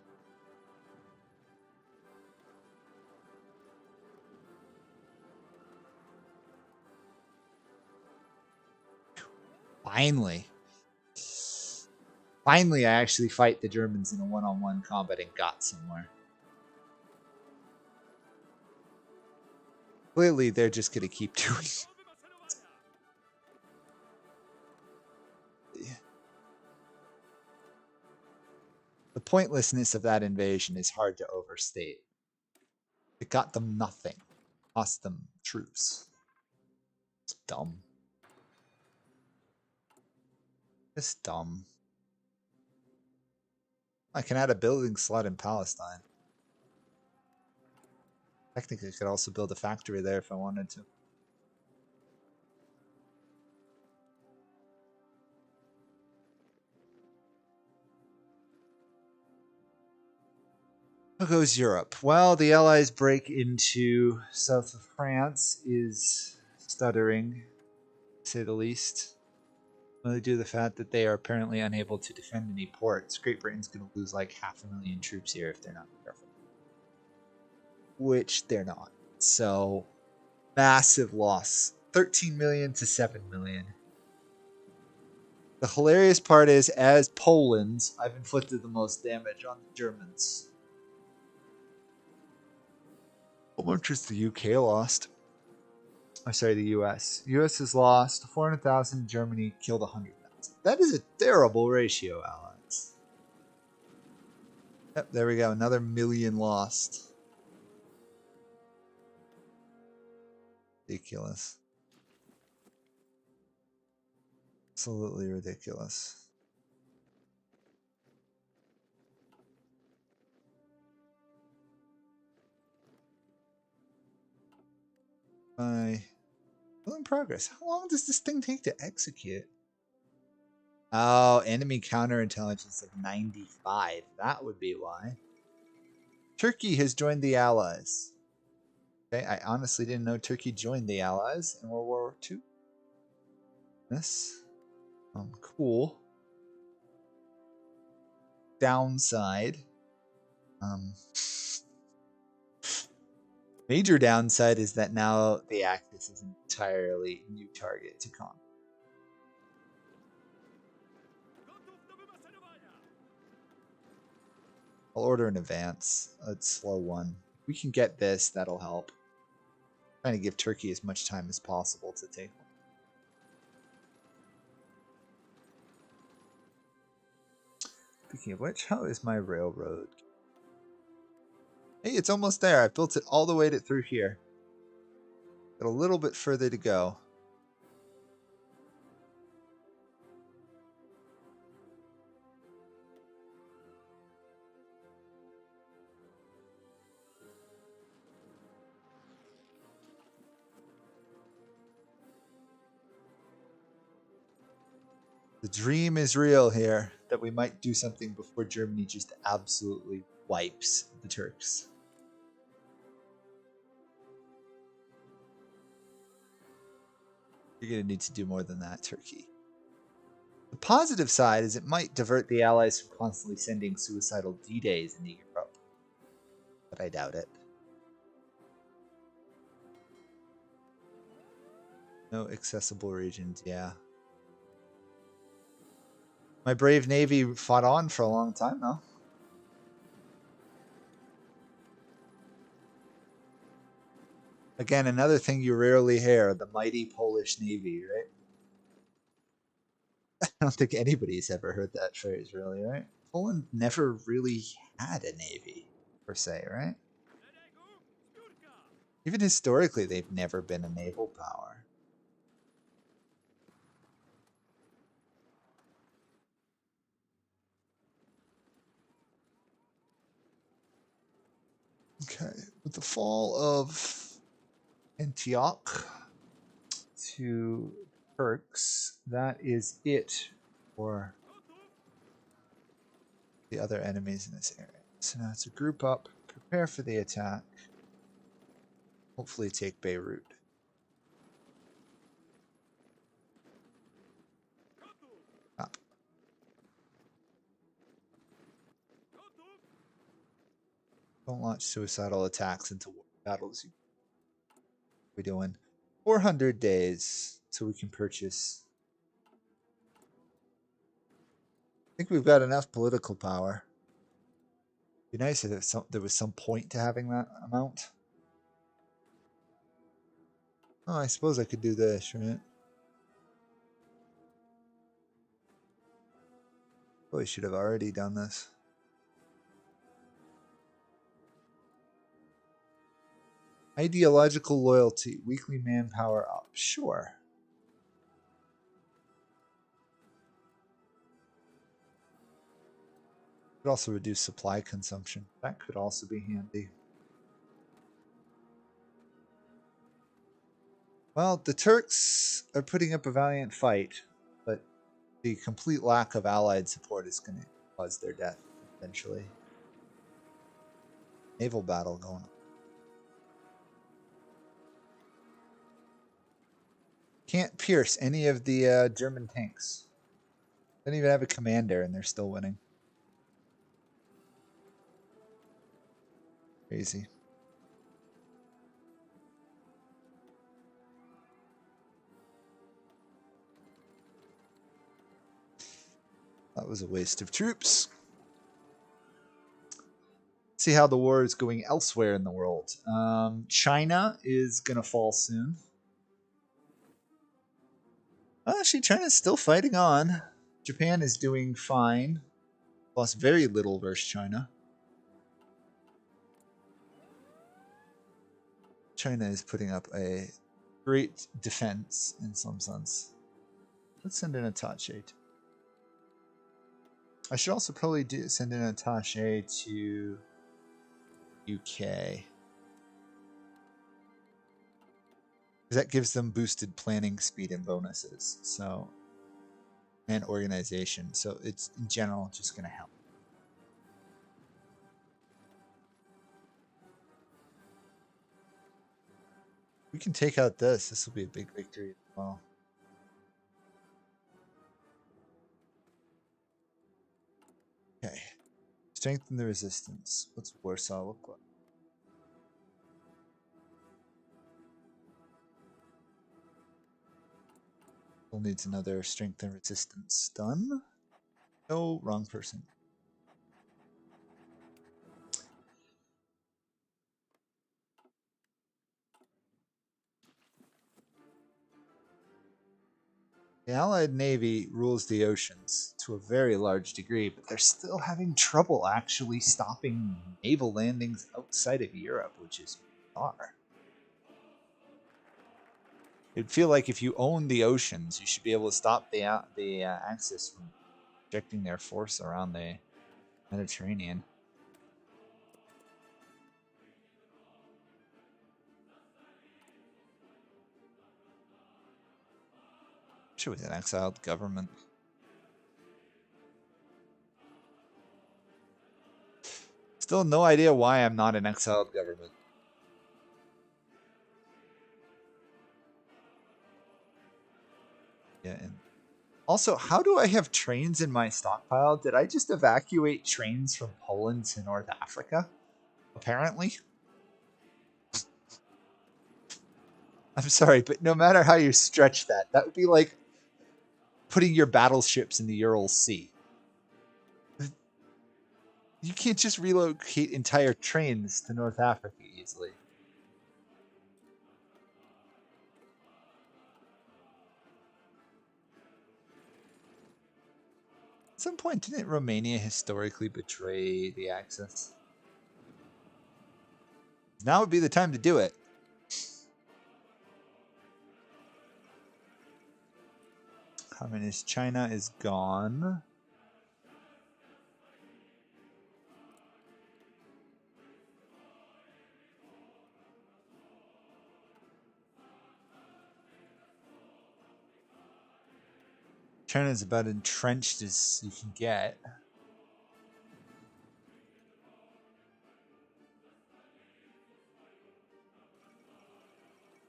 Finally. Finally, I actually fight the Germans in a one-on-one combat and got somewhere. Clearly, they're just going to keep doing it. The pointlessness of that invasion is hard to overstate. It got them nothing. Cost them troops. It's dumb. It's dumb. I can add a building slot in Palestine. Technically, I could also build a factory there if I wanted to. How goes Europe? Well, the Allies' break into south of France is stuttering, to say the least. Only due to the fact that they are apparently unable to defend any ports. Great Britain's going to lose like 500,000 troops here if they're not careful. Which they're not. So, massive loss. 13 million to 7 million. The hilarious part is, as Poland, I've inflicted the most damage on the Germans. How much has the UK lost? I'm sorry, the US. US has lost 400,000, Germany killed 100,000. That is a terrible ratio, Allies. Yep, there we go. Another million lost. Ridiculous. Absolutely ridiculous. Still in progress. How long does this thing take to execute? Oh, enemy counterintelligence of 95. That would be why. Turkey has joined the Allies. Okay, I honestly didn't know Turkey joined the Allies in World War II. This. Cool. Downside. Major downside is that now the Axis is an entirely new target to conquer. I'll order in advance. Let's slow one. If we can get this, that'll help. I'm trying to give Turkey as much time as possible to take one. Speaking of which, how is my railroad? Hey, it's almost there. I built it all the way through here. Got a little bit further to go. The dream is real here, that we might do something before Germany just absolutely wipes the Turks. You're going to need to do more than that, Turkey. The positive side is it might divert the Allies from constantly sending suicidal D-Days into Europe. But I doubt it. No accessible regions, yeah. My brave Navy fought on for a long time, though. Again, another thing you rarely hear, the mighty Polish Navy, right? I don't think anybody's ever heard that phrase, really, right? Poland never really had a navy, per se, right? Even historically, they've never been a naval power. Okay, with the fall of Antioch to Turks, that is it for the other enemies in this area. So now it's a group up, prepare for the attack, hopefully take Beirut. Up. Don't launch suicidal attacks into war battles. We're doing 400 days so we can purchase think we've got enough political power. Be nice if there was some point to having that amount. Oh, I suppose I could do this, right? Probably should have already done this. Ideological loyalty, weekly manpower up. Sure. Could also reduce supply consumption. That could also be handy. Well, the Turks are putting up a valiant fight, but the complete lack of allied support is going to cause their death eventually. Naval battle going on. Can't pierce any of the German tanks. Don't even have a commander, and they're still winning. Crazy. That was a waste of troops. See how the war is going elsewhere in the world. China is going to fall soon. Actually, China's still fighting on. Japan is doing fine. Lost very little versus China. China is putting up a great defense in some sense. Let's send an attaché. I should also probably send an attaché to UK. That gives them boosted planning speed and bonuses. So, and organization. So it's in general just going to help. We can take out this. This will be a big victory as well. Okay. Strengthen the resistance. What's Warsaw look like? Still needs another strength and resistance. Done. No, wrong person. The Allied Navy rules the oceans to a very large degree, but they're still having trouble actually stopping naval landings outside of Europe, which is bizarre. It'd feel like if you own the oceans, you should be able to stop the Axis from projecting their force around the Mediterranean. Sure, with an exiled government. Still no idea why I'm not an exiled government. Yeah, and also, how do I have trains in my stockpile? Did I just evacuate trains from Poland to North Africa? Apparently. I'm sorry, but no matter how you stretch that, that would be like putting your battleships in the Ural Sea. You can't just relocate entire trains to North Africa easily. At some point, didn't Romania historically betray the Axis? Now would be the time to do it. Communist China is gone. China is about entrenched as you can get.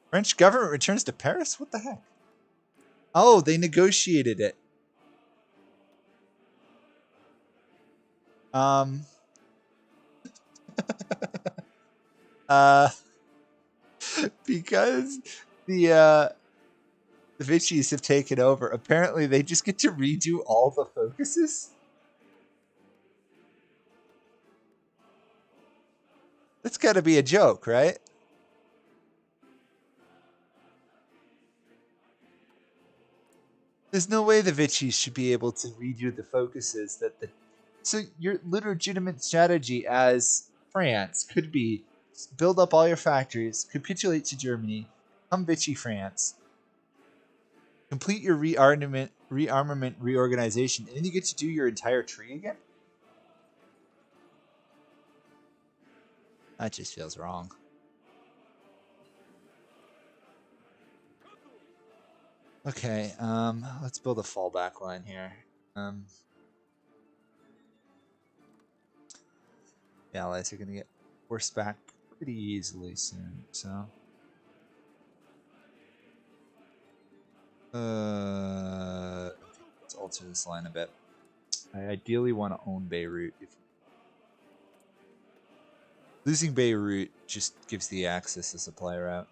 French government returns to Paris? What the heck? Oh, they negotiated it. Because the Vichy's have taken over. Apparently, they just get to redo all the focuses. That's got to be a joke, right? There's no way the Vichy should be able to read you the focuses that the. So your legitimate strategy as France could be build up all your factories, capitulate to Germany, come Vichy France, complete your rearmament, reorganization, and then you get to do your entire tree again? That just feels wrong. Okay, let's build a fallback line here. The Allies are going to get forced back pretty easily soon, so. Let's alter this line a bit. I ideally want to own Beirut. Losing Beirut just gives the Axis a supply route.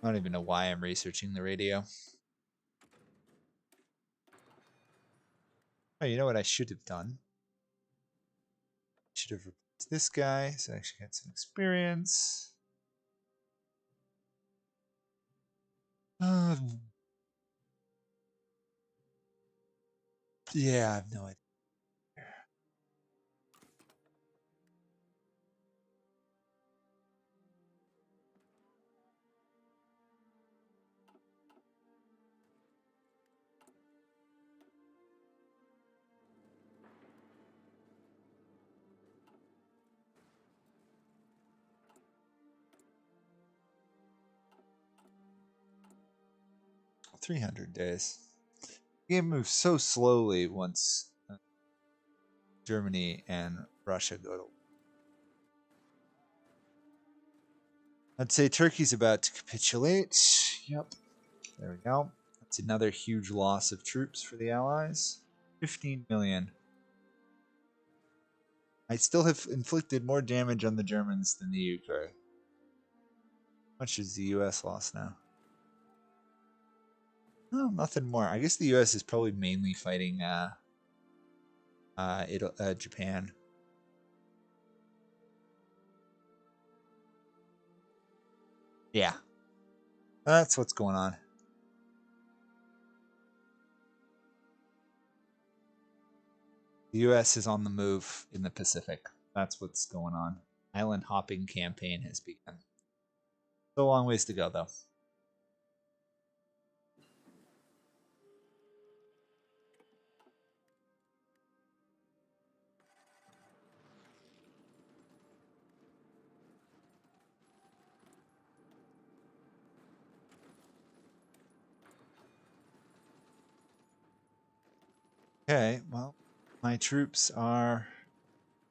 I don't even know why I'm researching the radio. Oh, you know what I should have done? I should have replaced this guy so I actually had some experience. Yeah, I have no idea. 300 days. The game moves so slowly once Germany and Russia go to. I'd say Turkey's about to capitulate. Yep. There we go. That's another huge loss of troops for the Allies. 15 million. I still have inflicted more damage on the Germans than the UK. How much is the US lost now? Oh, nothing more. I guess the US is probably mainly fighting Japan. Yeah. That's what's going on. The US is on the move in the Pacific. That's what's going on. Island hopping campaign has begun. Still a long ways to go, though. Okay, well, my troops are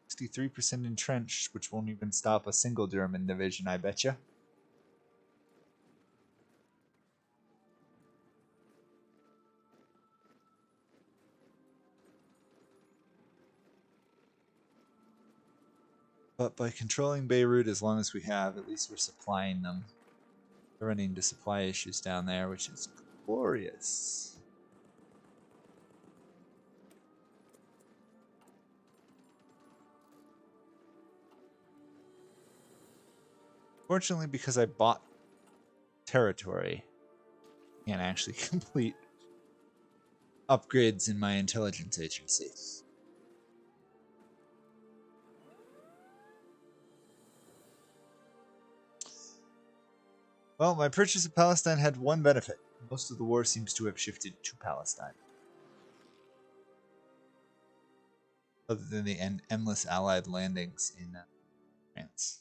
63% entrenched, which won't even stop a single German division, I betcha. But by controlling Beirut as long as we have, at least we're supplying them. They're running into supply issues down there, which is glorious. Fortunately, because I bought territory, I can't actually complete upgrades in my intelligence agency. Well, my purchase of Palestine had one benefit. Most of the war seems to have shifted to Palestine. Other than the endless Allied landings in France.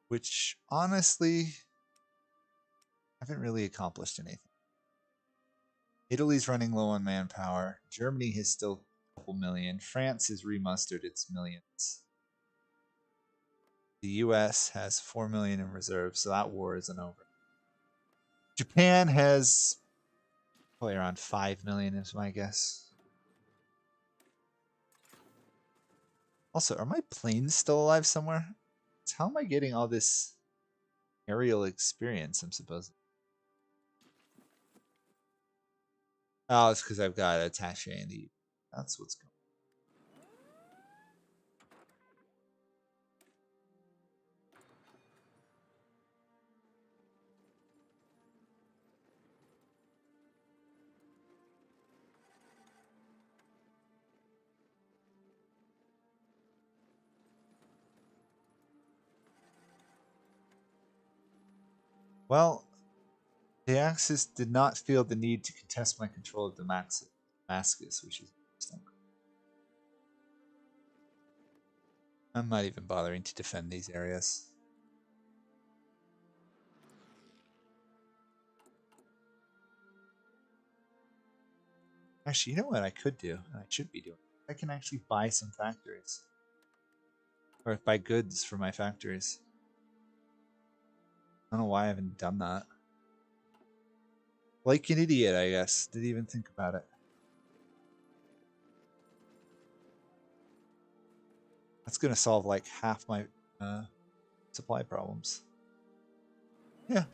Which, honestly, haven't really accomplished anything. Italy's running low on manpower. Germany has still a couple million. France has remustered its millions. The US has 4 million in reserve, so that war isn't over. Japan has probably around 5 million is my guess. Also, are my planes still alive somewhere? How am I getting all this aerial experience, I'm supposed? Oh, it's because I've got attaché in the. That's what's going. Well, the Axis did not feel the need to contest my control of Damascus, which is interesting. I'm not even bothering to defend these areas. Actually, you know what I could do, and I should be doing? I can actually buy some factories. Or buy goods for my factories. I don't know why I haven't done that. Like an idiot, I guess. Didn't even think about it. That's going to solve like half my supply problems. Yeah.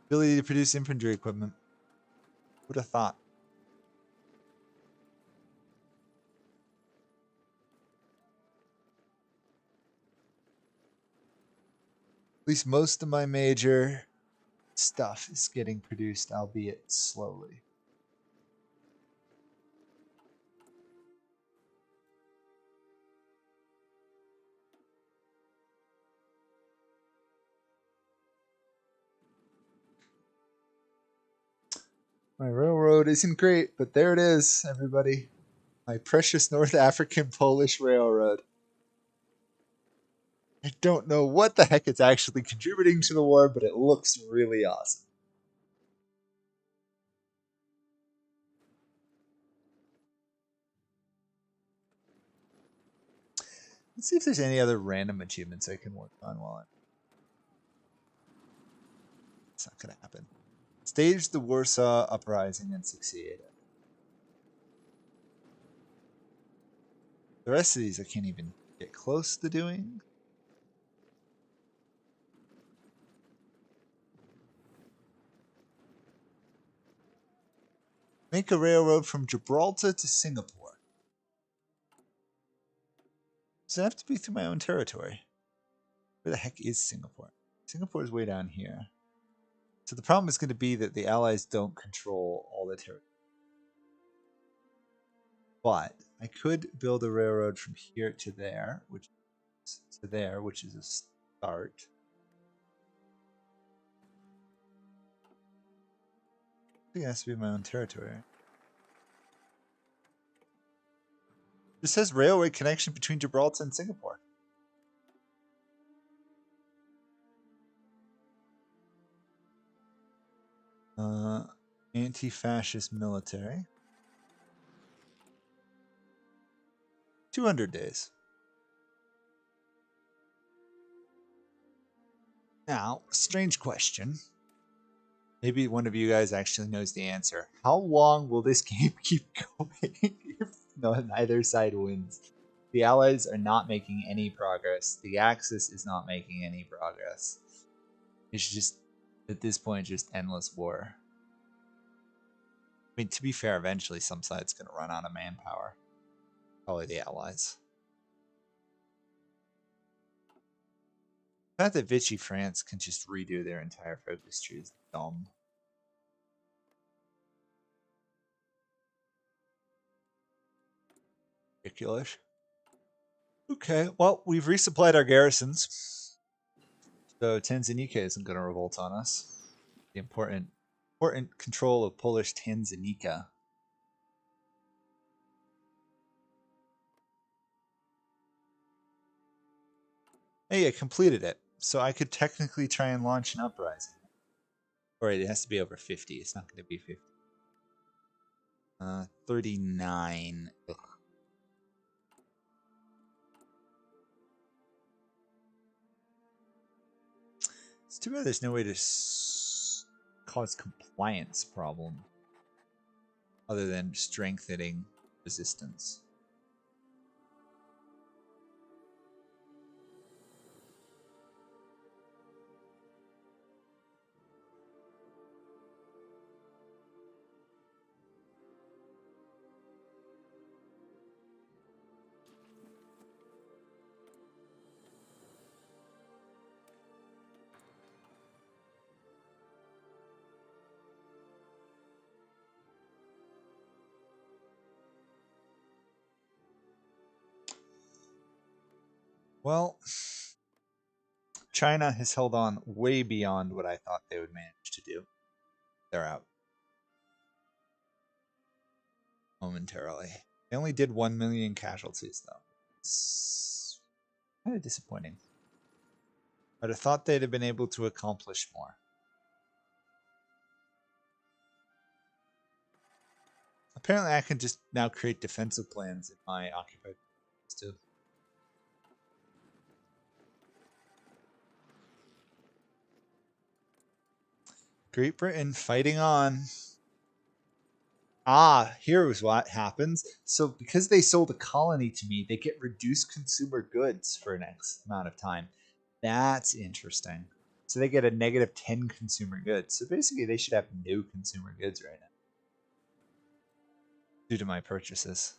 Ability to produce infantry equipment. Who'd have thought? At least most of my major stuff is getting produced, albeit slowly. My railroad isn't great, but there it is, everybody. My precious North African Polish railroad. I don't know what the heck it's actually contributing to the war, but it looks really awesome. Let's see if there's any other random achievements I can work on while I'm. It's not going to happen. Stage the Warsaw Uprising and succeed. The rest of these I can't even get close to doing. Make a railroad from Gibraltar to Singapore. Does it have to be through my own territory? Where the heck is Singapore? Singapore is way down here. So the problem is going to be that the Allies don't control all the territory. But I could build a railroad from here to there, which is a start. I think it has to be my own territory. It says railway connection between Gibraltar and Singapore. Anti-fascist military. 200 days. Now, strange question. Maybe one of you guys actually knows the answer. How long will this game keep going if neither side wins? The Allies are not making any progress. The Axis is not making any progress. It's just, at this point, just endless war. I mean, to be fair, eventually some side's going to run out of manpower. Probably the Allies. The fact that Vichy France can just redo their entire focus tree is dumb. Ridiculous. Okay, well, we've resupplied our garrisons. So Tanzania isn't going to revolt on us. The important control of Polish Tanzania. Hey, I completed it. So I could technically try and launch an uprising. Or it has to be over 50. It's not going to be 50. 39. Ugh. It's too bad there's no way to cause compliance problem other than strengthening resistance. Well, China has held on way beyond what I thought they would manage to do. They're out momentarily. They only did 1 million casualties, though. It's kind of disappointing. I'd have thought they'd have been able to accomplish more. Apparently, I can just now create defensive plans in my occupied too. Great Britain fighting on. Ah, here's what happens. So because they sold a colony to me, they get reduced consumer goods for an X amount of time. That's interesting. So they get a negative 10 consumer goods. So basically they should have no consumer goods right now. Due to my purchases.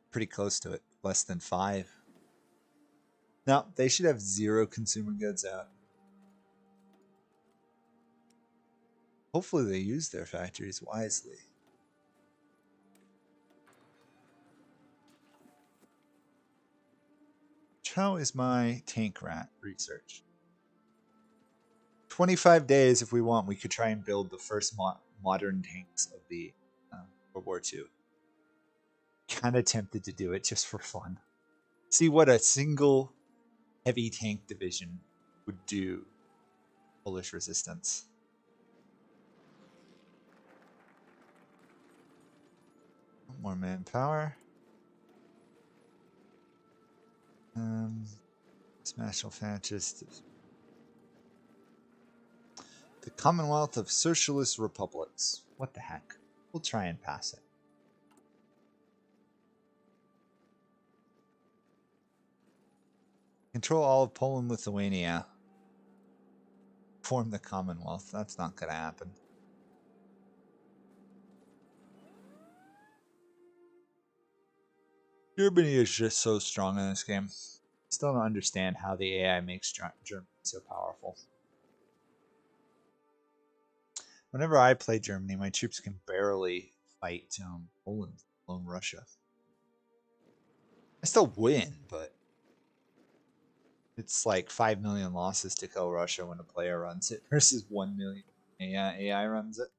Pretty close to it. Less than 5. No, they should have 0 consumer goods out. Hopefully they use their factories wisely. How is my tank rat research? 25 days if we want, we could try and build the first modern tanks of the World War II. Kind of tempted to do it just for fun. See what a single heavy tank division would do. Polish resistance. More manpower. Smash fascist. The Commonwealth of Socialist Republics. What the heck? We'll try and pass it. Control all of Poland, Lithuania. Form the Commonwealth. That's not going to happen. Germany is just so strong in this game. Still don't understand how the AI makes Germany so powerful. Whenever I play Germany, my troops can barely fight Poland, let alone Russia. I still win, but it's like 5 million losses to kill Russia when a player runs it versus 1 million AI runs it.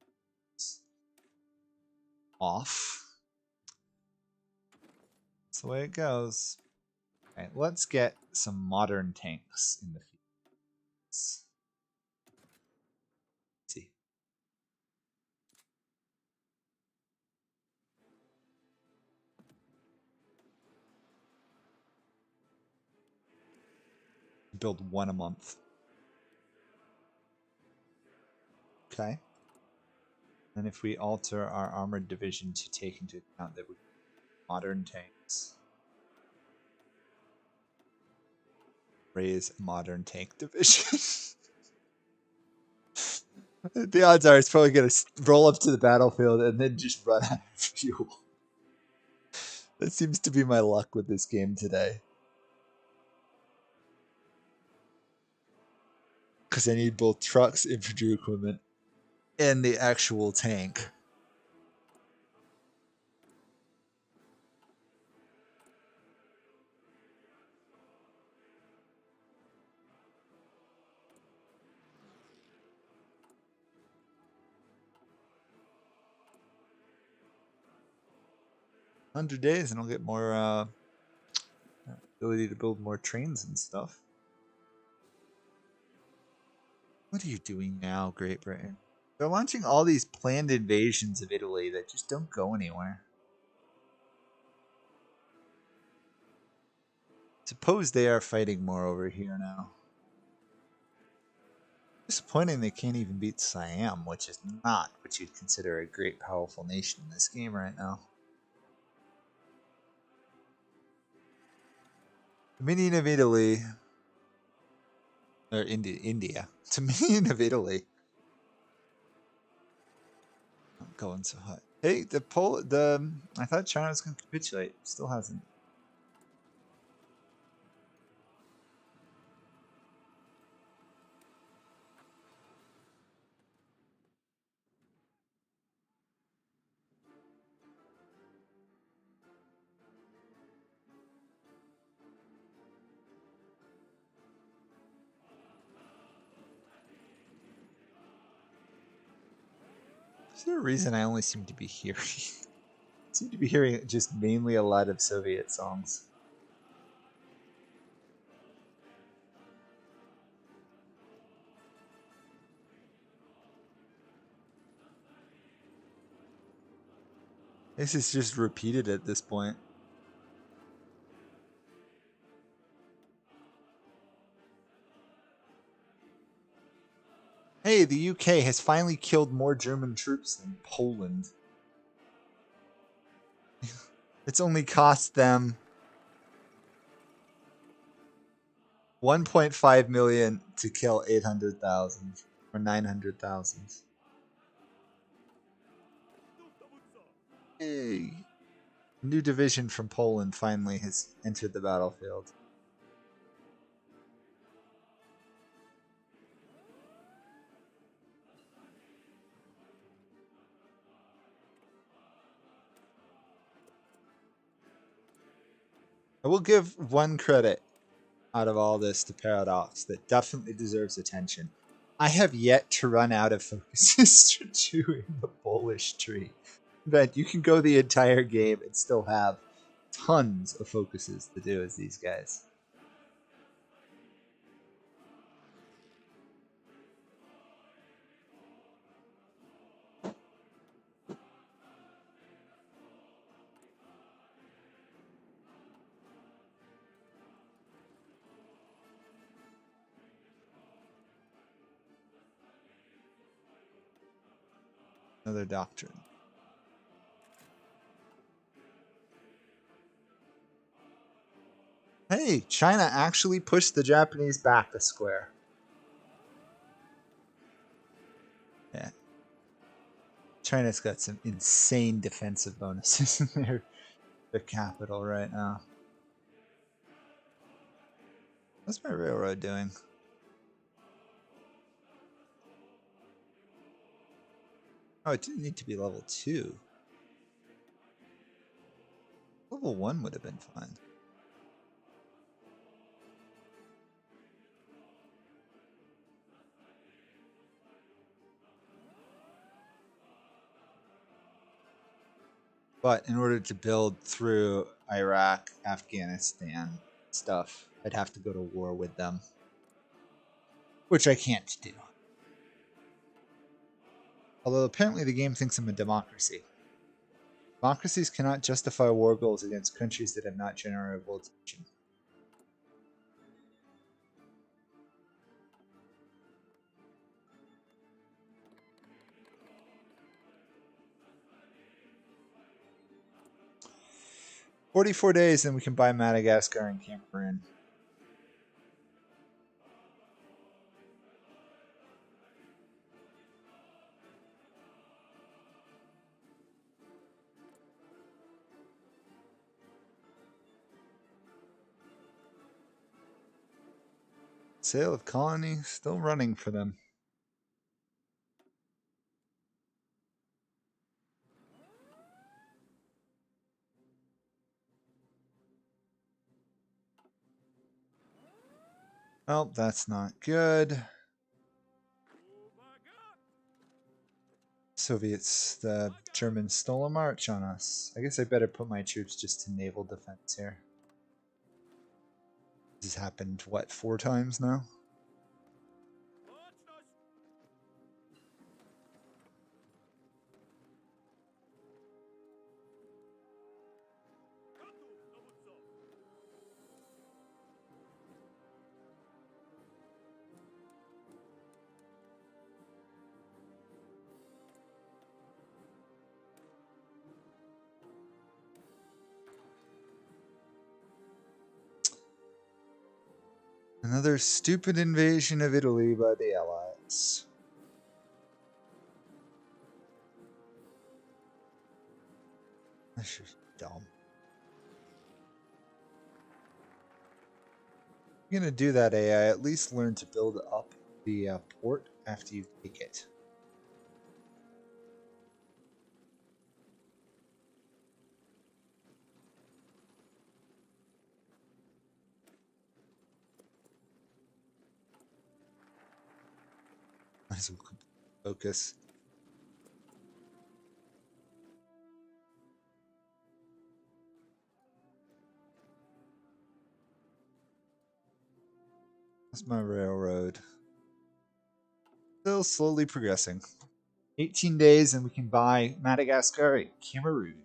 It's off. That's the way it goes. All right, let's get some modern tanks in the field. Let's see. Build 1 a month. Okay. And if we alter our armored division to take into account that we modern tanks, raise modern tank division. The odds are it's probably going to roll up to the battlefield and then just run out of fuel. That seems to be my luck with this game today. Because I need both trucks, infantry equipment, and the actual tank. $100 and I'll get more ability to build more trains and stuff. What are you doing now, Great Britain? They're launching all these planned invasions of Italy that just don't go anywhere. Suppose they are fighting more over here now. Disappointing they can't even beat Siam, which is not what you'd consider a great powerful nation in this game right now. Dominion of Italy. Or India. Dominion of Italy. Not going so hot. Hey, I thought China was going to capitulate. Still hasn't. Is there a reason I only seem to be hearing? I seem to be hearing just mainly a lot of Soviet songs. This is just repeated at this point. Hey, the UK has finally killed more German troops than Poland. It's only cost them 1.5 million to kill 800,000 or 900,000. Hey, a new division from Poland finally has entered the battlefield. I will give one credit out of all this to Paradox that definitely deserves attention. I have yet to run out of focuses to do in the Polish tree. But you can go the entire game and still have tons of focuses to do as these guys. Another doctrine. Hey, China actually pushed the Japanese back a square. Yeah. China's got some insane defensive bonuses in their capital right now. What's my railroad doing? Oh, it didn't need to be level 2. Level 1 would have been fine. But in order to build through Iraq, Afghanistan stuff, I'd have to go to war with them. Which I can't do. Although apparently the game thinks I'm a democracy. Democracies cannot justify war goals against countries that have not generated attention. "44 days, then we can buy Madagascar and Cameroon." Sale of colony still running for them. Oh, that's not good. Soviets, the Germans stole a march on us. I guess I better put my troops just to naval defense here. This has happened, what, 4 times now? Another stupid invasion of Italy by the Allies. That's just dumb. If you're gonna do that, AI, at least learn to build up the port after you take it. Might as well focus. That's my railroad. Still slowly progressing. 18 days and we can buy Madagascar and Cameroon.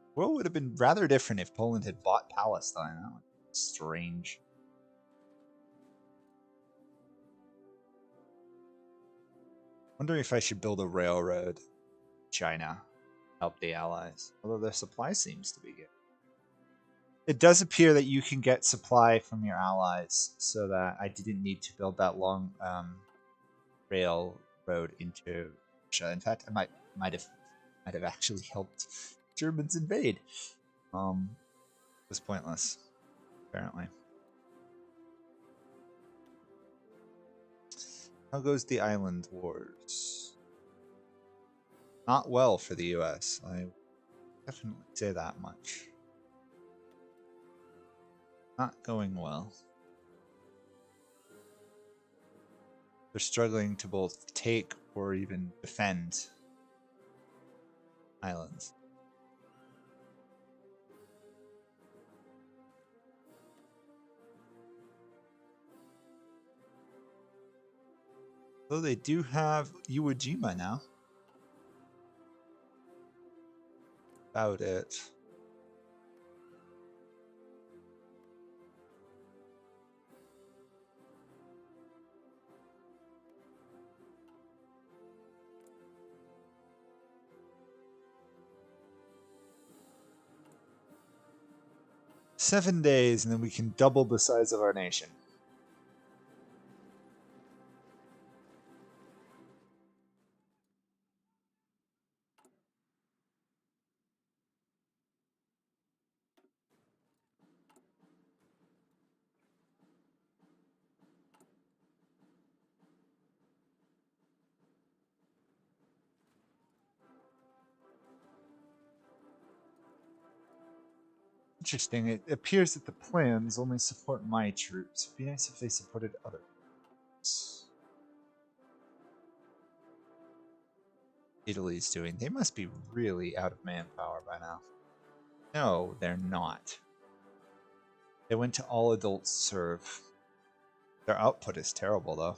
The world would have been rather different if Poland had bought Palestine. That would be strange. Wondering if I should build a railroad in China. Help the allies. Although their supply seems to be good. It does appear that you can get supply from your allies, so that I didn't need to build that long railroad into Russia. In fact, I might have actually helped Germans invade. It was pointless, apparently. How goes the island wars? Not well for the US. I definitely say that much. Not going well. They're struggling to both take or even defend islands. Though they do have Iwo Jima now. About it. "7 days and then we can double the size of our nation." Interesting. It appears that the plans only support my troops. It'd be nice if they supported other troops. Italy's doing. They must be really out of manpower by now. No, they're not. They went to all adults serve. Their output is terrible, though.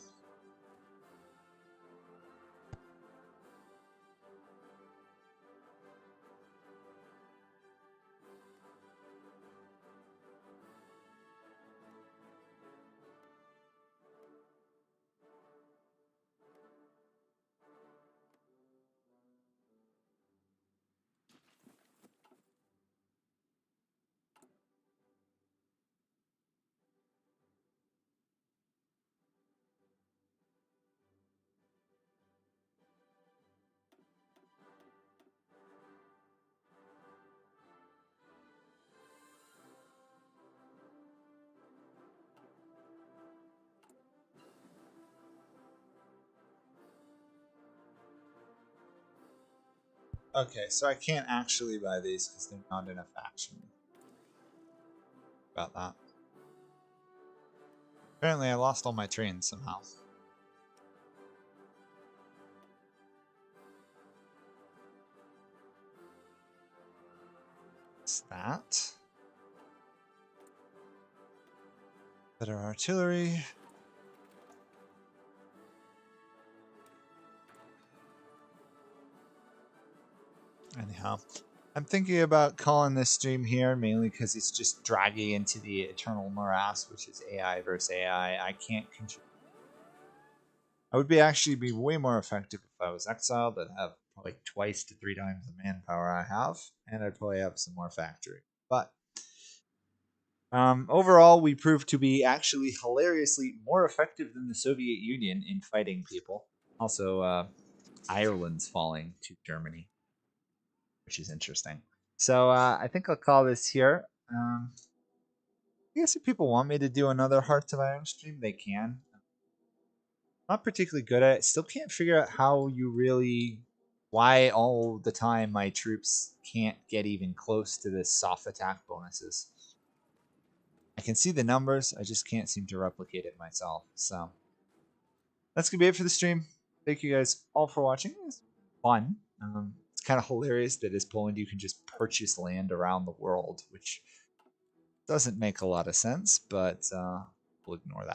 Okay, so I can't actually buy these because they're not in a faction. About that. Apparently I lost all my trains somehow. What's that? Better artillery. Anyhow, I'm thinking about calling this stream here mainly because it's just dragging into the eternal morass, which is AI versus AI. I can't control. I would actually be way more effective if I was exiled. I'd have probably twice to 3 times the manpower I have, and I'd probably have some more factory. But overall, we proved to be actually hilariously more effective than the Soviet Union in fighting people. Also, Ireland's falling to Germany, which is interesting. So I think I'll call this here. I guess if people want me to do another Hearts of Iron stream, they can. Not particularly good at it. Still can't figure out how you really, why all the time my troops can't get even close to this soft attack bonuses. I can see the numbers, I just can't seem to replicate it myself. So that's gonna be it for the stream. Thank you guys all for watching. It's fun. It's kind of hilarious that as Poland you can just purchase land around the world, which Doesn't make a lot of sense, but we'll ignore that.